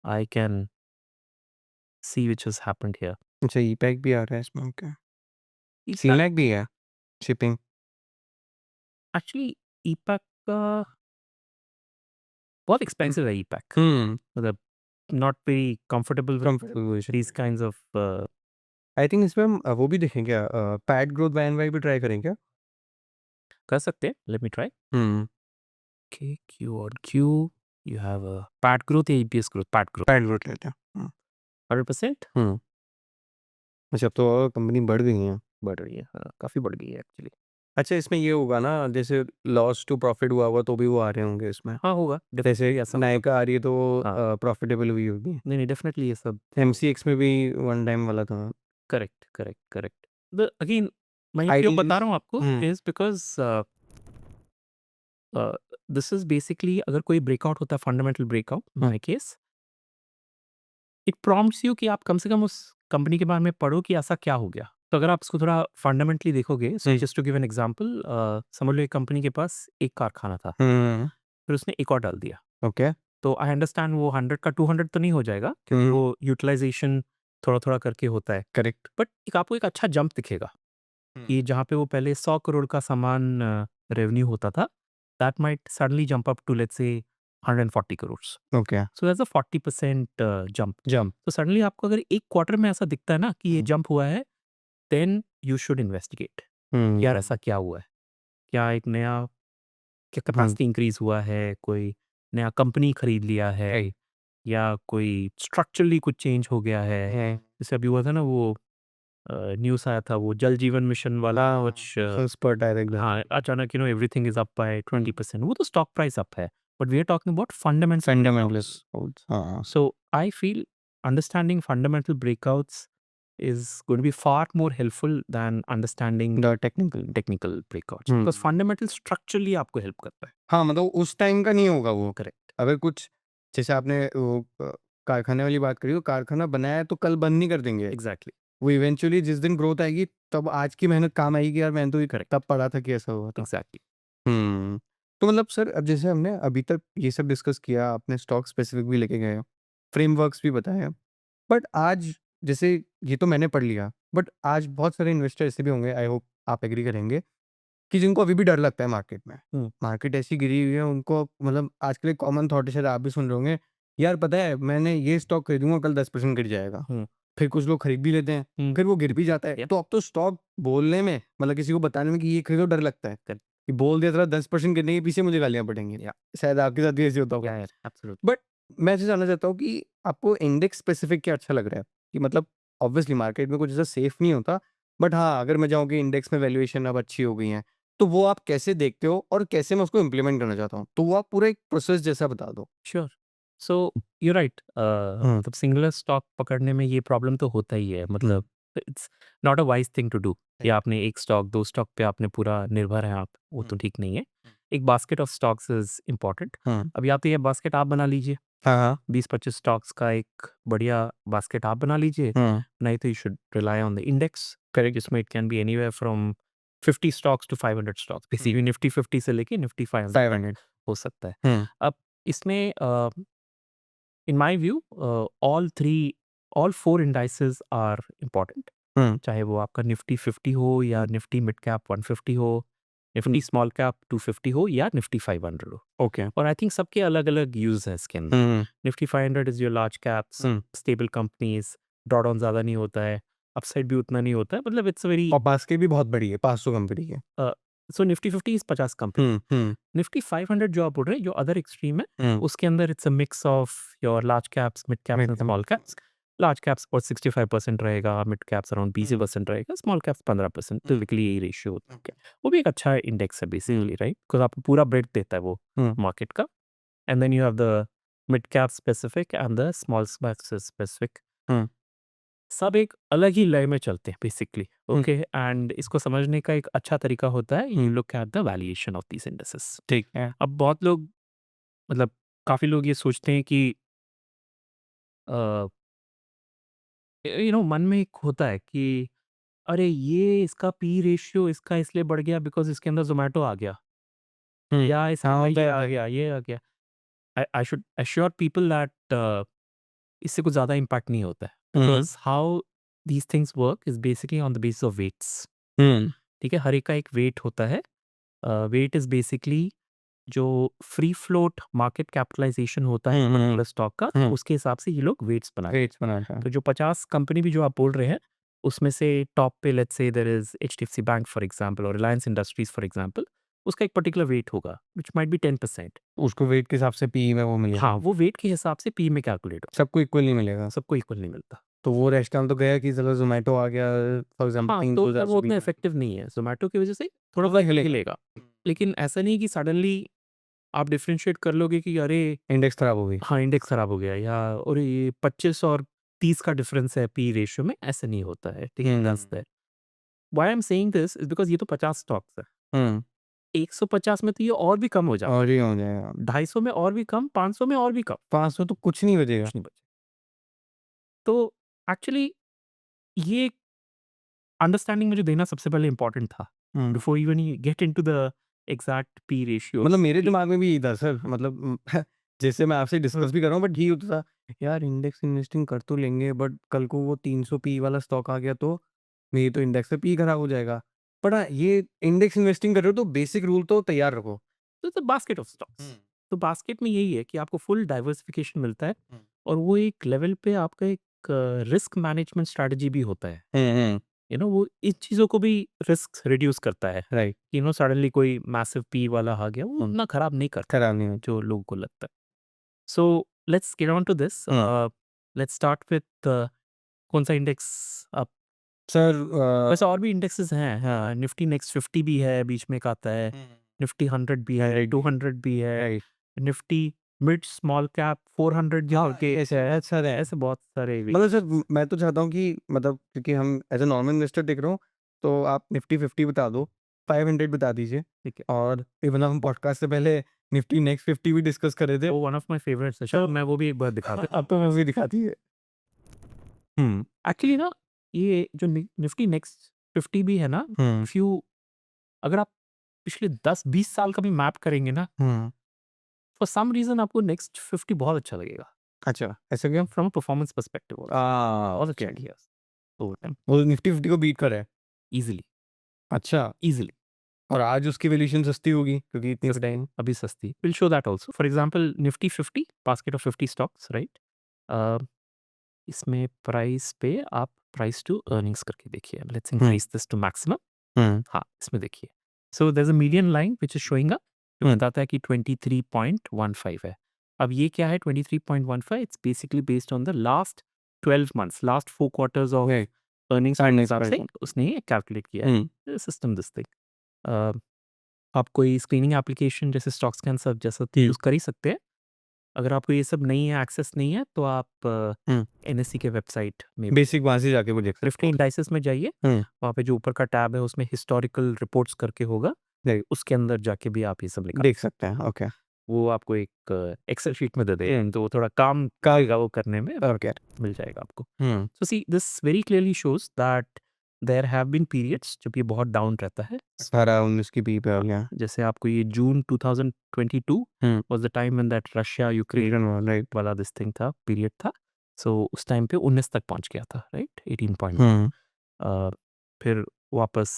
I can see which has happened here. अच्छा, ईपैक भी आ रहा है इसमें। ओके, सीमैक भी है, शिपिंग। एक्चुअली ईपैक का बहुत एक्सपेंसिव है ईपैक। मतलब not very comfortable with these kinds of. I think इसमें हम वो भी देखें क्या, पैड ग्रोथ बाय एंड बाय भी ट्राई करें क्या? कर सकते हैं, लेट मी ट्राई। ओके, क्यू और क्यू यू हैव अ पैड ग्रोथ या ईपीएस ग्रोथ? पैड ग्रोथ लेते हैं। 100%। अच्छा, अब तो कंपनी बढ़ गई है। बढ़ रही है, हाँ, काफ़ी बढ़ गई है एक्चुअली। अच्छा, इसमें ये होगा ना, जैसे लॉस टू प्रॉफिट हुआ होगा तो भी वो आ रहे होंगे इसमें। हाँ, होगा जैसे डेफिनेटली ऐसा। नायका आ रही है तो हाँ। प्रॉफिटेबल हुई होगी। नहीं डेफिनेटली ये सब एमसीएक्स में भी वन टाइम वाला था। करेक्ट। द अगेन मैं ये क्यों Ideally- बता रहा हूँ आपको हम्म। Is because this is basically अगर कोई ब्रेकआउट होता है, fundamental breakout in my case, it prompts you कि आप कम से कम उस कंपनी के बारे में पढ़ो कि ऐसा क्या हो गया। तो अगर आप इसको थोड़ा फंडामेंटली देखोगे, so just to give an example, समझ लो एक कंपनी के पास एक कारखाना था, फिर उसने एक और डाल दिया। ओके। तो आई अंडरस्टैंड वो 100 का 200 तो नहीं हो जाएगा क्योंकि वो यूटिलाइजेशन थोड़ा करके होता है, करेक्ट। बट एक आपको एक अच्छा जंप दिखेगा कि जहाँ पे वो पहले 100 करोड़ का सामान रेवेन्यू होता था, that might suddenly jump up to let's say 140 crore. Okay. So that's a 40% jump. तो सडनली आपको अगर एक क्वार्टर में ऐसा दिखता है ना कि ये जंप हुआ है, देन यू शुड इन्वेस्टिगेट यार ऐसा क्या हुआ है। क्या एक नया क्या कैपेसिटी इंक्रीज हुआ है, कोई नया कंपनी खरीद लिया है, या कोई स्ट्रक्चरली कुछ चेंज हो गया है। जैसे अभी हुआ था ना वो न्यूज़ आया था वो जल जीवन मिशन वाला, हाँ, अचानक एवरीथिंग इज अप बाय 20%। वो तो स्टॉक प्राइस अप है, but we are talking about fundamental. हाँ। So I feel understanding fundamental breakouts is going to be far more helpful than understanding the technical technical breakouts because fundamental structurally आपको help करता है. हाँ, मतलब उस time का नहीं होगा वो। Correct. अगर कुछ जैसे आपने वो कारखाने वाली बात करी, तो कारखाना बनाया है तो कल बंद नहीं कर देंगे। Exactly. वो इवेंचुअली जिस दिन ग्रोथ आएगी तब आज की मेहनत काम आएगी, यार मैंने तो ये Correct. तब पढ़ा था कि ऐसा हुआ था। Exactly. तो मतलब सर अब जैसे हमने अभी तक ये सब डिस्कस किया, आपने स्टॉक स्पेसिफिक भी लेके गए, फ्रेमवर्क्स भी बताए, बट आज जैसे ये तो मैंने पढ़ लिया, बट आज बहुत सारे इन्वेस्टर ऐसे भी होंगे, आई होप आप एग्री करेंगे, कि जिनको अभी भी डर लगता है मार्केट में। मार्केट ऐसी गिरी हुई है, उनको मतलब आज के लिए कॉमन थॉट है, शायद आप भी सुन रहे होंगे, यार पता है मैंने ये स्टॉक खरीदूंगा कल 10% गिर जाएगा। फिर कुछ लोग खरीद भी लेते हैं, फिर वो गिर भी जाता है। Yep. तो अब तो स्टॉक बोलने में, मतलब किसी को बताने में कि ये खरीदो, डर लगता है कि बोल दिया था 10% गिरने के पीछे मुझे गालियां पड़ेंगी। Yeah. शायद आपके साथ भी ऐसे होता होगा। Yeah, absolutely. बट मैं ऐसे जानना चाहता हूँ कि आपको इंडेक्स स्पेसिफिक क्या अच्छा लग रहा है, कि मतलब ऑब्वियसली मार्केट में कुछ ऐसा सेफ नहीं होता, बट हाँ अगर मैं जाऊँ कि इंडेक्स में वैल्यूएशन अब अच्छी हो गई है, तो वो आप कैसे देखते हो और कैसे मैं उसको इम्प्लीमेंट करना चाहता हूँ, तो वो आप पूरा एक प्रोसेस जैसा बता दो। Sure. So you're right. मतलब सिंगुलर स्टॉक पकड़ने में ये प्रॉब्लम तो होता ही है, मतलब it's not a wise thing to do कि आपने एक स्टॉक दो स्टॉक पे आपने पूरा निर्भर है आप, वो तो ठीक नहीं है. एक basket of stocks is important. अब या तो ये बास्केट आप बना लीजिए, हाँ 20-25 स्टॉक्स का एक बढ़िया बास्केट आप बना लीजिए, नहीं तो you should rely on the index. Correct. जिसमें it can be anywhere from 50 stocks to 500 stocks, basically Nifty 50 से लेके निफ्टी 500 तक 500 हो सकता है. अब इसमें in my view, all four indices are important. चाहे वो आपका निफ्टी 50 हो या निफ्टी मिड कैप 150 हो, निफ्टी स्मॉल कैप 250 हो या निफ्टी 500 हो. ओके। और आई थिंक सबके अलग अलग यूज है इसके अंदर. Nifty 500 is your large caps, stable companies, drawdown ज्यादा नहीं होता है, अपसाइड भी उतना नहीं होता है, मतलब इट्स वेरी. और बास्केट भी बहुत बड़ी है, 500 कंपनी की। सो निफ्टी 50 इज 50 कंपनी. निफ्टी 500 जो आप बोल रहे हैं, जो अदर एक्सट्रीम है, उसके अंदर it's a mix of your large caps, mid caps and small caps. Large caps और 65% रहेगा, मिड कैप्स अराउंड 20% रहेगा, स्मॉल कैप्स 15%. टिपिकली यही रेशियो होता है. वो भी एक अच्छा इंडेक्स है बेसिकली, राइट, बिकॉज आपको पूरा ब्रेड देता है वो मार्केट का. And then you have the mid cap specific and the small cap specific. सब एक अलग ही लय में चलते हैं बेसिकली. ओके. एंड इसको समझने का एक अच्छा तरीका होता है, you look at the valuation of these indices. ठीक है। अब बहुत लोग, मतलब काफी लोग ये सोचते हैं कि मन में एक होता है कि अरे ये इसका पी रेशियो इसका इसलिए बढ़ गया बिकॉज इसके अंदर जोमेटो आ गया, या इसके हाँ अंदर होता ये है। आ गया, ये आ गया. I should assure people that इससे कुछ ज़्यादा इम्पैक्ट नहीं होता है, because how these things work is basically on the basis of weights. ठीक है, हर एक का एक वेट होता है. वेट इज बेसिकली जो फ्री फ्लोट मार्केट कैपिटलाइजेशन होता है स्टॉक का, उसके हिसाब से ये लोग वेट्स बनाते हैं. रेट्स बनाता है। तो जो 50 कंपनी भी जो आप बोल रहे हैं, उसमें से टॉप पे let's say there is HDFC bank for example और रिलायंस इंडस्ट्रीज फॉर एग्जांपल, उसका एक पर्टिकुलर वेट होगा विच माइट बी 10%. उसको वेट के हिसाब से पी में वो मिलेगा। हाँ, वो वेट के हिसाब से पी में कैलकुलेट होगा, सबको इक्वल नहीं मिलेगा। सबको इक्वल नहीं मिलता. तो वो रेस्टोरेंट तो गया कि चलो जोमेटो आ गया फॉर एग्जांपल हाँ, 300 तो वो उतना इफेक्टिव नहीं है, जोमेटो की वजह से थोड़ा सा हिलेगा. लेकिन ऐसा नहीं कि सडनली आप डिफरेंशिएट कर लोगे कि अरे इंडेक्स खराब हो गई। हाँ, इंडेक्स खराब हो गया, या और ये 25 और 30 का डिफरेंस है पी रेशियो में, ऐसा नहीं होता है. ठीक है, that's there. Why I'm saying this is because ये तो 50 स्टॉक्स है. 150 में तो ये और भी कम हो जाता है, और ही हो जाएगा। 250 में और भी कम, 500 में और भी कम, 500 तो कुछ नहीं बचेगा। कुछ नहीं बचे. तो एक्चुअली ये अंडरस्टैंडिंग मुझे देना सबसे पहले इम्पोर्टेंट था, before even you get into the exact P ratio. मतलब मेरे दिमाग में भी यही था सर, मतलब जैसे मैं आपसे डिस्कस भी कर रहा हूँ, बट यही होता था यार इंडेक्स इन्वेस्टिंग कर तो लेंगे, बट कल को वो 300 पी वाला स्टॉक आ गया तो मेरी तो इंडेक्स से पी खराब हो जाएगा। पर हाँ, ये इंडेक्स इन्वेस्टिंग कर रहे हो तो बेसिक रूल तो तैयार रखो। तो it's a basket of stocks. तो बास्केट में यही है कि आपको फुल डाइवर्सिफिकेशन मिलता है, और वो एक लेवल पे आपका एक रिस्क मैनेजमेंट स्ट्रेटजी भी होता है. वो इस चीज़ों को भी रिस्क रिड्यूस करता है. राइट। सडनली कोई मैसिव पी वाला आ गया, वो उतना खराब नहीं करता खराब नहीं होता। जो लोगों को लगता है. So let's get on to this. Let's start with कौन सा इंडेक्स आप. सर वैसे और भी इंडेक्सेस हैं. हाँ, निफ्टी नेक्स्ट 50 भी है, बीच में एक आता है, निफ्टी 100 भी है, 200 भी है, right. Nifty mid small cap 400 हाँ, के ऐसे ऐसा है। ऐसे बहुत सारे मतलब सर मैं तो चाहता हूँ कि मतलब क्योंकि हम एज़ अ नॉर्मल इन्वेस्टर देख रहा हूँ, तो आप निफ्टी 50 बता दो, 500 बता दीजिए ठीक है। और इवन हम पॉडकास्ट से पहले निफ्टी नेक्स्ट 50 भी डिस्कस कर रहे थे। वो वन ऑफ माय फेवरेट्स है सर, मैं वो भी एक बार दिखाता हूँ। अब तो मैं भी दिखाती है। एक्चुअली ना ये जो निफ्टी नेक्स्ट 50 भी है ना, हुँ, इफ यू अगर आप पिछले 10-20 साल का भी मैप करेंगे ना, हुँ। फॉर सम रीज़न आपको नेक्स्ट 50 बहुत अच्छा लगेगा। अच्छा, ऐसा क्यों? From a performance perspective also बहुत ओके। अच्छा किया ओवर टाइम वो निफ्टी 50 को बीट करा है। ईज़िली, अच्छा, ईज़िली और आज उसकी वैल्यूएशन सस्ती होगी क्योंकि इतनी टाइम अभी सस्ती। Will show that also. For example Nifty 50 basket of 50 stocks right? Uh, इसमें प्राइस पे आप प्राइस टू अर्निंग्स करके देखिए। Let's hmm, increase this to maximum. Hmm, हाँ, इसमें देखिए। So there is a median line which is showing up जो hmm, बताता है कि 23.15 है। अब ये क्या है 23.15 it's basically based on the last 12 months, last 4 quarters of right, earnings के अर्निंग्स हिसाब प्राइस से उसने ये कैलकुलेट किया हुँ, है। System this thing. अ, आप कोई स्क्रीनिंग एप्लीकेशन जैसे स्टॉक्सकैन सब जैसा हुँ, यूज़ कर ही सकते हैं। अगर आपको ये सब नहीं है, एक्सेस नहीं है, तो आप हुँ। एनएसई के वेबसाइट में बेसिक वहाँ से जाके वो देख सकते निफ्टी हो। इंडाइसेस में जाइए, हुँ, वहाँ पे जो ऊपर का टैब है उसमें हिस्टोरिकल रिपोर्ट्स करके होगा, राइट, उसके अंदर जाके भी आप ये सब निकाल देख सकते हैं, ओके, वो आपको एक एक्सेल शीट में दे देगा, तो वो थोड़ा काम का वो करने में ओके। मिल जाएगा आपको। Hmm, so see this very clearly shows that there have been periods जब ये बहुत डाउन रहता है। 18-19 की पी पे आ गया। जैसे आपको ये June 2022 hmm, was the time when that Russia Ukraine region one right. वाला दिस थिंग था, पीरियड था। सो उस टाइम पे 19 तक पहुँच गया था, राइट? 18 पॉइंट हुँ, फिर वापस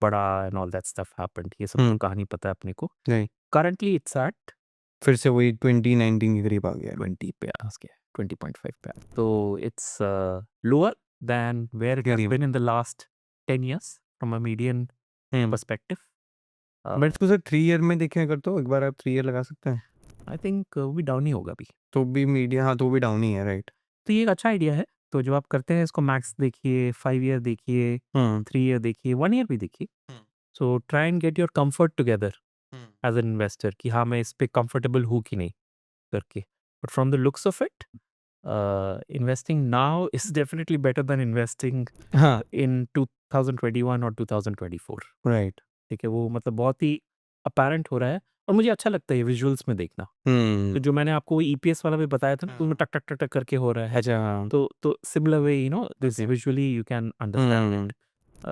बढ़ा and all that stuff happened. ये सब तो हुँ, कहानी पता है अपने को। राइट, करंटली इट्स एट फिर से वही 2019 के करीब आ गया। 20 पे आ गया, 20.5 पे आ तो it's lower than where it has करीब। Been in the last 10 years from a median hmm, perspective. But इसको सर 3 ईयर में देखें अगर तो एक बार आप 3 ईयर लगा सकते हैं। आई थिंक वो भी डाउन ही होगा अभी। तो भी मीडिया हाँ, तो भी डाउन ही है, राइट। तो ये एक अच्छा आइडिया है। तो जब आप करते हैं इसको मैक्स देखिए, 5 ईयर देखिए, हुँ, 3 ईयर देखिए, 1 ईयर भी देखिए। Hmm, so try and get your comfort together hmm, as an investor कि हाँ, मैं इस पे कंफर्टेबल हूँ कि नहीं करके। But from the looks of it investing now is definitely better than investing हाँ, इन 2021 और 2024। राइट। ठीक है? वो मतलब बहुत ही अपैरेंट हो रहा है और मुझे अच्छा लगता है ये विजुअल्स में देखना। तो हुँ, जो मैंने आपको ईपीएस वाला भी बताया था ना, उसमें हाँ। टक, टक, टक, टक करके हो रहा है। अच्छा, हाँ। तो similar way this okay. Visually you can understand hmm, it.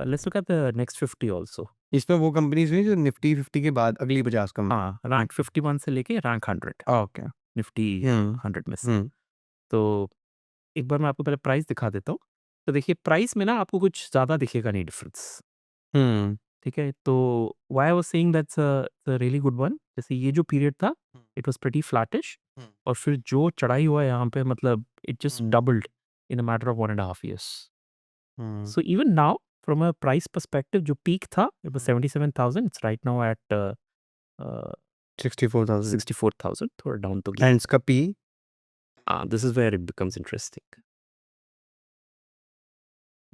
Let's look at the next 50 also. इसमें वो कंपनीज़ हुई जो निफ्टी 50 के बाद अगली 50 कंपनी। हाँ, रैंक 51 से लेके रैंक 100 ओके। निफ्टी हुँ, 100 में से। हुँ, तो एक बार मैं आपको पहले प्राइस दिखा देता हूँ। तो देखिए प्राइस में ना आपको कुछ ज़्यादा दिखेगा नहीं डिफरेंस, हुँ, ठीक है? तो why I was saying that's a really good one. जैसे ये जो पीरियड था, hmm, it was pretty flattish हुँ, और फिर जो चढ़ाई हुआ है यहाँ पे मतलब it just hmm, doubled in a matter of 1 and a half years. Hmm, so even now from a price perspective जो पीक था, it was hmm. 77,000 it's right now at 64,000 64,000 थोड़ा डाउन तो गया। एंड इसका P? This is where it becomes interesting.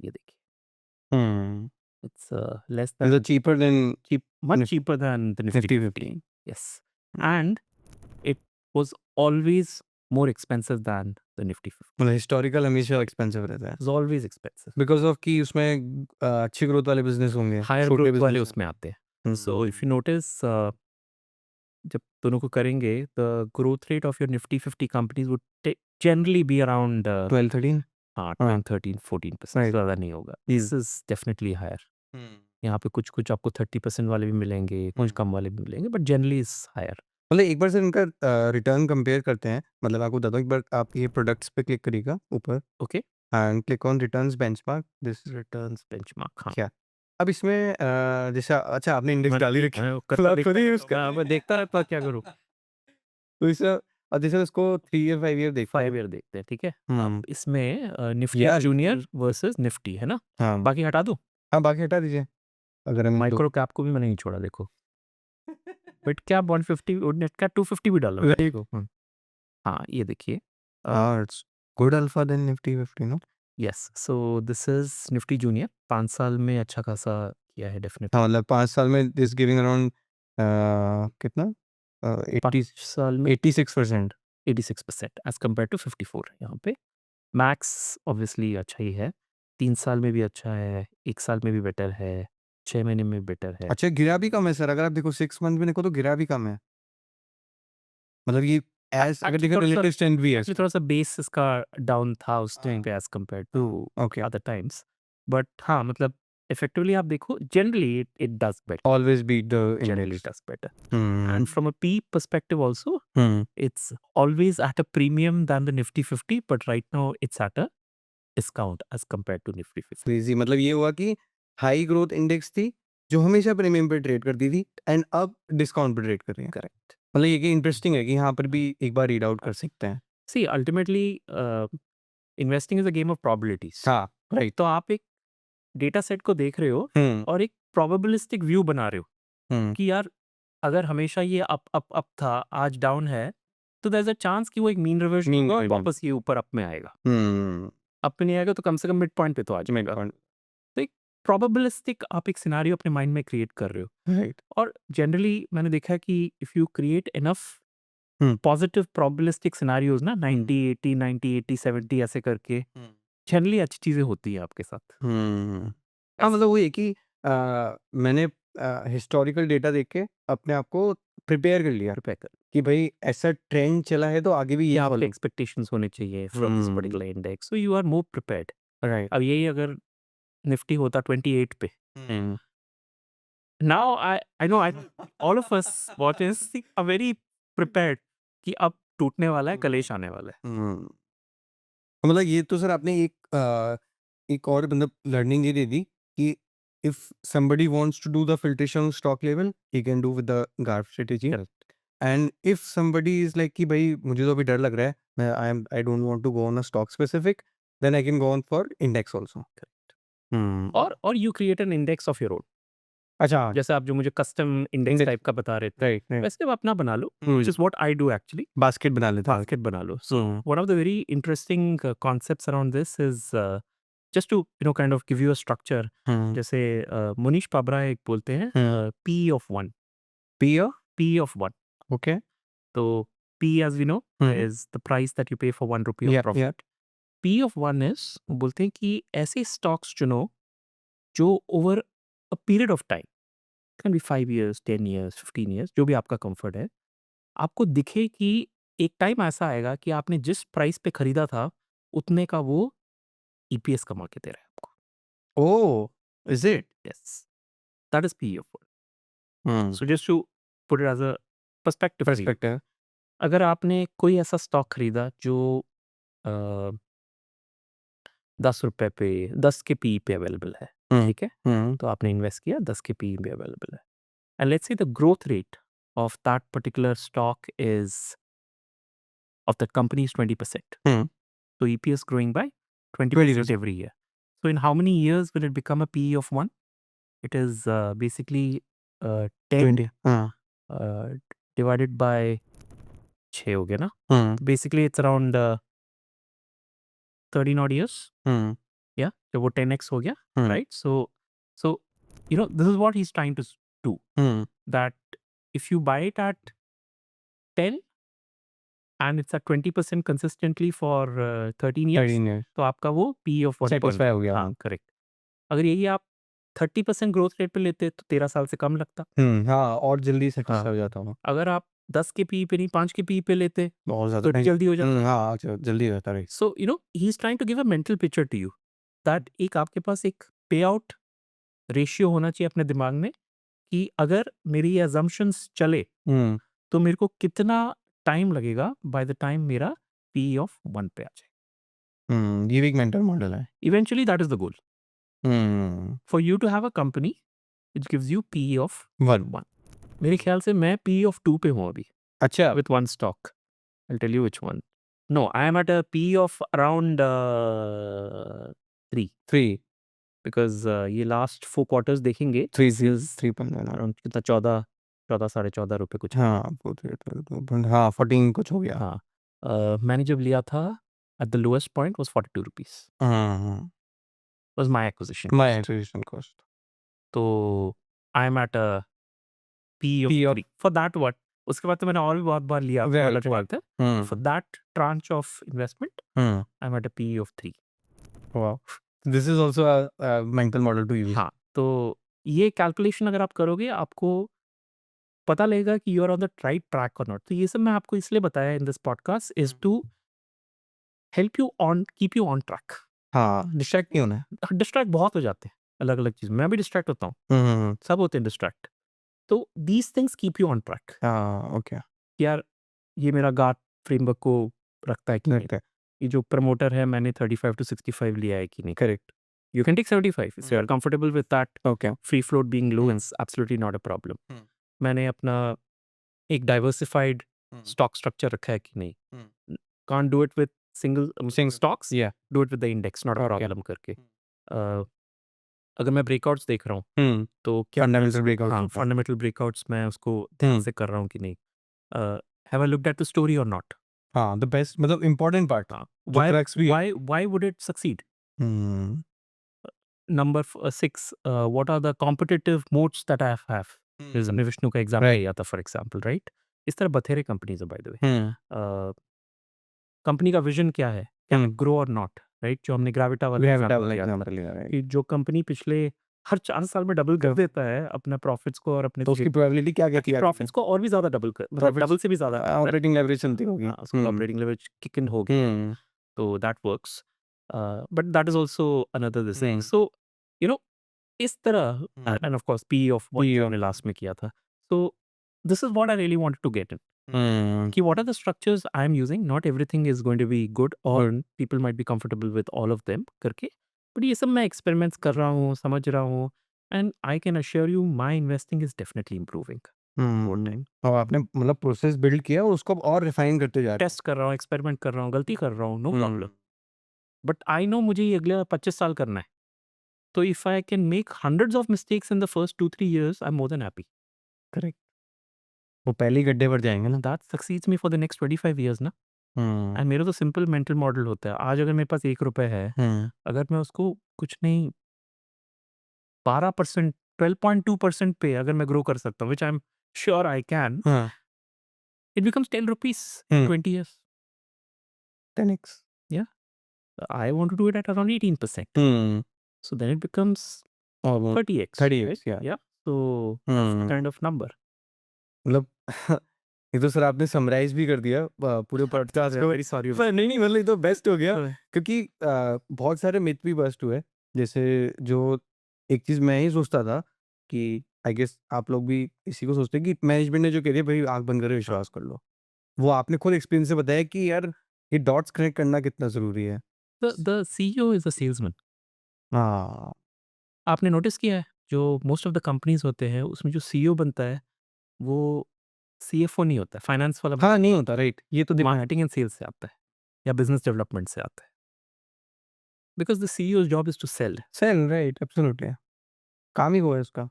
ये देखिए, hmm, it's less is than cheaper then cheap, much निफ cheaper than the Nifty Nifty 50. 50। Yes. And it was always more expensive than the Nifty 50. मतलब historical हमेशा expensive रहता है। It was always expensive. Because of कि उसमें अच्छी growth वाले business होंगे, Higher छोटे growth वाले बिज़नेस हैं। उसमें आते हैं. So if hmm, you notice जब दोनों को करेंगे the growth rate of your Nifty 50 companies would generally be around 12-13 हाँ हाँ, 12, 13, 14% से राइट। ज़्यादा नहीं होगा. This is definitely higher. हुँ, यहाँ पे कुछ-कुछ आपको 30% वाले भी मिलेंगे, कुछ हुँ। कम वाले भी मिलेंगे, but generally is higher. मतलब एक बार सर इनका रिटर्न कंपेयर करते हैं। मतलब आपको बताता हूँ एक बार आप ये प्रोडक्ट्स पे क्लिक करिएगा ऊपर Okay? And click on returns benchmark this Returns benchmark हाँ. क्या? अब इसमें जैसे अच्छा आपने इंडेक्स डाल ही रखी है। मैं वो मतलब करता आप खुद देखता ही यूज़ रहता कर हूँ। हाँ, रहे मैं देखता रहता हूँ क्या करूँ? हैं। तो इसे अब जैसे उसको 3 ईयर 5 ईयर देखते 5 हैं। ईयर देखते हैं, ठीक है? अब हुँ, इसमें निफ्टी यार जूनियर वर्सेस निफ्टी है ना? हाँ, बाकी हटा दूँ? हाँ बाकी हटा दीजिए अगर हम दो माइक्रो कैप को भी मैंने नहीं छोड़ा देखो। मिड कैप 150 और नेट कैप 250 भी डाला मैंने राइट इसको। हाँ, ये देखिए it's good alpha than Nifty 50 no? Yes so this is Nifty junior 5 साल में अच्छा खासा किया है डेफिनिटली। हाँ, मतलब 5 साल में दिस गिविंग अराउंड कितना 5 80 साल में 86% 86% एज़ कम्पेयर टू 54 यहाँ पे। मैक्स ऑब्वियसली अच्छा ही है, 3 साल में भी अच्छा है, 1 साल में भी बेटर है, 6 महीने में बेटर है। अच्छा, गिरा भी कम है सर, अगर आप देखो 6 मंथ में देखो तो गिरा भी कम है। मतलब ये एज़ अगर देखो रिलेटिव स्ट्रेंथ भी है एक्चुअली इसमें। थोड़ा-सा बेस इसका डाउन था उस टाइम पे as compare to okay, other times. But हाँ, मतलब इफेक्टिवली आप देखो generally it does better, always beat the generally index. Does better. Hmm, And from a P perspective also, hmm. it's always at a premium than the Nifty 50, but right now it's at a discount as compared to Nifty 50. Crazy, मतलब ये हुआ कि high growth index थी, जो हमेशा premium पे trade करती थी एंड अब डिस्काउंट पे ट्रेड कर रही है। Correct. मतलब ये कि इंटरेस्टिंग है कि यहाँ पर भी एक बार रीड आउट कर सकते हैं। See, ultimately, investing is a game of probabilities. हाँ, राइट। तो आप एक डेटा सेट को देख रहे हो हुँ, और एक प्रोबेबिलिस्टिक व्यू बना रहे हो हुँ, कि यार अगर हमेशा ये अप था, आज डाउन है, तो देयर इज़ अ चांस कि वो एक मीन रिवर्शन मीन होगा और रिवर्जन। वापस ये ऊपर अप में आएगा। हुँ, अप में नहीं आएगा तो कम से कम मिड पॉइंट पे तो आ मिड जाएगा। पॉइंट, तो एक प्रोबेबिलिस्टिक आप एक सिनेरियो अपने माइंड में क्रिएट कर रहे हो राइट। और जनरली मैंने देखा है कि if you create enough hmm, positive probabilistic scenarios ना 90 80 90 80 70 ऐसे करके हुँ, जनरली अच्छी चीजें होती हैं आपके साथ। हुँ। हाँ, मतलब वही है कि मैंने हिस्टोरिकल डेटा देख के अपने आप को प्रिपेयर कर लिया प्रिपेयर कर कि भई ऐसा ट्रेंड चला है तो आगे भी ये क्या आपके फॉलो। एक्सपेक्टेशंस होने चाहिए from this hmm, particular index, so you are more prepared. Right. अब यही अगर निफ्टी होता 28 पे, hmm, now I know I all of us what is a very prepared कि अब टूटने वाला है, कलेश आने वाला है। हुँ। मतलब ये तो सर आपने एक और मतलब लर्निंग ये दे दी कि if somebody wants to do the filtration on stock level he can do with the GARP strategy correct. And if somebody is like कि भाई मुझे तो अभी डर लग रहा है, मैं I don't want to go on a stock specific, then I can go on for index also. Hmm. और you create an index of your own. अच्छा। जैसे आप जो मुझे कस्टम इंडेक्स इंडेक्स, टाइप का बता रहे थे, राइट राइट। वैसे आप अपना बना लो, hmm, which is what I do actually. Basket बना लेते हैं। मार्केट बना लो। So hmm, one of the very interesting concepts around this is just to kind of give you a structure. Hmm, जैसे मुनीश पाबरा एक बोलते हैं हम्म। पी ऑफ 1, पियर। P of 1। ओके। तो P as we know hmm. Is the price that you pay for 1 rupee of या या। Profit. P of 1 is, बोलते हैं कि ऐसे स्टॉक्स चुनो जो over a period of time, can be 5 years, 10 years, 15 years, जो भी आपका कंफर्ट है, आपको दिखे कि एक टाइम ऐसा आएगा कि आपने जिस प्राइस पे खरीदा था, उतने का वो ईपीएस कमा के दे रहा है आपको। Oh, is it? Yes, that is PE of 1। Hmm. So just to put it as a perspective for you. Perspective. अगर आपने कोई ऐसा स्टॉक खरीदा जो अ, ₹10 पे 10 के पीई पे अवेलेबल है, हम्म, ठीक है? हम्म, तो आपने इन्वेस्ट किया, 10 के पीई पे अवेलेबल है। And let's say the growth rate of that particular stock is of that company is 20%. Hmm. So EPS growing by 20% 20%। every year. So in how many years will it become a PE of 1? It is basically 10 20। हाँ। uh, divided by 6 हो गया ना? हम्म, Basically it's around 13 odd years. Hmm, Yeah, so वो 10x हो गया, हम्म, right? So this is what he's trying to do. Hmm. That if you buy it at 10 and it's at 20% consistently for 13 years, 13 years. तो आपका वो PE of 1. Satisfy हो गया। हाँ, correct. अगर यही आप 30% ग्रोथ रेट पे लेते तो 13 साल से कम लगता। हाँ, और जल्दी हाँ। सेटिस्फाई हो जाता हूँ। अगर आप 10 के पीई पे नहीं 5 के पीई पे लेते बहुत ज़्यादा तो टाइम। जल्दी हो जाता। हाँ, जल्दी हो जाता है। So he is trying to give a mental picture to you that एक आपके पास एक पे आउट रेशियो होना चाहिए अपने दिमाग में कि अगर मेरी अजम्पशंस चले हुँ, तो मेरे को कितना टाइम लगेगा बाय द टाइम मेरा पीई ऑफ 1 पे आ जाए। हुँ, ये भी एक मेंटल मॉडल है। Eventually that is the goal hmm, for you to have a company which gives you PE of 1। 1। मेरे ख्याल से मैं पीई ऑफ 2 पे हूँ अभी अच्छा। with one stock. I'll tell you which one. No, I am at a P of around 3 3, because ये last 4 quarters देखेंगे 3 सेल्स 3.9। around कितना 14 साढ़े 14 रुपए कुछ है। हाँ, आपको 3 हाँ, 14 कुछ हो गया। हाँ, मैंने जब लिया था at the lowest point was 42 rupees हाँ, हाँ। was my acquisition my cost. Acquisition cost. तो I am at a P of P of 3 for that what उसके बाद तो मैंने और भी बहुत बार लिया, Right, अलग right. बात है। For that tranche of investment, I'm at a PE of 3. Wow. This is also a mental model to use. हाँ, तो ये कैलकुलेशन अगर आप करोगे, आपको पता लगेगा कि you are on the right track और नॉट। तो ये सब मैं आपको इसलिए बताया in this podcast is to help you on keep you on track. हाँ, डिस्ट्रैक्ट नहीं होना है। डिस्ट्रैक्ट बहुत हो जाते हैं, अलग-अलग चीज़। मैं भी डिस्ट्रैक्ट होता हूँ, सब होते हैं डिस्ट्रैक्ट। तो these things keep you on track. हाँ, ओके। यार, ये मेरा गाट फ्रेमवर्क को रखता है कि नहीं? लगता है। ये जो प्रमोटर है, मैंने 35 टू 65 लिया है कि नहीं? Correct. You can take 75 if you are comfortable with that. Okay. Free float being low is absolutely not a problem. Hmm. मैंने अपना एक डाइवर्सिफाइड स्टॉक स्ट्रक्चर रखा है कि नहीं? Can't do it with single stocks. Yeah. Do it with the index, not a Okay. problem करके। अगर मैं ब्रेकआउट्स देख रहा हूँ, तो क्या फंडामेंटल ब्रेकआउट। हाँ, फंडामेंटल ब्रेकआउट्स मैं उसको ध्यान से कर रहा हूँ कि नहीं? Have I looked at the story or not? हाँ, द बेस्ट मतलब इम्पोर्टेंट पार्ट। हाँ, जो cracks भी है। why would it succeed? Hmm, Number 6, what are the competitive moats that I have? जैसे हमने विष्णु का एग्जाम्पल Right. लिया था फॉर एग्जाम्पल, राइट? इस तरह बथेरे कंपनीज है by the way. Hmm, company का विजन क्या है? कैन ग्रो और नॉट, राइट? जो हमने ग्राविटा वाला ग्रेविटा example वाला लिया था, एग्जांपल लिया है। कि जो कंपनी पिछले हर 4 साल में डबल कर देता है अपना प्रॉफिट्स को और अपने तो उसकी प्रोबेबिलिटी क्या क्या थी? प्रॉफिट्स को और भी ज्यादा डबल कर, मतलब Profits- डबल से भी ज्यादा, ऑपरेटिंग लेवरेज चलती होगी। हाँ, उसको ऑपरेटिंग लेवरेज किक इन हो गया, तो that works. But that is also another this thing. So you know, इस तरह, and of course P of PE हमने लास्ट में किया था। So this is what I really wanted to get in, hmm, कि what are the structures I am using. Not everything is going to be good और people might be comfortable with all of them करके, but ये सब मैं experiments कर रहा हूँ, समझ रहा हूँ, and I can assure you my investing is definitely improving. और आपने मतलब प्रोसेस बिल्ड किया और उसको अब और रिफाइन करते जा रहे टेस्ट कर रहा हूँ, एक्सपेरिमेंट कर रहा हूँ, गलती कर रहा हूँ, नो हो। प्रॉब्लम। बट आई नो मुझे ये अगले 25 साल करना है। तो if I can make hundreds of mistakes in the first 2-3 years, I am more than happy. Correct. वो पहले ही गड्ढे पर जाएंगे ना। That succeeds me for the next 25 years ना। एंड मेरा तो सिंपल मेंटल मॉडल होता है, आज अगर मेरे पास 1 रुपए है, अगर मैं उसको कुछ नहीं 12%, 12.2% पे अगर मैं ग्रो कर सकता हूँ, which I am sure I can, हाँ, it becomes 10 rupees in 20 years. 10x। I want to do it at around 18%. So then it becomes Almost 30x. 30x, right? yeah. Yeah. So that's the kind of number. मतलब ये तो sir आपने summarise भी कर दिया पूरे podcast को। Very sorry. पर नहीं मतलब ये तो बेस्ट हो गया, क्योंकि बहुत सारे मिथ भी बस्ट हुए। जैसे जो एक चीज़ मैं ही सोचता था कि आई गेस आप लोग भी इसी को सोचते हैं कि मैनेजमेंट ने जो कह दिया भाई आँख बंद करके विश्वास कर लो। वो आपने खुद एक्सपीरियंस से बताया कि यार ये डॉट्स कनेक्ट करना कितना ज़रूरी है। The CEO is a salesman. हाँ, आपने नोटिस किया है, जो मोस्ट ऑफ द कंपनीज होते हैं उसमें जो सीईओ बनता है वो सीएफओ नहीं होता है, फाइनेंस वाला हाँ नहीं होता, राइट। ये तो मार्केटिंग एंड सेल्स से आता है या बिजनेस डेवलपमेंट से आता है। Because the CEO job is to sell. Sell, right, absolutely काम ही वो है उसका।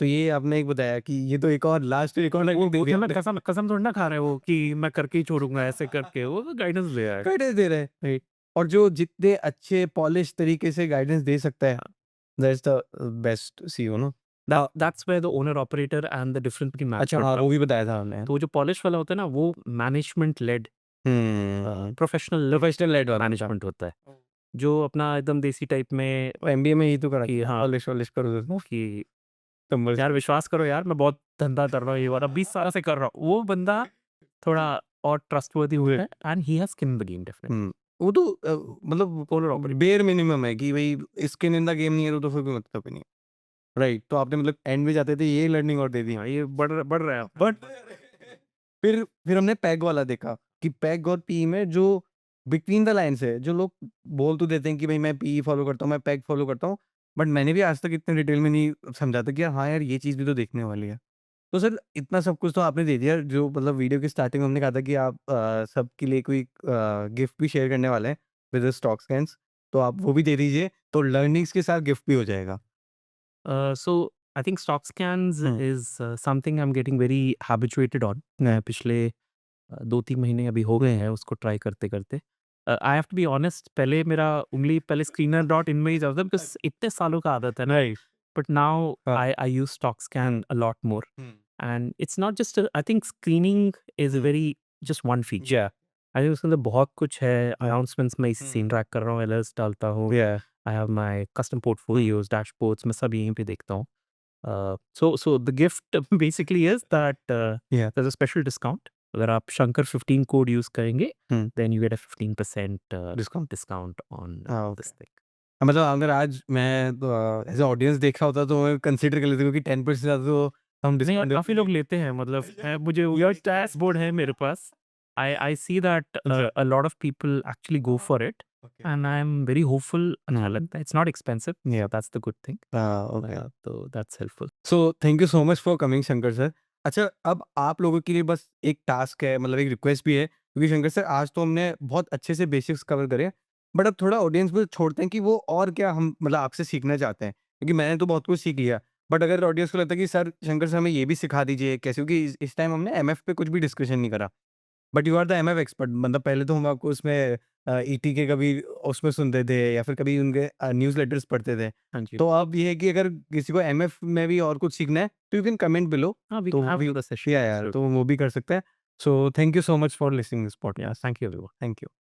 तो ये आपने एक बताया कि ये तो एक और लास्ट एक और कसम कसम थोड़ी ना खा रहे हो कि मैं करके ही छोड़ूंगा ऐसे करके, वो तो गाइडेंस दे रहा है। गाइडेंस दे रहे हैं, राइट। और जो जितने अच्छे पॉलिश तरीके से गाइडेंस दे सकता है, that's the best CEO no. That's where the owner operator and the difference between अच्छा हाँ, वो भी बताया था हमने। तो वो जो पॉलिश वाला होता है ना, वो मैनेजमेंट लेड, प्रोफेशनल लेड वाला मैनेजमेंट होता है, जो अपना एकदम देसी टाइप में एमबीए में ही तो करा कि हाँ पॉलिश वॉलिश करो तो कि तुम यार विश्वास करो यार, मैं बहुत धंधा कर रहा हूँ, ये वाला 20 साल से कर रहा हूँ। वो बंदा थोड़ा और ट्रस्टवर्दी होता है and he has skin the game definitely. वो तो मतलब बेयर मिनिमम है कि भाई स्किन इन द गेम नहीं है तो फिर कोई मतलब ही नहीं, राइट। तो आपने मतलब एंड में जाते थे ये लर्निंग और दे दी। हाँ, ये बढ़ रहा है। बट फिर हमने पैग वाला देखा कि पैग और पी में जो बिटवीन द लाइन्स है, जो लोग बोल तो देते हैं कि भाई मैं पी फॉलो करता हूँ, मैं पैग फॉलो करता हूँ, बट मैंने भी आज तक इतने डिटेल में नहीं समझा था कि यार हाँ यार ये चीज़ भी तो देखने वाली है। तो सर इतना सब कुछ तो आपने दे दिया, जो मतलब वीडियो की स्टार्टिंग में हमने कहा था कि आप सबके लिए कोई गिफ्ट भी शेयर करने वाले हैं विद स्टॉक स्कैन्स, तो आप वो भी दे दीजिए, तो लर्निंग्स के साथ गिफ्ट भी हो जाएगा। So I think stock scans is something I am getting very habituated on. मैं पिछले 2-3 महीने अभी हो गए हैं उसको ट्राई करते-करते। I have to be honest, पहले मेरा उंगली पहले स्क्रीनर डॉट इन में ही जाता था बिकॉज़ इतने सालों का आदत है ना। बट नाउ हाँ। I use stock scan a lot more. And it's not just I think screening is a very just one feature. या आई थिंक उसके अंदर बहुत कुछ है, अनाउंसमेंट्स में इसी से हुँ। इंटरैक्ट कर रहा हूँ, अलर्ट्स डालता हूँ। या I have my custom portfolios, dashboards मैं सब यहीं पे देखता हूँ। So the gift basically is that या there's a special discount. अगर आप शंकर 15 कोड यूज़ करेंगे, हुँ, then you get a 15% discount discount on हाँ, ओके। this thing. मतलब अगर आज मैं एज़ अ ऑडियंस देख रहा होता तो मैं कंसीडर कर लेता क्योंकि 10% ज़्यादा तो हम नहीं यार, डिस्काउंट काफ़ी लोग लेते हैं, मतलब मुझे ये डैशबोर्ड है मेरे पास। आई सी दैट अच्छा, a lot of people actually go for it okay. and I am very hopeful। अच्छा हुँ, लगता है, it's not expensive, या so that's the good thing। Okay. तो that's helpफुल। So thank you so much for coming Shankar sir. अच्छा अब आप लोगों के लिए बस एक टास्क है मतलब एक रिक्वेस्ट भी है क्योंकि शंकर सर आज तो हमने बहुत अच्छे से बेसिक्स कवर करे बट अब थोड़ा ऑडियंस को छोड़ते हैं कि वो और क्या हम मतलब आपसे सीखना चाहते हैं क्योंकि मैंने तो बहुत कुछ सीख लिया बट अगर ऑडियंस को लगता है कि सर शंकर सर हमें ये भी सिखा दीजिए कैसे क्योंकि इस टाइम हमने एमएफ पे कुछ भी डिस्कशन नहीं करा but you are the MF expert मतलब पहले तो हम आपको उसमें ईटी के कभी उसमें सुनते थे या फिर कभी उनके न्यूज़लेटर्स पढ़ते थे। हाँ जी। तो अब ये है कि अगर किसी को एमएफ में भी और कुछ सीखना है तो यू कैन कमेंट बिलो हाँ, वी तो कैन हैव भी अनदर सेशन। या यार श्योर। तो वो भी कर सकते हैं। So thank you so much for listening this या podcast. Thank you everyone. Thank you.